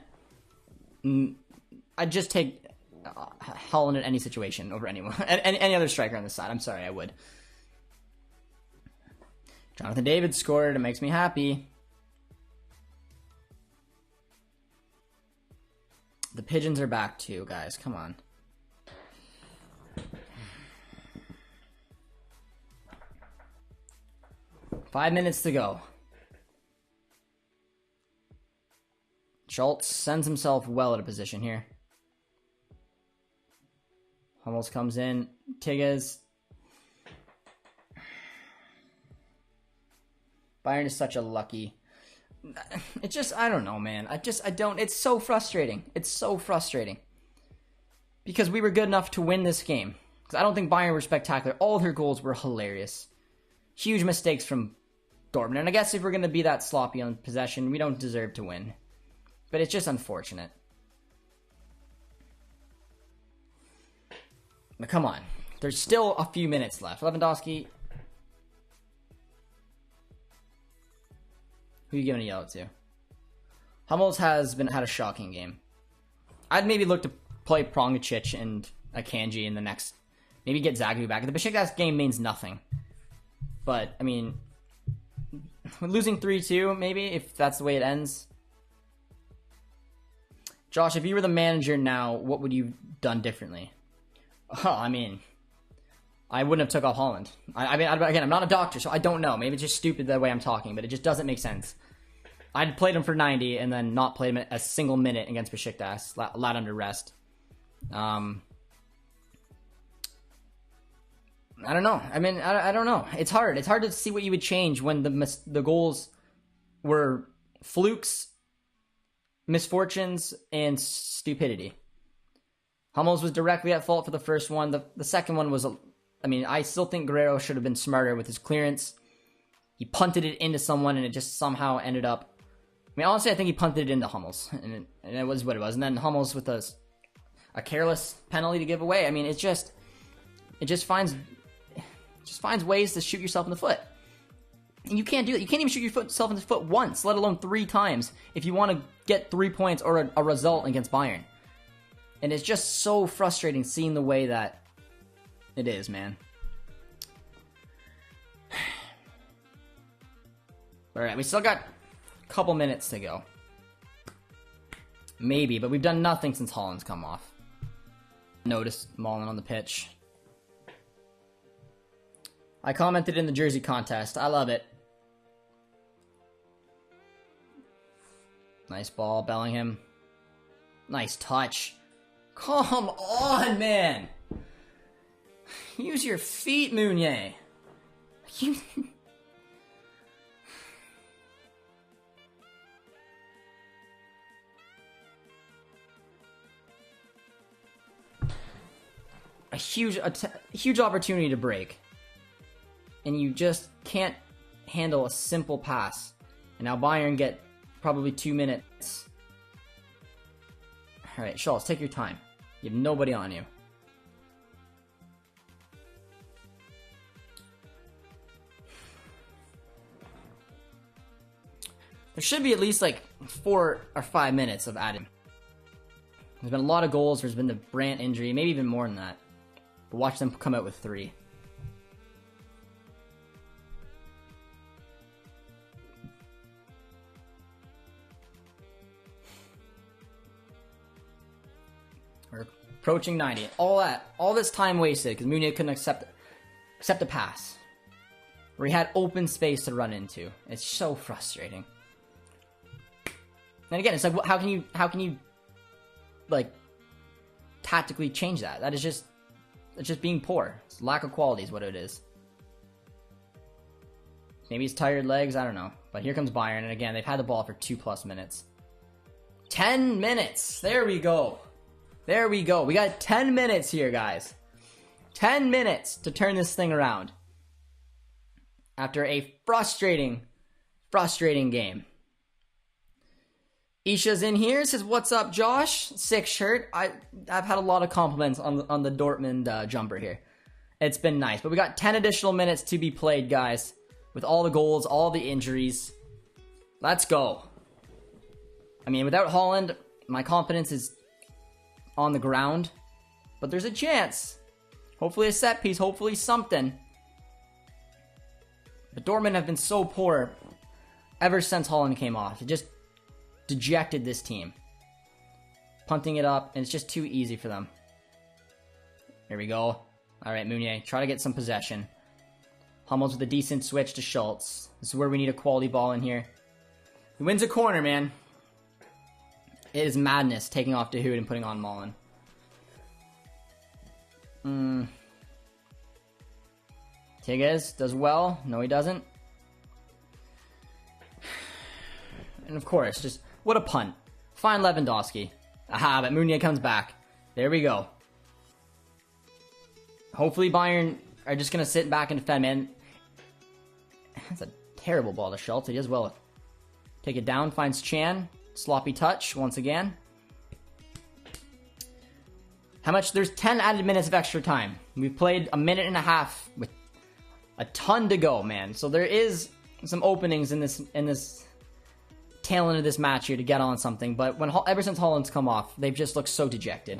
I'd just take Holland in any situation over anyone. Any other striker on the side. I'm sorry, I would. Jonathan David scored. It makes me happy. The pigeons are back too, guys. Come on. Five minutes to go. Schultz sends himself well at a position here. Hummels comes in. Tigges. Bayern is such a lucky... It just, I don't know, man. I don't, it's so frustrating. It's so frustrating. Because we were good enough to win this game. Because I don't think Bayern were spectacular. All of their goals were hilarious. Huge mistakes from Dortmund. And I guess if we're going to be that sloppy on possession, we don't deserve to win. But it's just unfortunate. But come on. There's still a few minutes left. Lewandowski. Who are you giving a yellow to? Hummels has had a shocking game. I'd maybe look to play Prongicic and Akanji in the next... Maybe get Zagreb back. The Besiktas game means nothing. But, I mean... Losing 3-2, maybe, if that's the way it ends. Josh, if you were the manager now, what would you have done differently? Oh, I mean... I wouldn't have took off Holland. I mean, again, I'm not a doctor, so I don't know. Maybe it's just stupid the way I'm talking, but it just doesn't make sense. I'd played him for 90 and then not played him a single minute against Besiktas, allowed him to rest. I don't know. I mean, I don't know. It's hard. It's hard to see what you would change when the goals were flukes, misfortunes, and stupidity. Hummels was directly at fault for the first one. The second one was... I mean, I still think Guerrero should have been smarter with his clearance. He punted it into someone, and it just somehow ended up... I mean, honestly, I think he punted it into Hummels, and it was what it was. And then Hummels with a careless penalty to give away. I mean, it just finds ways to shoot yourself in the foot. And you can't do that. You can't even shoot yourself in the foot once, let alone 3 times, if you want to get 3 points or a result against Bayern. And it's just so frustrating seeing the way that it is, man. Alright, we still got Couple minutes to go. Maybe, but we've done nothing since Haaland's come off. Noticed Malen on the pitch. I commented in the jersey contest. I love it. Nice ball, Bellingham. Nice touch. Come on, man. Use your feet, Meunier. You... A huge opportunity to break. And you just can't handle a simple pass. And now Bayern get probably 2 minutes. Alright, Schultz, take your time. You have nobody on you. There should be at least like 4 or 5 minutes of adding. There's been a lot of goals. There's been the Brandt injury, maybe even more than that. But watch them come out with 3. We're approaching 90. All this time wasted because Meunier couldn't accept a pass. Where he had open space to run into. It's so frustrating. And again, it's like, how can you like tactically change that? That is just, it's just being poor. It's lack of quality is what it is. Maybe it's tired legs, I don't know. But here comes Bayern, and again, they've had the ball for 2+ minutes. 10 minutes! There we go. There we go. We got 10 minutes here, guys. 10 minutes to turn this thing around. After a frustrating game. Isha's in here, says, "What's up, Josh? Sick shirt." I've had a lot of compliments on the Dortmund jumper here. It's been nice, but we got 10 additional minutes to be played, guys. With all the goals, all the injuries. Let's go. I mean, without Haaland, my confidence is on the ground. But there's a chance. Hopefully a set piece, hopefully something. But Dortmund have been so poor ever since Haaland came off. It just dejected this team. Punting it up, and it's just too easy for them. Here we go. Alright, Meunier, try to get some possession. Hummels with a decent switch to Schultz. This is where we need a quality ball in here. He wins a corner, man. It is madness taking off Dahoud and putting on Malen. Tigges does well. No, he doesn't. And of course, just what a punt. Fine Lewandowski. Aha, but Meunier comes back. There we go. Hopefully Bayern are just going to sit back and defend, man. That's a terrible ball to Schultz. He does well. Take it down, finds Chan. Sloppy touch once again. How much? There's 10 added minutes of extra time. We've played a minute and a half with a ton to go, man. So there is some openings in this tail end of this match here to get on something. But ever since Haaland's come off, they've just looked so dejected.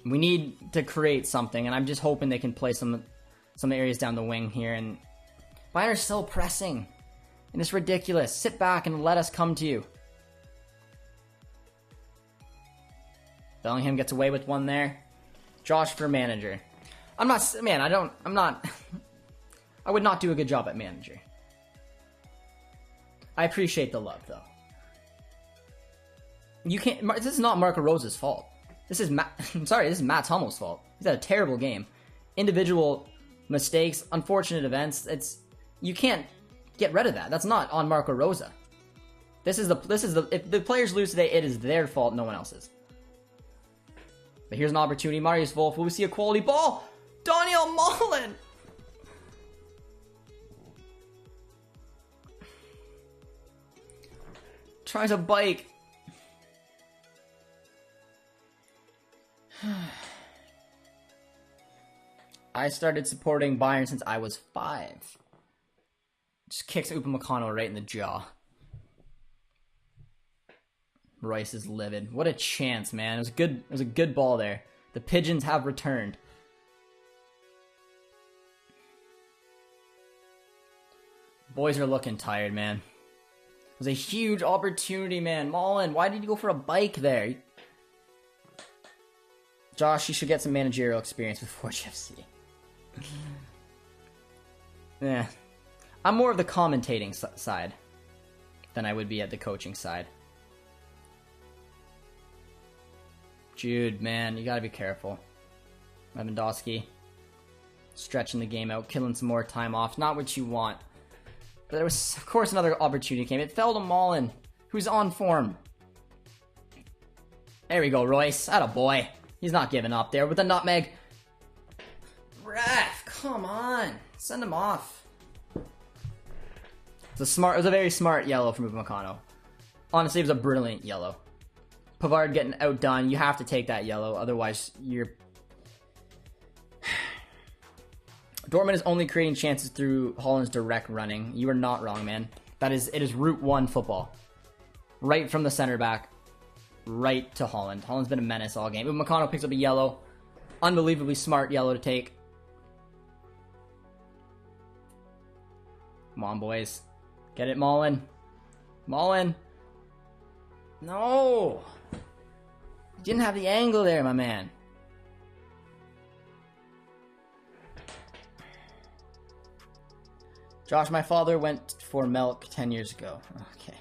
We need to create something, and I'm just hoping they can play some areas down the wing here. And Bayern are still pressing, and it's ridiculous. Sit back and let us come to you. Bellingham gets away with one there. Josh for manager. I would not do a good job at manager. I appreciate the love, though. You can't. This is not Marco Rosa's fault. This is this is Mats Hummel's fault. He's had a terrible game. Individual mistakes, unfortunate events. You can't get rid of that. That's not on Marco Rosa. If the players lose today, it is their fault, no one else's. But here's an opportunity. Marius Wolf, will we see a quality ball? Daniel Malen! Tries a bike. I started supporting Bayern since I was 5. Just kicks Upamecano right in the jaw. Royce is livid. What a chance, man. It was a good ball there. The Pigeons have returned. Boys are looking tired, man. It was a huge opportunity, man. Mullen, why did you go for a bike there? Josh, you should get some managerial experience with Forge FC. Yeah. I'm more of the commentating side than I would be at the coaching side. Jude, man, you gotta be careful. Lewandowski stretching the game out, killing some more time off. Not what you want. But there was, of course, another opportunity came. It fell to Mullen, who's on form. There we go, Royce. Atta boy. He's not giving up there with the nutmeg. Ref, come on. Send him off. It was a very smart yellow from Upamecano. Honestly, it was a brilliant yellow. Pavard getting outdone. You have to take that yellow, otherwise you're... Dortmund is only creating chances through Haaland's direct running. You are not wrong, man. It is Route 1 football. Right from the center back, right to Haaland. Haaland's been a menace all game. Upamecano picks up a yellow. Unbelievably smart yellow to take. Come on, boys. Get it, Mullen. Mullen. No. You didn't have the angle there, my man. Josh, my father went for milk 10 years ago. Okay.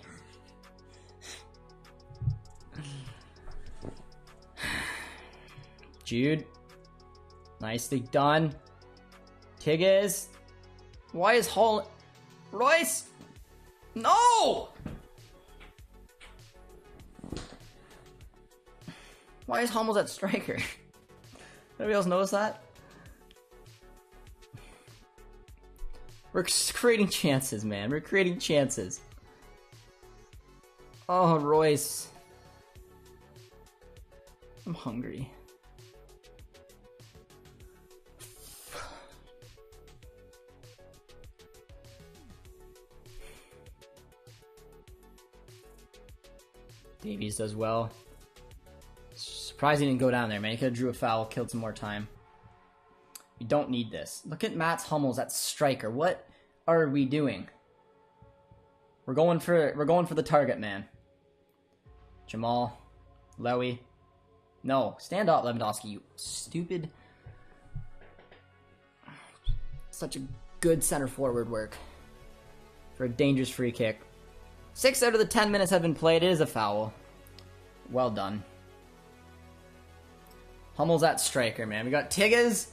Jude. Nicely done. Tigges. Why is Hall... Royce! No! Why is Hummels at striker? Anybody else notice that? We're creating chances, man. We're creating chances. Oh, Royce. I'm hungry. Davies does well. Surprised he didn't go down there, man. He could have drew a foul, killed some more time. You don't need this. Look at Mats Hummels at striker. What are we doing? We're going for the target, man. Jamal, Lewy. No, stand up, Lewandowski, you stupid. Such a good center forward work for a dangerous free kick. 6 out of the 10 minutes have been played. It is a foul. Well done. Hummels at striker, man. We got Tigges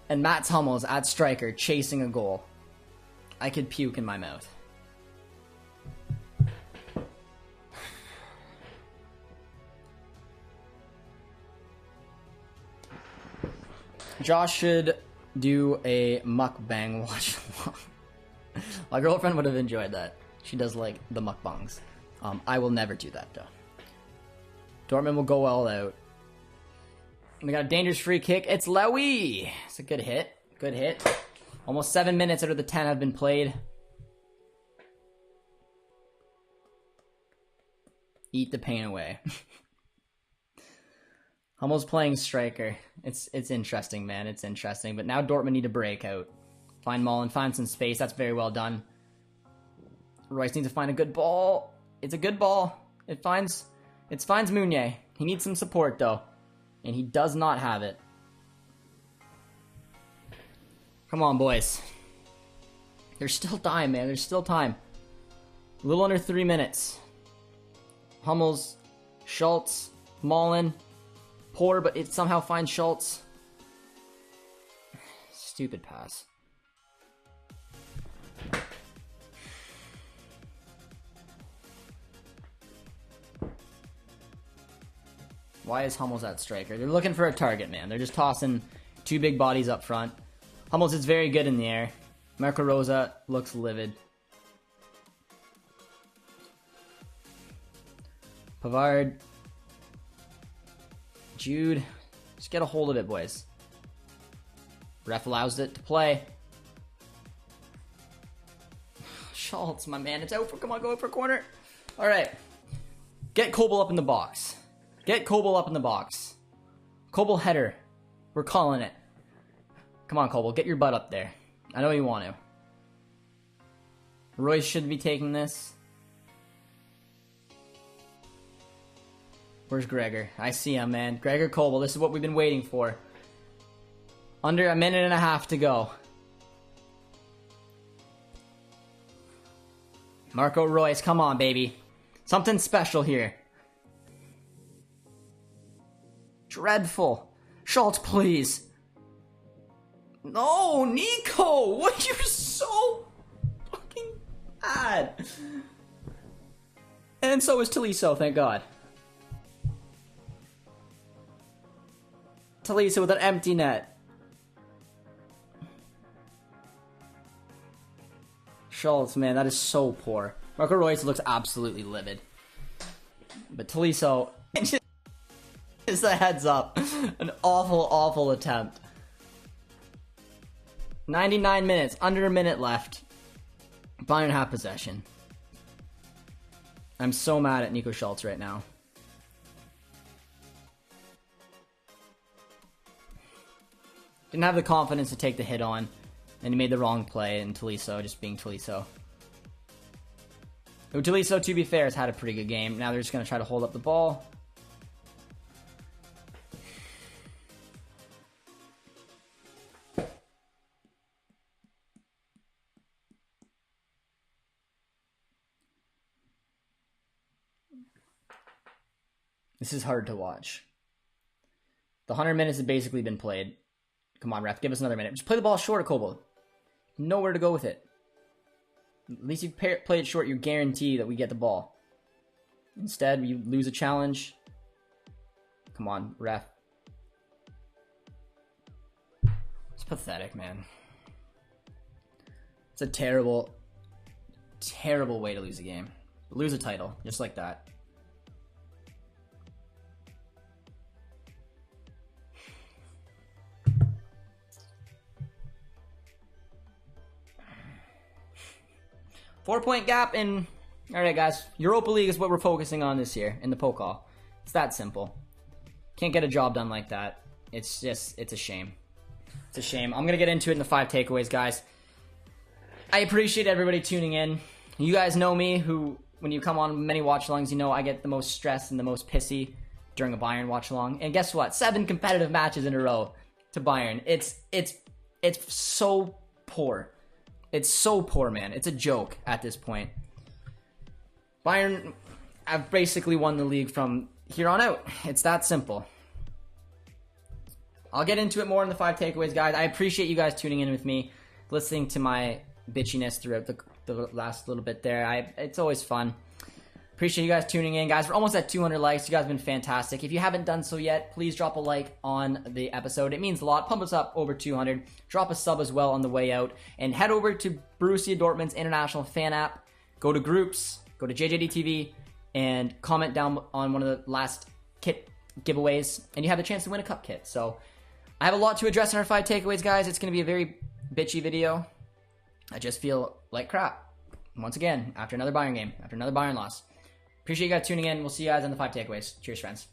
and Mats Hummels at striker chasing a goal. I could puke in my mouth. Josh should do a mukbang watch along. My girlfriend would have enjoyed that. She does like the mukbangs. I will never do that though. Dortmund will go all out. We got a dangerous free kick. It's Lewy. It's a good hit. Good hit. Almost 7 minutes out of the 10 have been played. Eat the pain away. Hummels playing striker. It's interesting, man. It's interesting. But now Dortmund need to break out. Find Mullen. Find some space. That's very well done. Royce needs to find a good ball. It's a good ball. It finds Meunier. He needs some support, though. And he does not have it. Come on, boys. There's still time, man. There's still time. A little under 3 minutes. Hummels, Schultz, Mullen. Poor, but it somehow finds Schultz. Stupid pass. Why is Hummels at striker? They're looking for a target, man. They're just tossing two big bodies up front. Hummels is very good in the air. Marco Rosa looks livid. Pavard. Jude. Just get a hold of it, boys. Ref allows it to play. Schultz, my man. It's out for... Come on, go out for a corner. All right. Get Kobel up in the box. Get Kobel up in the box. Kobel header. We're calling it. Come on, Kobel. Get your butt up there. I know you want to. Royce should be taking this. Where's Gregor? I see him, man. Gregor Kobel. This is what we've been waiting for. Under a minute and a half to go. Marco Royce, come on, baby. Something special here. Dreadful. Schultz, please. No, Nico! What? You're so fucking bad. And so is Tolisso, thank God. Tolisso with an empty net. Schultz, man, that is so poor. Marco Royce looks absolutely livid. But Tolisso, just a heads up. An awful, awful attempt. 99 minutes, under a minute left. Bayern have possession. I'm so mad at Nico Schultz right now. Didn't have the confidence to take the hit on, and he made the wrong play, and Tolisso just being Tolisso. Tolisso, to be fair, has had a pretty good game. Now they're just going to try to hold up the ball. This is hard to watch. The 100 minutes has basically been played. Come on, ref, give us another minute. Just play the ball short, Kobel. Nowhere to go with it. At least you play it short, you guarantee that we get the ball. Instead, you lose a challenge. Come on, ref. It's pathetic, man. It's a terrible, terrible way to lose a game. Lose a title, just like that. Four-point gap in... Alright, guys. Europa League is what we're focusing on this year in the Pokal. It's that simple. Can't get a job done like that. It's just... It's a shame. It's a shame. I'm going to get into it in the 5 takeaways, guys. I appreciate everybody tuning in. You guys know me, who... When you come on many watch-alongs, you know I get the most stressed and the most pissy during a Bayern watch-along. And guess what? 7 competitive matches in a row to Bayern. It's so poor. It's so poor, man. It's a joke at this point. Bayern have basically won the league from here on out. It's that simple. I'll get into it more in the 5 takeaways, guys. I appreciate you guys tuning in with me, listening to my bitchiness throughout the last little bit there. It's always fun. Appreciate you guys tuning in, guys. We're almost at 200 likes. You guys have been fantastic. If you haven't done so yet, please drop a like on the episode. It means a lot. Pump us up over 200. Drop a sub as well on the way out. And head over to Borussia Dortmund's international fan app. Go to groups. Go to JJD TV. And comment down on one of the last kit giveaways. And you have the chance to win a cup kit. So I have a lot to address in our 5 takeaways, guys. It's going to be a very bitchy video. I just feel like crap. Once again, after another Bayern game. After another Bayern loss. Appreciate you guys tuning in. We'll see you guys on the 5 takeaways. Cheers, friends.